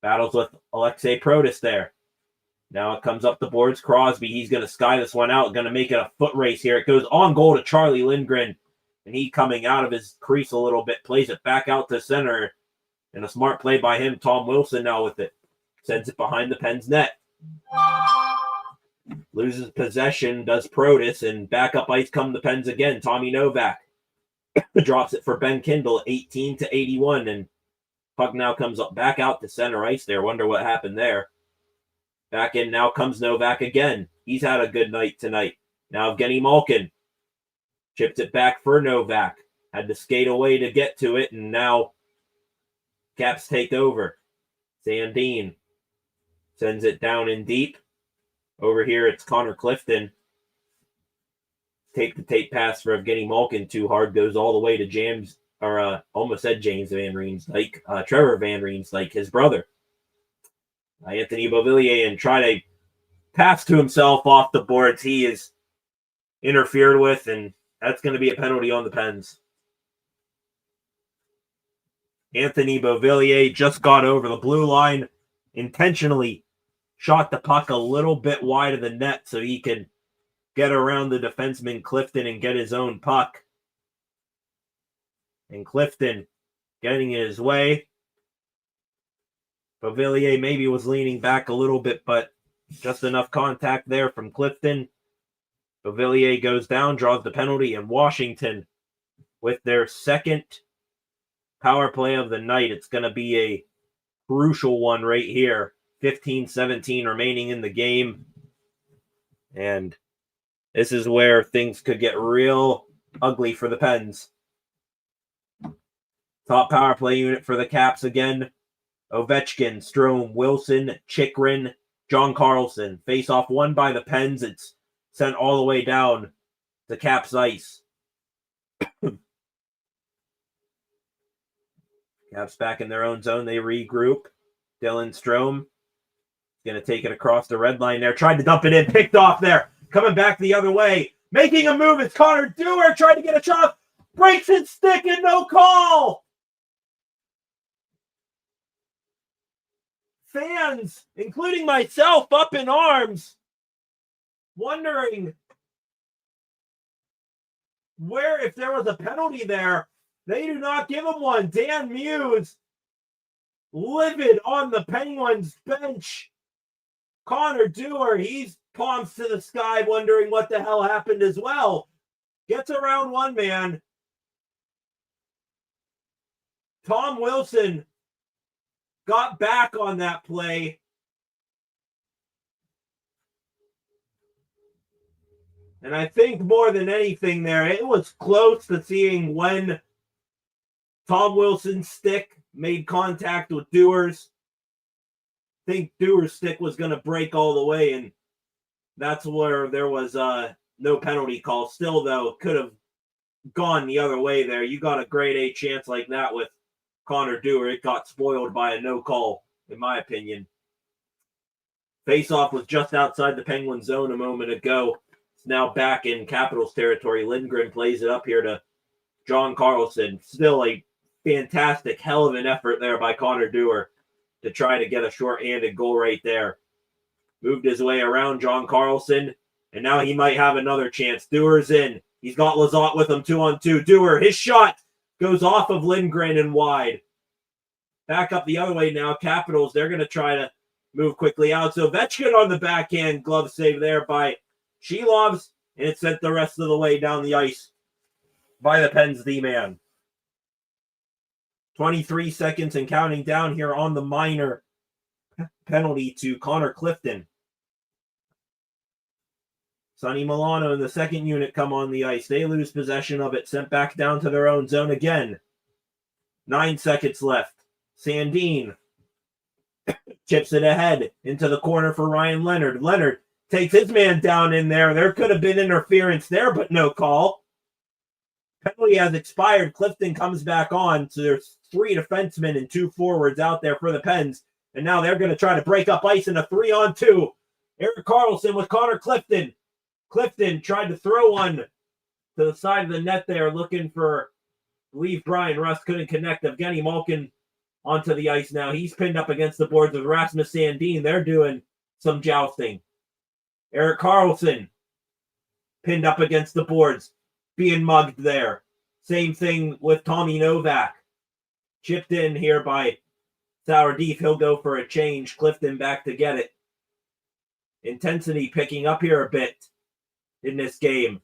battles with Alexei Protas there. Now it comes up the boards. Crosby, he's going to sky this one out. Going to make it a foot race here. It goes on goal to Charlie Lindgren. And he coming out of his crease a little bit. Plays it back out to center. And a smart play by him. Tom Wilson now with it. Sends it behind the Pens net. Loses possession, does Protas. And back up ice come the Pens again. Tommy Novak drops it for Ben Kindle. 18-81. And puck now comes up back out to center ice there. Wonder what happened there. Back in now comes Novak again. He's had a good night tonight. Now Evgeny Malkin chipped it back for Novak. Had to skate away to get to it, and now Caps take over. Sandin sends it down in deep. Over here, it's Connor Clifton. Take the tape pass for Evgeny Malkin. Too hard. Goes all the way to James, or almost said James Van Riemsdyk. Trevor Van Riemsdyk, his brother. Anthony Beauvillier, and try to pass to himself off the boards. He is interfered with, and that's going to be a penalty on the Pens. Anthony Beauvillier just got over the blue line, intentionally shot the puck a little bit wide of the net so he could get around the defenseman Clifton and get his own puck. And Clifton getting in his way. Beauvillier maybe was leaning back a little bit, but just enough contact there from Clifton. Beauvillier goes down, draws the penalty, and Washington, with their second power play of the night, it's going to be a crucial one right here. 15-17 remaining in the game. And this is where things could get real ugly for the Pens. Top power play unit for the Caps again. Ovechkin, Strome, Wilson, Chikrin, John Carlson. Face off won by the Pens. It's sent all the way down to Caps ice. Caps back in their own zone. They regroup. Dylan Strome going to take it across the red line there. Tried to dump it in. Picked off there. Coming back the other way. Making a move. It's Connor Dewar. Tried to get a shot. Breaks his stick and no call. Fans, including myself, up in arms, wondering where, if there was a penalty there. They do not give him one. Dan Muse, livid on the Penguins bench. Connor Dewar, he's palms to the sky, wondering what the hell happened as well. Gets around one man. Tom Wilson got back on that play. And I think more than anything there, it was close to seeing when Tom Wilson's stick made contact with Dewar's. I think Dewar's stick was going to break all the way, and that's where there was no penalty call. Still, though, could have gone the other way there. You got a grade A chance like that with Connor Dewar. It got spoiled by a no call, in my opinion. Faceoff was just outside the Penguin zone a moment ago. It's now back in Capitals territory. Lindgren plays it up here to John Carlson. Still a fantastic, hell of an effort there by Connor Dewar to try to get a short-handed goal right there. Moved his way around John Carlson, and now he might have another chance. Dewar's in. He's got Lizotte with him 2-on-2. Dewar, his shot goes off of Lindgren and wide. Back up the other way now. Capitals, they're going to try to move quickly out. So Ovechkin on the backhand glove save there by Shilovs, and it's sent the rest of the way down the ice by the Pens D-man. 23 seconds and counting down here on the minor penalty to Connor Clifton. Sonny Milano and the second unit come on the ice. They lose possession of it, sent back down to their own zone again. 9 seconds left. Sandin chips it ahead into the corner for Ryan Leonard. Leonard takes his man down in there. There could have been interference there, but no call. Penalty has expired. Clifton comes back on. So there's 3 defensemen and 2 forwards out there for the Pens. And now they're going to try to break up ice in a 3-on-2. Erik Karlsson with Connor Clifton. Clifton tried to throw one to the side of the net there, looking for, I believe Brian Rust couldn't connect. Evgeny Malkin onto the ice now. He's pinned up against the boards with Rasmus Sandin. They're doing some jousting. Erik Karlsson pinned up against the boards, being mugged there. Same thing with Tommy Novak. Chipped in here by Sourdeef. He'll go for a change. Clifton back to get it. Intensity picking up here a bit in this game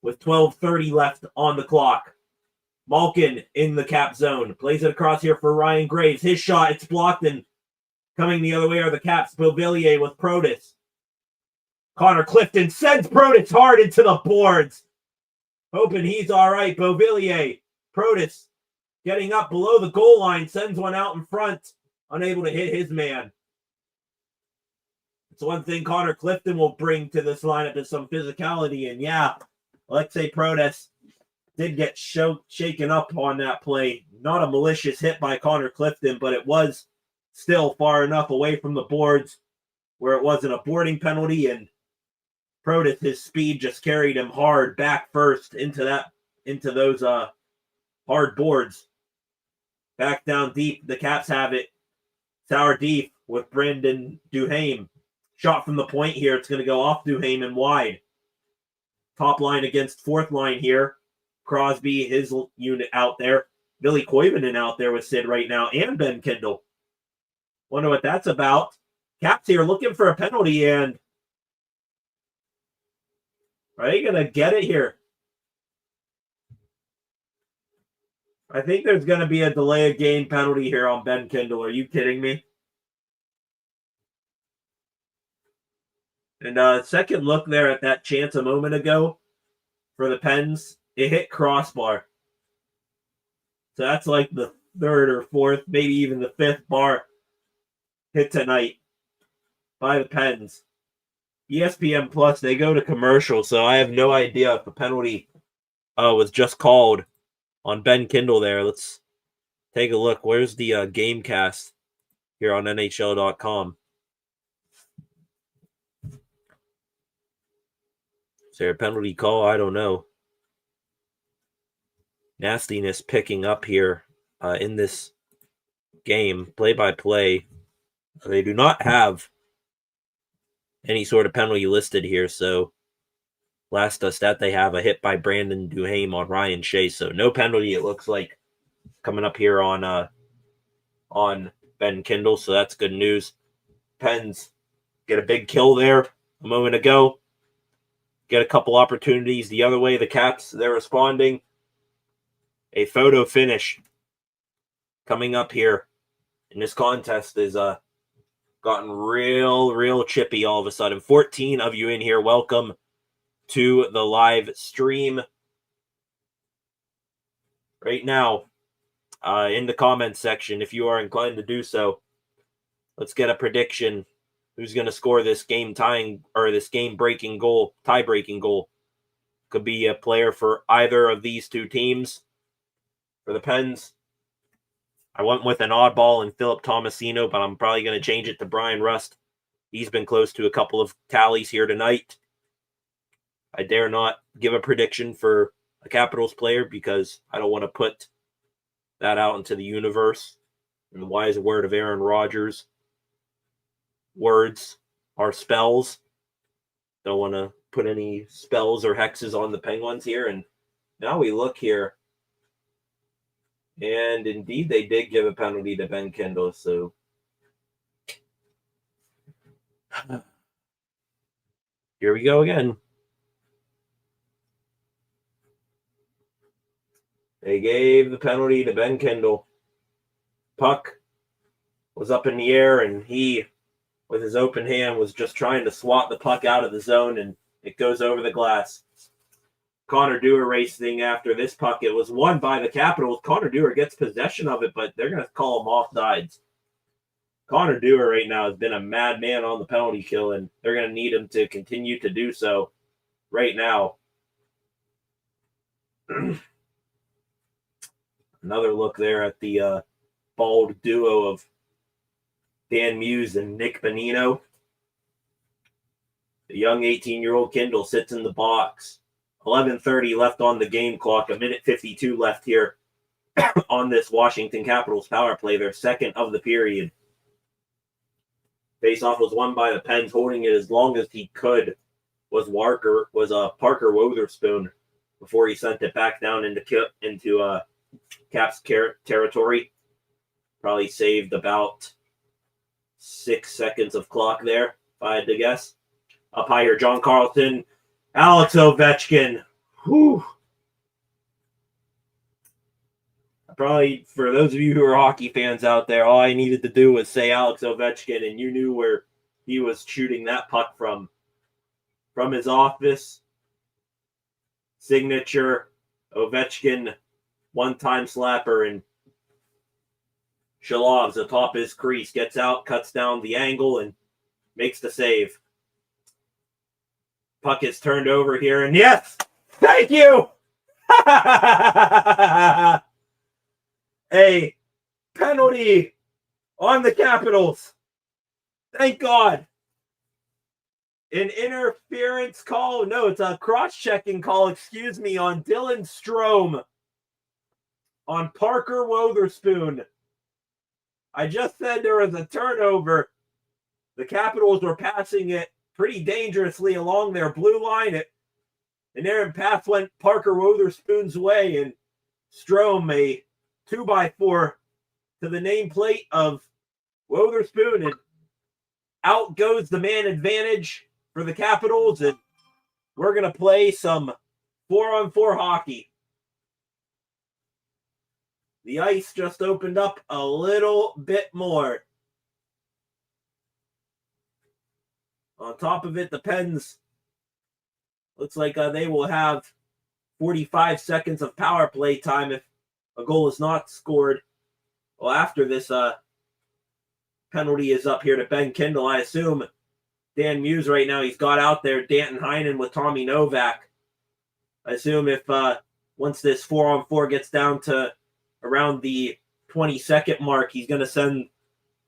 with 12:30 left on the clock. Malkin in the cap zone. Plays it across here for Ryan Graves. His shot, it's blocked, and coming the other way are the Caps. Beauvillier with Protas. Connor Clifton sends Protas hard into the boards. Hoping he's all right. Beauvillier. Protas getting up below the goal line. Sends one out in front. Unable to hit his man. It's one thing Connor Clifton will bring to this lineup is some physicality. And yeah, Alexei Protas did get shaken up on that play. Not a malicious hit by Connor Clifton, but it was still far enough away from the boards where it wasn't a boarding penalty. And Protas, his speed just carried him hard back first into those hard boards. Back down deep, the Caps have it. Sourdeef with Brandon Duhaime. Shot from the point here. It's going to go off Duhaime and wide. Top line against fourth line here. Crosby, his unit out there. Billy Koivunen out there with Sid right now. And Ben Kindle. Wonder what that's about. Caps here looking for a penalty, and are they going to get it here? I think there's going to be a delay of game penalty here on Ben Kindle. Are you kidding me? And second look there at that chance a moment ago for the Pens. It hit crossbar. So that's like the third or fourth, maybe even the fifth bar hit tonight by the Pens. ESPN Plus, they go to commercial, so I have no idea if a penalty was just called on Ben Kindle there. Let's take a look. Where's the game cast here on NHL.com? Is there a penalty call? I don't know. Nastiness picking up here in this game, play-by-play. They do not have any sort of penalty listed here, so last stat they have a hit by Brandon Duhaime on Ryan Shea, so no penalty it looks like coming up here on Ben Kindle, so that's good news. Pens get a big kill there a moment ago. Get a couple opportunities the other way. The Caps, they're responding. A photo finish coming up here in this contest is gotten real chippy all of a sudden. 14 of you in here. Welcome to the live stream. Right now, in the comments section, if you are inclined to do so, let's get a prediction. Who's going to score this game tying or this game breaking goal, tie breaking goal? Could be a player for either of these two teams. For the Pens, I went with an oddball in Philip Tomasino, but I'm probably going to change it to Brian Rust. He's been close to a couple of tallies here tonight. I dare not give a prediction for a Capitals player because I don't want to put that out into the universe. And the wise word of Aaron Rodgers, words are spells. Don't want to put any spells or hexes on the Penguins here. And now we look here. And indeed, they did give a penalty to Ben Kindle. So here we go again. They gave the penalty to Ben Kindle. Puck was up in the air, and he, with his open hand, was just trying to swat the puck out of the zone, and it goes over the glass. Connor Dewar racing after this puck. It was won by the Capitals. Connor Dewar gets possession of it, but they're going to call him offsides. Connor Dewar right now has been a madman on the penalty kill, and they're going to need him to continue to do so right now. Another look there at the bald duo of Dan Muse and Nick Bonino. The young 18-year-old Kindle sits in the box. 11:30 left on the game clock. 1:52 left here on this Washington Capitals power play, their second of the period. Faceoff was won by the Pens, holding it as long as he could was Parker Wotherspoon before he sent it back down into Caps territory. Probably saved about 6 seconds of clock there, if I had to guess. Up high here, John Carlson, Alex Ovechkin. Whew. Probably, for those of you who are hockey fans out there, all I needed to do was say Alex Ovechkin, and you knew where he was shooting that puck from. From his office, signature, Ovechkin, one-time slapper, and Shalov's atop his crease, gets out, cuts down the angle, and makes the save. Puck is turned over here, and yes! Thank you! A penalty on the Capitals. Thank God. An interference call. No, it's a cross-checking call, excuse me, on Dylan Strome. On Parker Wotherspoon. I just said there was a turnover. The Capitals were passing it pretty dangerously along their blue line. And their pass went Parker Wotherspoon's way, and Strome, a 2x4 to the nameplate of Wotherspoon, and out goes the man advantage for the Capitals, and we're going to play some 4-on-4 hockey. The ice just opened up a little bit more. On top of it, the Pens looks like they will have 45 seconds of power play time if a goal is not scored. Well, after this penalty is up here to Ben Kindle, I assume Dan Muse right now, he's got out there Danton Heinen with Tommy Novak. I assume if once this 4-on-4 gets down to around the 20-second mark, he's going to send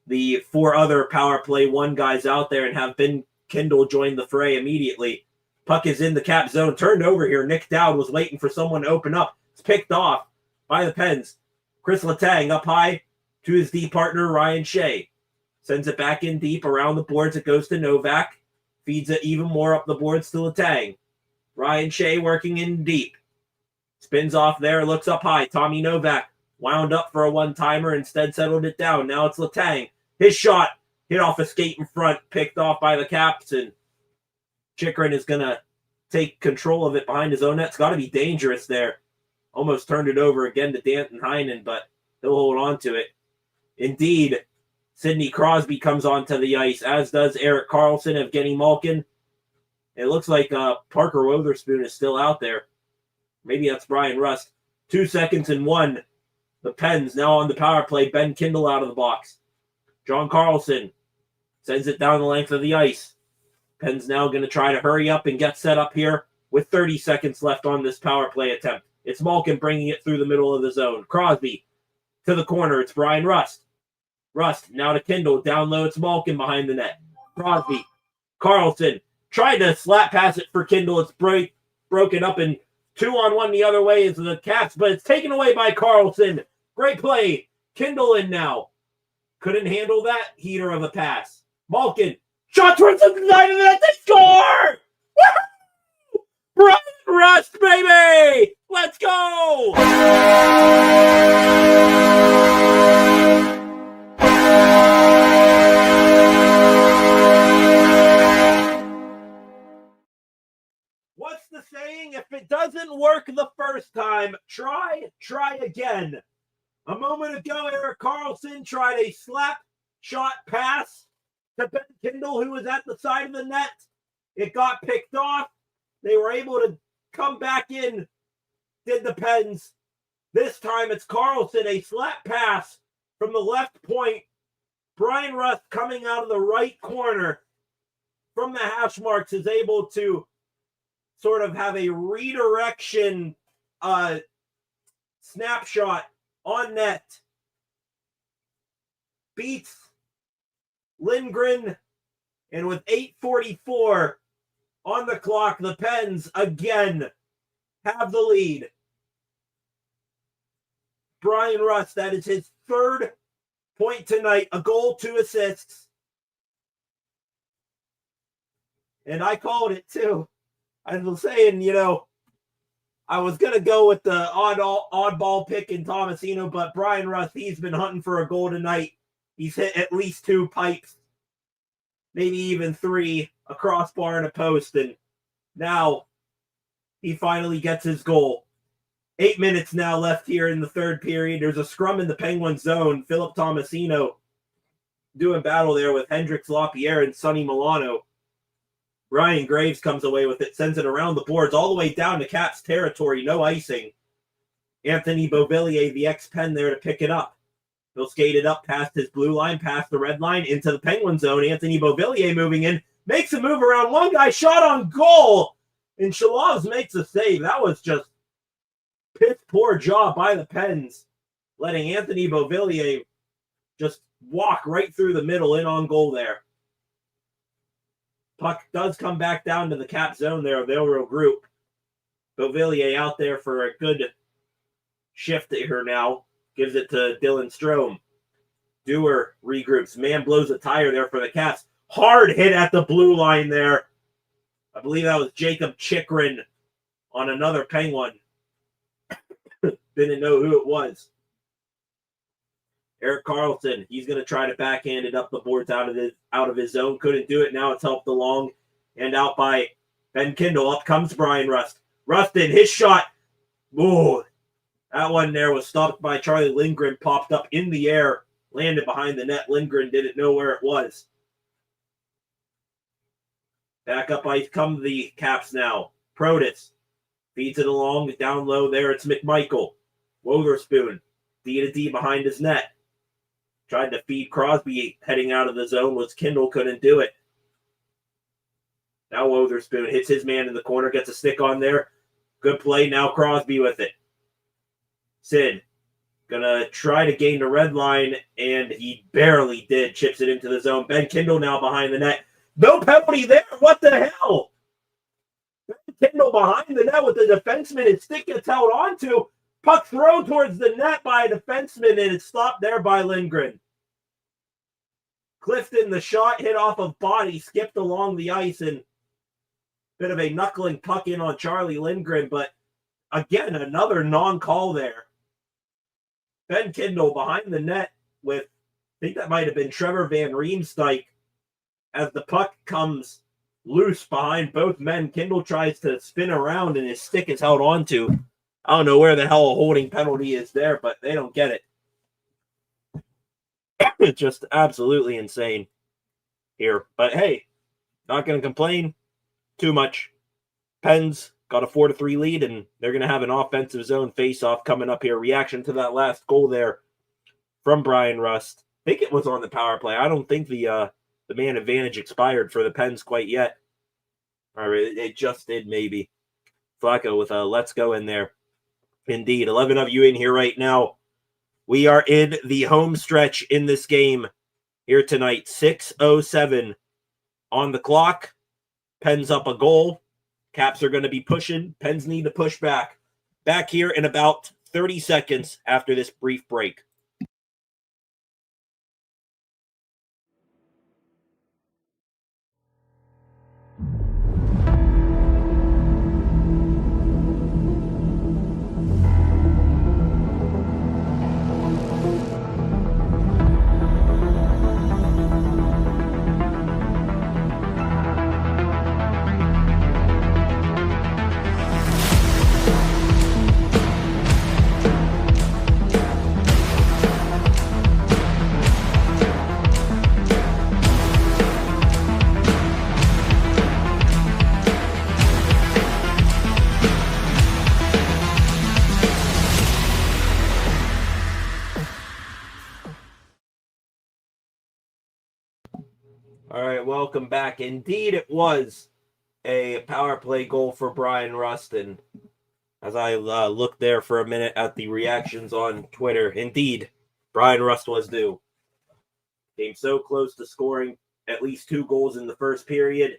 the 4 other power play 1 guys out there and have Ben Kindle join the fray immediately. Puck is in the Cap zone, turned over here. Nick Dowd was waiting for someone to open up. It's picked off by the Pens. Chris Letang up high to his D partner, Ryan Shea. Sends it back in deep around the boards. It goes to Novak. Feeds it even more up the boards to Letang. Ryan Shea working in deep. Spins off there, looks up high. Tommy Novak wound up for a one-timer, instead settled it down. Now it's Letang. His shot hit off a skate in front, picked off by the Caps, and Chychrun is going to take control of it behind his own net. It's got to be dangerous there. Almost turned it over again to Danton Heinen, but he'll hold on to it. Indeed, Sidney Crosby comes onto the ice, as does Erik Karlsson, Evgeny Malkin. It looks like Parker Wotherspoon is still out there. Maybe that's Brian Rust. 2 seconds and 1. The Pens now on the power play. Ben Kindle out of the box. John Carlson sends it down the length of the ice. Pens now going to try to hurry up and get set up here with 30 seconds left on this power play attempt. It's Malkin bringing it through the middle of the zone. Crosby to the corner. It's Brian Rust. Rust now to Kindle. Down low, it's Malkin behind the net. Crosby. Carlson tried to slap pass it for Kindle. It's broken up, and 2-on-1 the other way is the Caps, but it's taken away by Carlson. Great play. Kindle in now. Couldn't handle that heater of a pass. Malkin. Shot towards the side of the net. They score! Woo! Brian Rust, baby! Let's go! What's the saying? If it doesn't work the first time, try again. A moment ago, Erik Karlsson tried a slap shot pass to Ben Kindle, who was at the side of the net. It got picked off. They were able to come back in, did the Pens. This time it's Karlsson, a slap pass from the left point. Brian Rust coming out of the right corner from the hash marks is able to sort of have a redirection snapshot on net. Beats Lindgren, and with 8:44 on the clock, the Pens again have the lead. Brian Rust, that is his third point tonight, a goal, 2 assists. And I called it too. I was saying, I was going to go with the oddball pick in Tomasino, but Brian Rust, he's been hunting for a goal tonight. He's hit at least 2 pipes, maybe even 3, a crossbar and a post, and now he finally gets his goal. 8 minutes now left here in the third period. There's a scrum in the Penguin zone. Philip Tomasino doing battle there with Hendrix Lapierre and Sonny Milano. Ryan Graves comes away with it, sends it around the boards, all the way down to Caps territory, no icing. Anthony Beauvillier, the ex-Pen, there to pick it up. He'll skate it up past his blue line, past the red line, into the Penguin zone. Anthony Beauvillier moving in, makes a move around one guy, shot on goal, and Shalavs makes a save. That was just piss poor job by the Pens, letting Anthony Beauvillier just walk right through the middle in on goal there. Puck does come back down to the Cap zone there of the Euro group. Beauvillier out there for a good shift here now. Gives it to Dylan Strome. Dewar regroups. Man blows a tire there for the Caps. Hard hit at the blue line there. I believe that was Jacob Chikrin on another Penguin. Didn't know who it was. Eric Carlson, he's going to try to backhand it up the boards out of his zone. Couldn't do it. Now it's helped along and out by Ben Kindle. Up comes Brian Rust. Rustin, his shot. Ooh, that one there was stopped by Charlie Lindgren. Popped up in the air. Landed behind the net. Lindgren didn't know where it was. Back up ice come the Caps now. Protis feeds it along. Down low there. It's McMichael. Wotherspoon. D-to-D behind his net. Tried to feed Crosby heading out of the zone. Was Kindle, couldn't do it. Now Wotherspoon hits his man in the corner. Gets a stick on there. Good play. Now Crosby with it. Sid. Gonna try to gain the red line. And he barely did. Chips it into the zone. Ben Kindle now behind the net. No penalty there. What the hell? Ben Kindle behind the net with the defenseman. His stick gets held onto. Puck thrown towards the net by a defenseman, and it's stopped there by Lindgren. Clifton, the shot hit off of body, skipped along the ice, and bit of a knuckling puck in on Charlie Lindgren, but again, another non-call there. Ben Kindle behind the net with, I think that might have been Trevor Van Riemsdyk, as the puck comes loose behind both men. Kindle tries to spin around, and his stick is held onto. I don't know where the hell a holding penalty is there, but they don't get it. It's just absolutely insane here. But hey, not going to complain too much. Pens got a 4-3 lead, and they're going to have an offensive zone face-off coming up here. Reaction to that last goal there from Brian Rust. I think it was on the power play. I don't think the man advantage expired for the Pens quite yet. Or it just did, maybe. Flacco with a let's go in there. Indeed, 11 of you in here right now. We are in the home stretch in this game here tonight. 6:07 on the clock. Pens up a goal. Caps are going to be pushing. Pens need to push back. Back here in about 30 seconds after this brief break. All right, welcome back. Indeed, it was a power play goal for Brian Rustin. As I looked there for a minute at the reactions on Twitter, indeed, Brian Rust was due. Came so close to scoring at least 2 goals in the first period.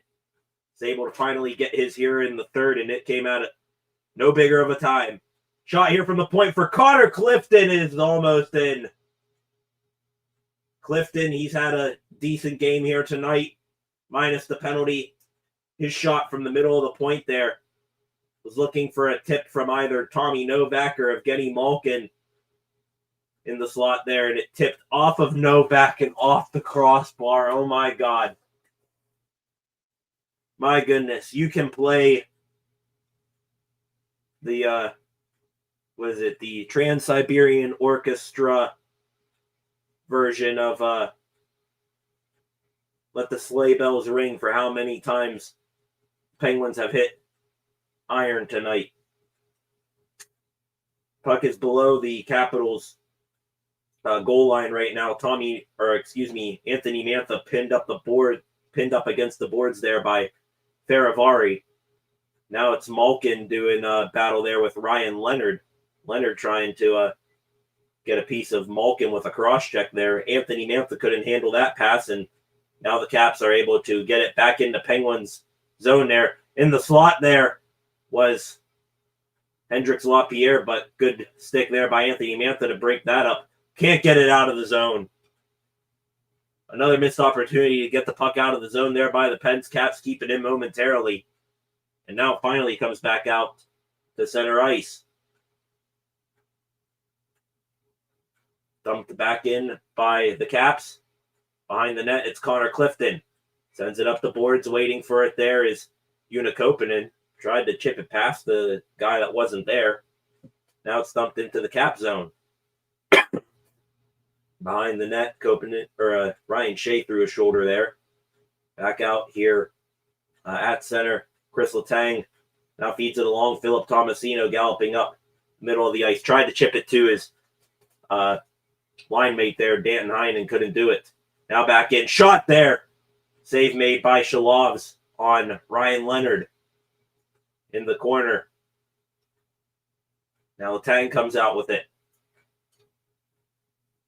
Was able to finally get his here in the third, and it came out at no bigger of a time. Shot here from the point for Connor Clifton is almost in. Clifton, he's had a decent game here tonight, minus the penalty. His shot from the middle of the point there was looking for a tip from either Tommy Novak or Evgeny Malkin in the slot there, and it tipped off of Novak and off the crossbar. Oh, my God. My goodness. You can play the, the Trans-Siberian Orchestra version of Let the Sleigh Bells Ring for how many times Penguins have hit iron tonight. Puck is below the Capitals goal line right now. Anthony Mantha pinned up against the boards there by Faravari. Now it's Malkin doing a battle there with Ryan Leonard. Leonard trying to get a piece of Malkin with a cross-check there. Anthony Mantha couldn't handle that pass, and now the Caps are able to get it back into Penguins' zone there. In the slot there was Hendrix LaPierre, but good stick there by Anthony Mantha to break that up. Can't get it out of the zone. Another missed opportunity to get the puck out of the zone there by the Pens. Caps keep it in momentarily. And now finally comes back out to center ice. Dumped back in by the Caps. Behind the net, it's Connor Clifton. Sends it up the boards. Waiting for it there is Unikopinen. Tried to chip it past the guy that wasn't there. Now it's dumped into the Cap zone. Behind the net, Ryan Shea threw a shoulder there. Back out here at center. Chris Letang now feeds it along. Philip Tomasino galloping up middle of the ice. Tried to chip it to his line mate there, Danton Heinen, couldn't do it. Now back in. Shot there. Save made by Shalovs on Ryan Leonard in the corner. Now Letang comes out with it.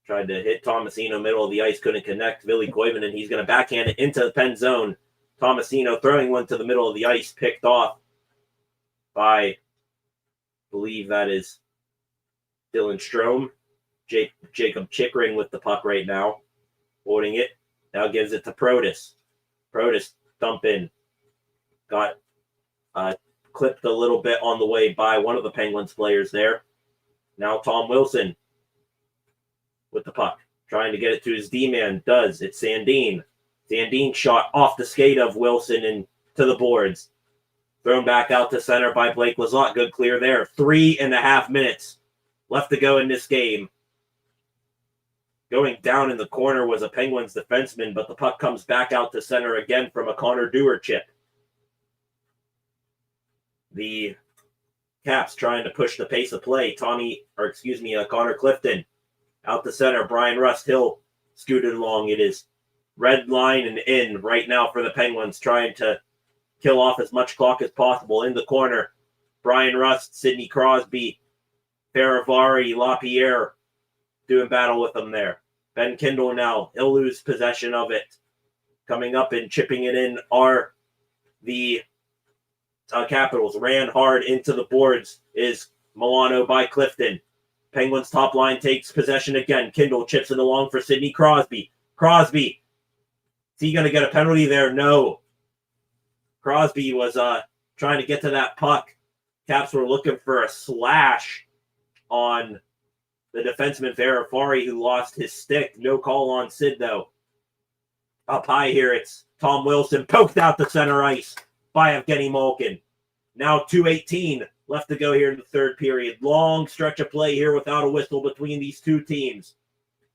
Tried to hit Tomasino middle of the ice, couldn't connect. Ville Koivunen, he's going to backhand it into the Pen zone. Tomasino throwing one to the middle of the ice, picked off by, I believe that is Dylan Strome. Jacob Chickering with the puck right now, holding it. Now gives it to Protas. Protas dump in. Got clipped a little bit on the way by one of the Penguins players there. Now Tom Wilson with the puck, trying to get it to his D-man. Does. It's Sandin. Sandin shot off the skate of Wilson and to the boards. Thrown back out to center by Blake Lizotte. Good clear there. 3.5 minutes left to go in this game. Going down in the corner was a Penguins defenseman, but the puck comes back out to center again from a Connor Dewar chip. The Caps trying to push the pace of play. Connor Clifton out to center. Brian Rust Hill scooted along. It is red line and in right now for the Penguins, trying to kill off as much clock as possible. In the corner, Brian Rust, Sidney Crosby, Faravari, LaPierre doing battle with them there. Ben Kindle now, he'll lose possession of it. Coming up and chipping it in are the Capitals. Ran hard into the boards is Milano by Clifton. Penguins top line takes possession again. Kindle chips it along for Sidney Crosby. Crosby, is he going to get a penalty there? No. Crosby was trying to get to that puck. Caps were looking for a slash on the defenseman Faravari, who lost his stick. No call on Sid, though. Up high here, it's Tom Wilson, poked out the center ice by Evgeny Malkin. Now 2:18 left to go here in the third period. Long stretch of play here without a whistle between these two teams.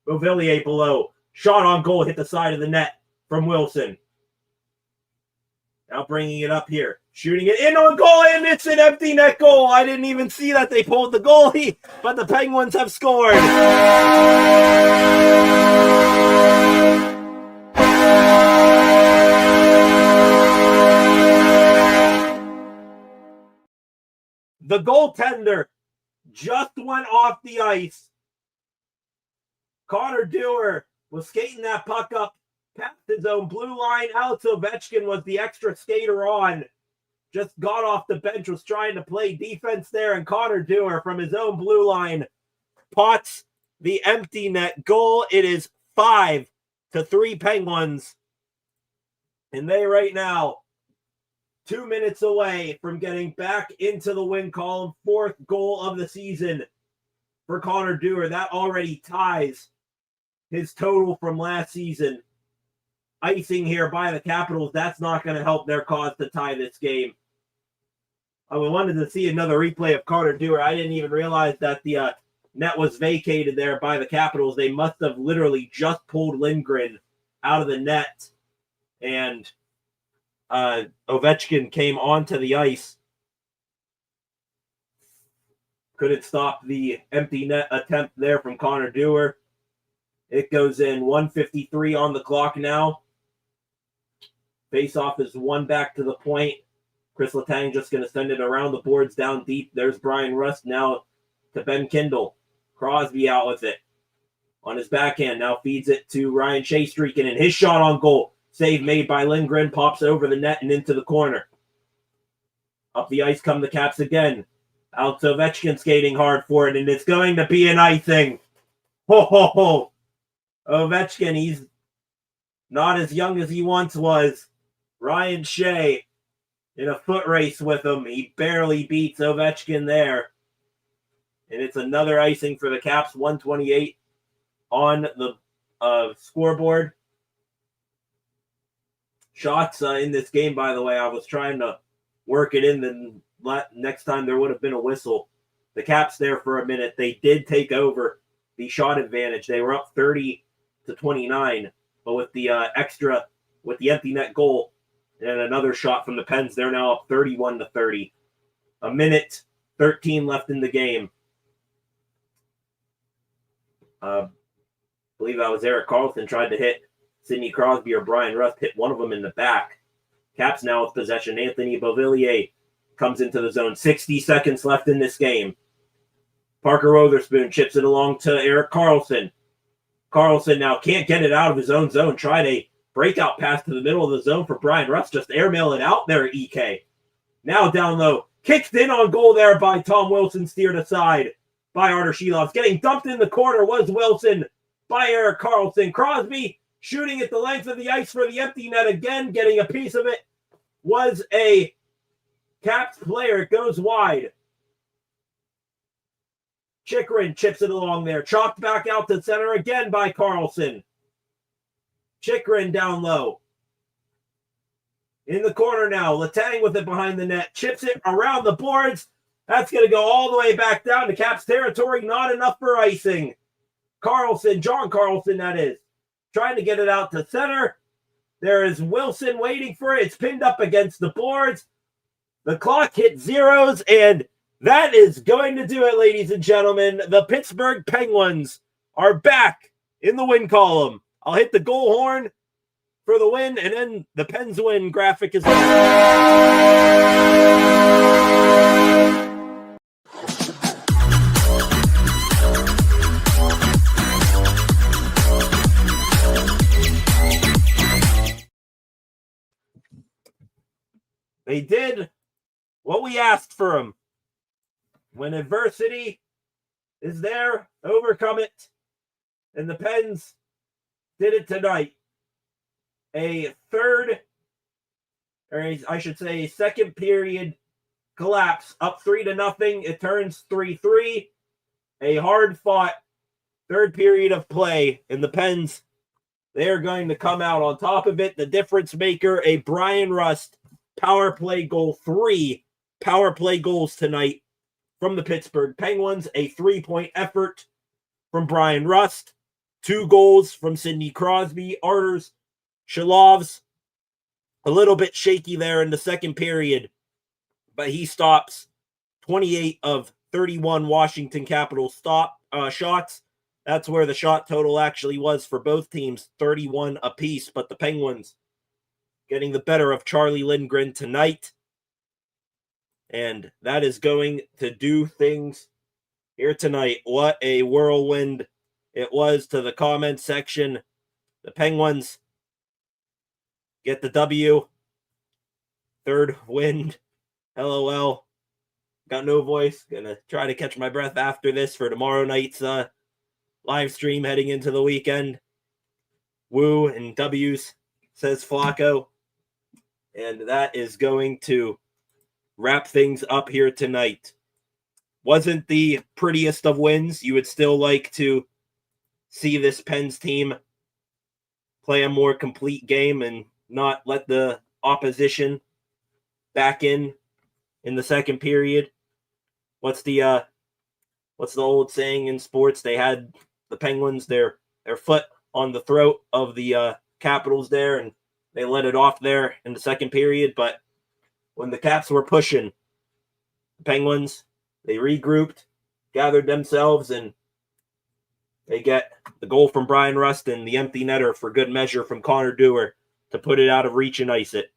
Beauvillier below. Shot on goal, hit the side of the net from Wilson. Now bringing it up here. Shooting it in on goal, and it's an empty net goal. I didn't even see that they pulled the goalie, but the Penguins have scored. The goaltender just went off the ice. Connor Dewar was skating that puck up past his own blue line. Alex Ovechkin was the extra skater on. Just got off the bench, was trying to play defense there, and Connor Dewar from his own blue line pots the empty net goal. It is 5-3 Penguins. And they right now 2 minutes away from getting back into the win column. 4th goal of the season for Connor Dewar. That already ties his total from last season. Icing here by the Capitals. That's not going to help their cause to tie this game. I wanted to see another replay of Connor Dewar. I didn't even realize that the net was vacated there by the Capitals. They must have literally just pulled Lindgren out of the net. And Ovechkin came onto the ice. Couldn't stop the empty net attempt there from Connor Dewar. It goes in. 1:53 on the clock now. Face-off is one back to the point. Chris Letang just going to send it around the boards down deep. There's Brian Rust now to Ben Kindle. Crosby out with it. On his backhand, now feeds it to Ryan Shea streaking in. His shot on goal. Save made by Lindgren. Pops over the net and into the corner. Up the ice come the Caps again. Alex Ovechkin skating hard for it, and it's going to be an icing. Ho, ho, ho. Ovechkin, he's not as young as he once was. Ryan Shea in a foot race with him. He barely beats Ovechkin there. And it's another icing for the Caps. 1:28 on the scoreboard. Shots in this game, by the way, I was trying to work it in. Then next time there would have been a whistle. The Caps there for a minute. They did take over the shot advantage. They were up 30-29. But with the with the empty net goal and another shot from the Pens, they're now up 31-30. 1:13 left in the game. I believe that was Erik Karlsson tried to hit Sidney Crosby or Brian Rust, hit one of them in the back. Caps now with possession. Anthony Beauvillier comes into the zone. 60 seconds left in this game. Parker Wotherspoon chips it along to Erik Karlsson. Karlsson now can't get it out of his own zone. Tried a breakout pass to the middle of the zone for Brian Rust. Just airmail it out there, EK. Now down low. Kicked in on goal there by Tom Wilson. Steered aside by Artur Shilovs. Getting dumped in the corner was Wilson by Erik Karlsson. Crosby shooting at the length of the ice for the empty net again. Getting a piece of it was a Caps player. It goes wide. Chychrun chips it along there. Chopped back out to center again by Karlsson. Chychrun down low. In the corner now. Letang with it behind the net. Chips it around the boards. That's going to go all the way back down to Caps territory. Not enough for icing. Karlsson, John Karlsson that is, trying to get it out to center. There is Wilson waiting for it. It's pinned up against the boards. The clock hit zeros, and that is going to do it, ladies and gentlemen. The Pittsburgh Penguins are back in the win column. I'll hit the goal horn for the win, and then the Pens win graphic is They did what we asked for them. When adversity is there, overcome it. And the Pens did it tonight. A second period collapse. Up 3-0. It turns 3-3. A hard-fought third period of play. And the Pens, they're going to come out on top of it. The difference maker, a Brian Rust power play goal. 3 power play goals tonight from the Pittsburgh Penguins. A 3-point effort from Brian Rust. 2 goals from Sidney Crosby. Artur Shilovs, a little bit shaky there in the second period, but he stops 28 of 31 Washington Capitals shots. That's where the shot total actually was for both teams, 31 apiece, but the Penguins getting the better of Charlie Lindgren tonight. And that is going to do things here tonight. What a whirlwind it was to the comment section. The Penguins get the W. Third wind. LOL. Got no voice. Gonna try to catch my breath after this for tomorrow night's live stream heading into the weekend. Woo and W's, says Flacco. And that is going to wrap things up here tonight. Wasn't the prettiest of wins. You would still like to see this Pens team play a more complete game and not let the opposition back in the second period. What's the old saying in sports? They had the Penguins their foot on the throat of the Capitals there, and they let it off there in the second period. But when the Caps were pushing, the Penguins, they regrouped, gathered themselves, and they get the goal from Brian Rust and the empty netter for good measure from Connor Dewar to put it out of reach and ice it.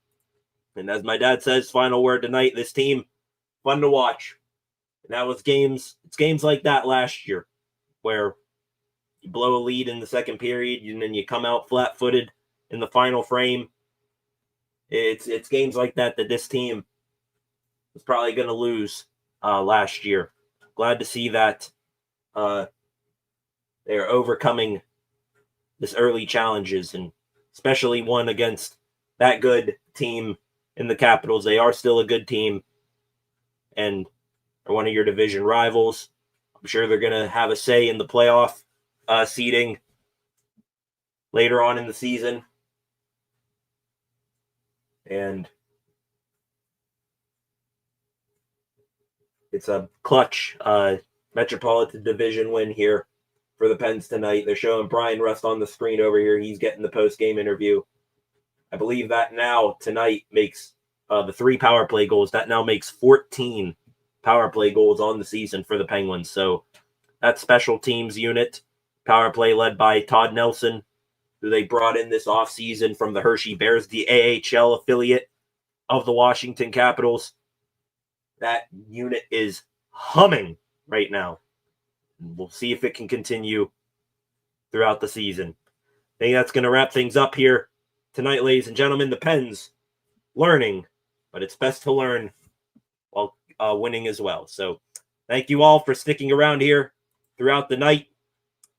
And as my dad says, final word tonight, this team, fun to watch. And that was games like that last year where you blow a lead in the second period and then you come out flat-footed in the final frame. It's games like that this team was probably going to lose last year. Glad to see that they're overcoming this early challenges, and especially one against that good team in the Capitals. They are still a good team and are one of your division rivals. I'm sure they're going to have a say in the playoff seeding later on in the season. And it's a clutch Metropolitan Division win here for the Pens tonight. They're showing Brian Rust on the screen over here. He's getting the post-game interview. I believe that now tonight makes the 3 power play goals. That now makes 14 power play goals on the season for the Penguins. So that special teams unit, power play led by Todd Nelson, who they brought in this offseason from the Hershey Bears, the AHL affiliate of the Washington Capitals. That unit is humming right now. We'll see if it can continue throughout the season. I think that's going to wrap things up here tonight, ladies and gentlemen. The Pens learning, but it's best to learn while winning as well. So thank you all for sticking around here throughout the night.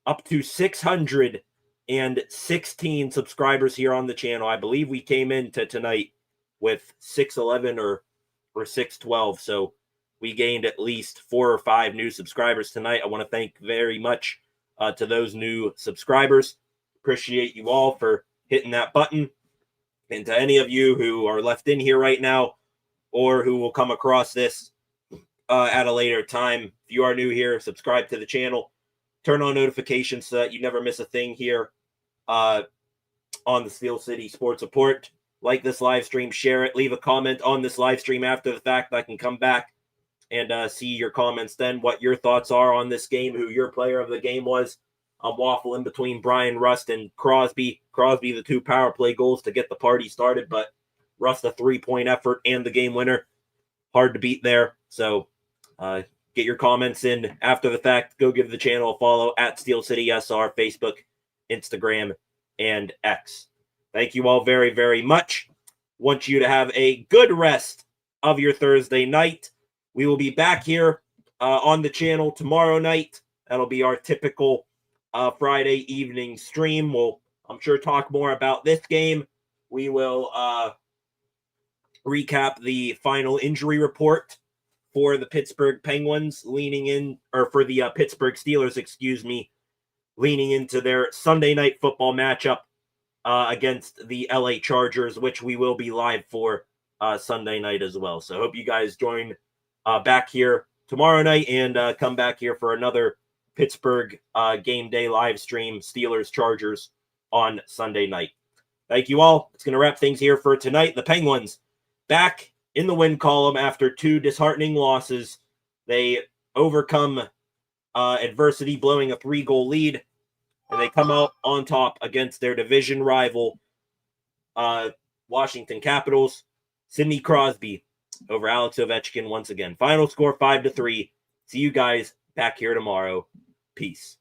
Up to 616 subscribers here on the channel. I believe we came into tonight with 611 or 612. So we gained at least 4 or 5 new subscribers tonight. I want to thank very much to those new subscribers. Appreciate you all for hitting that button. And to any of you who are left in here right now or who will come across this at a later time, if you are new here, subscribe to the channel. Turn on notifications so that you never miss a thing here on the Steel City Sports Report. Like this live stream, share it, leave a comment on this live stream after the fact. I can come back and see your comments then, what your thoughts are on this game, who your player of the game was. I'm waffling between Brian Rust and Crosby. Crosby, the 2 power play goals to get the party started, but Rust, a 3-point effort and the game winner. Hard to beat there. So get your comments in after the fact. Go give the channel a follow at Steel City SR, Facebook, Instagram, and X. Thank you all very, very much. Want you to have a good rest of your Thursday night. We will be back here on the channel tomorrow night. That'll be our typical Friday evening stream. We'll, I'm sure, talk more about this game. We will recap the final injury report for the Pittsburgh Penguins, for the Pittsburgh Steelers, leaning into their Sunday night football matchup against the LA Chargers, which we will be live for Sunday night as well. So hope you guys join back here tomorrow night and come back here for another Pittsburgh game day live stream, Steelers Chargers on Sunday night. Thank you all. It's going to wrap things here for tonight. The Penguins back in the win column after 2 disheartening losses. They overcome adversity, blowing a 3-goal lead, and they come out on top against their division rival, Washington Capitals. Sidney Crosby over Alex Ovechkin once again. Final score 5-3. See you guys back here tomorrow. Peace.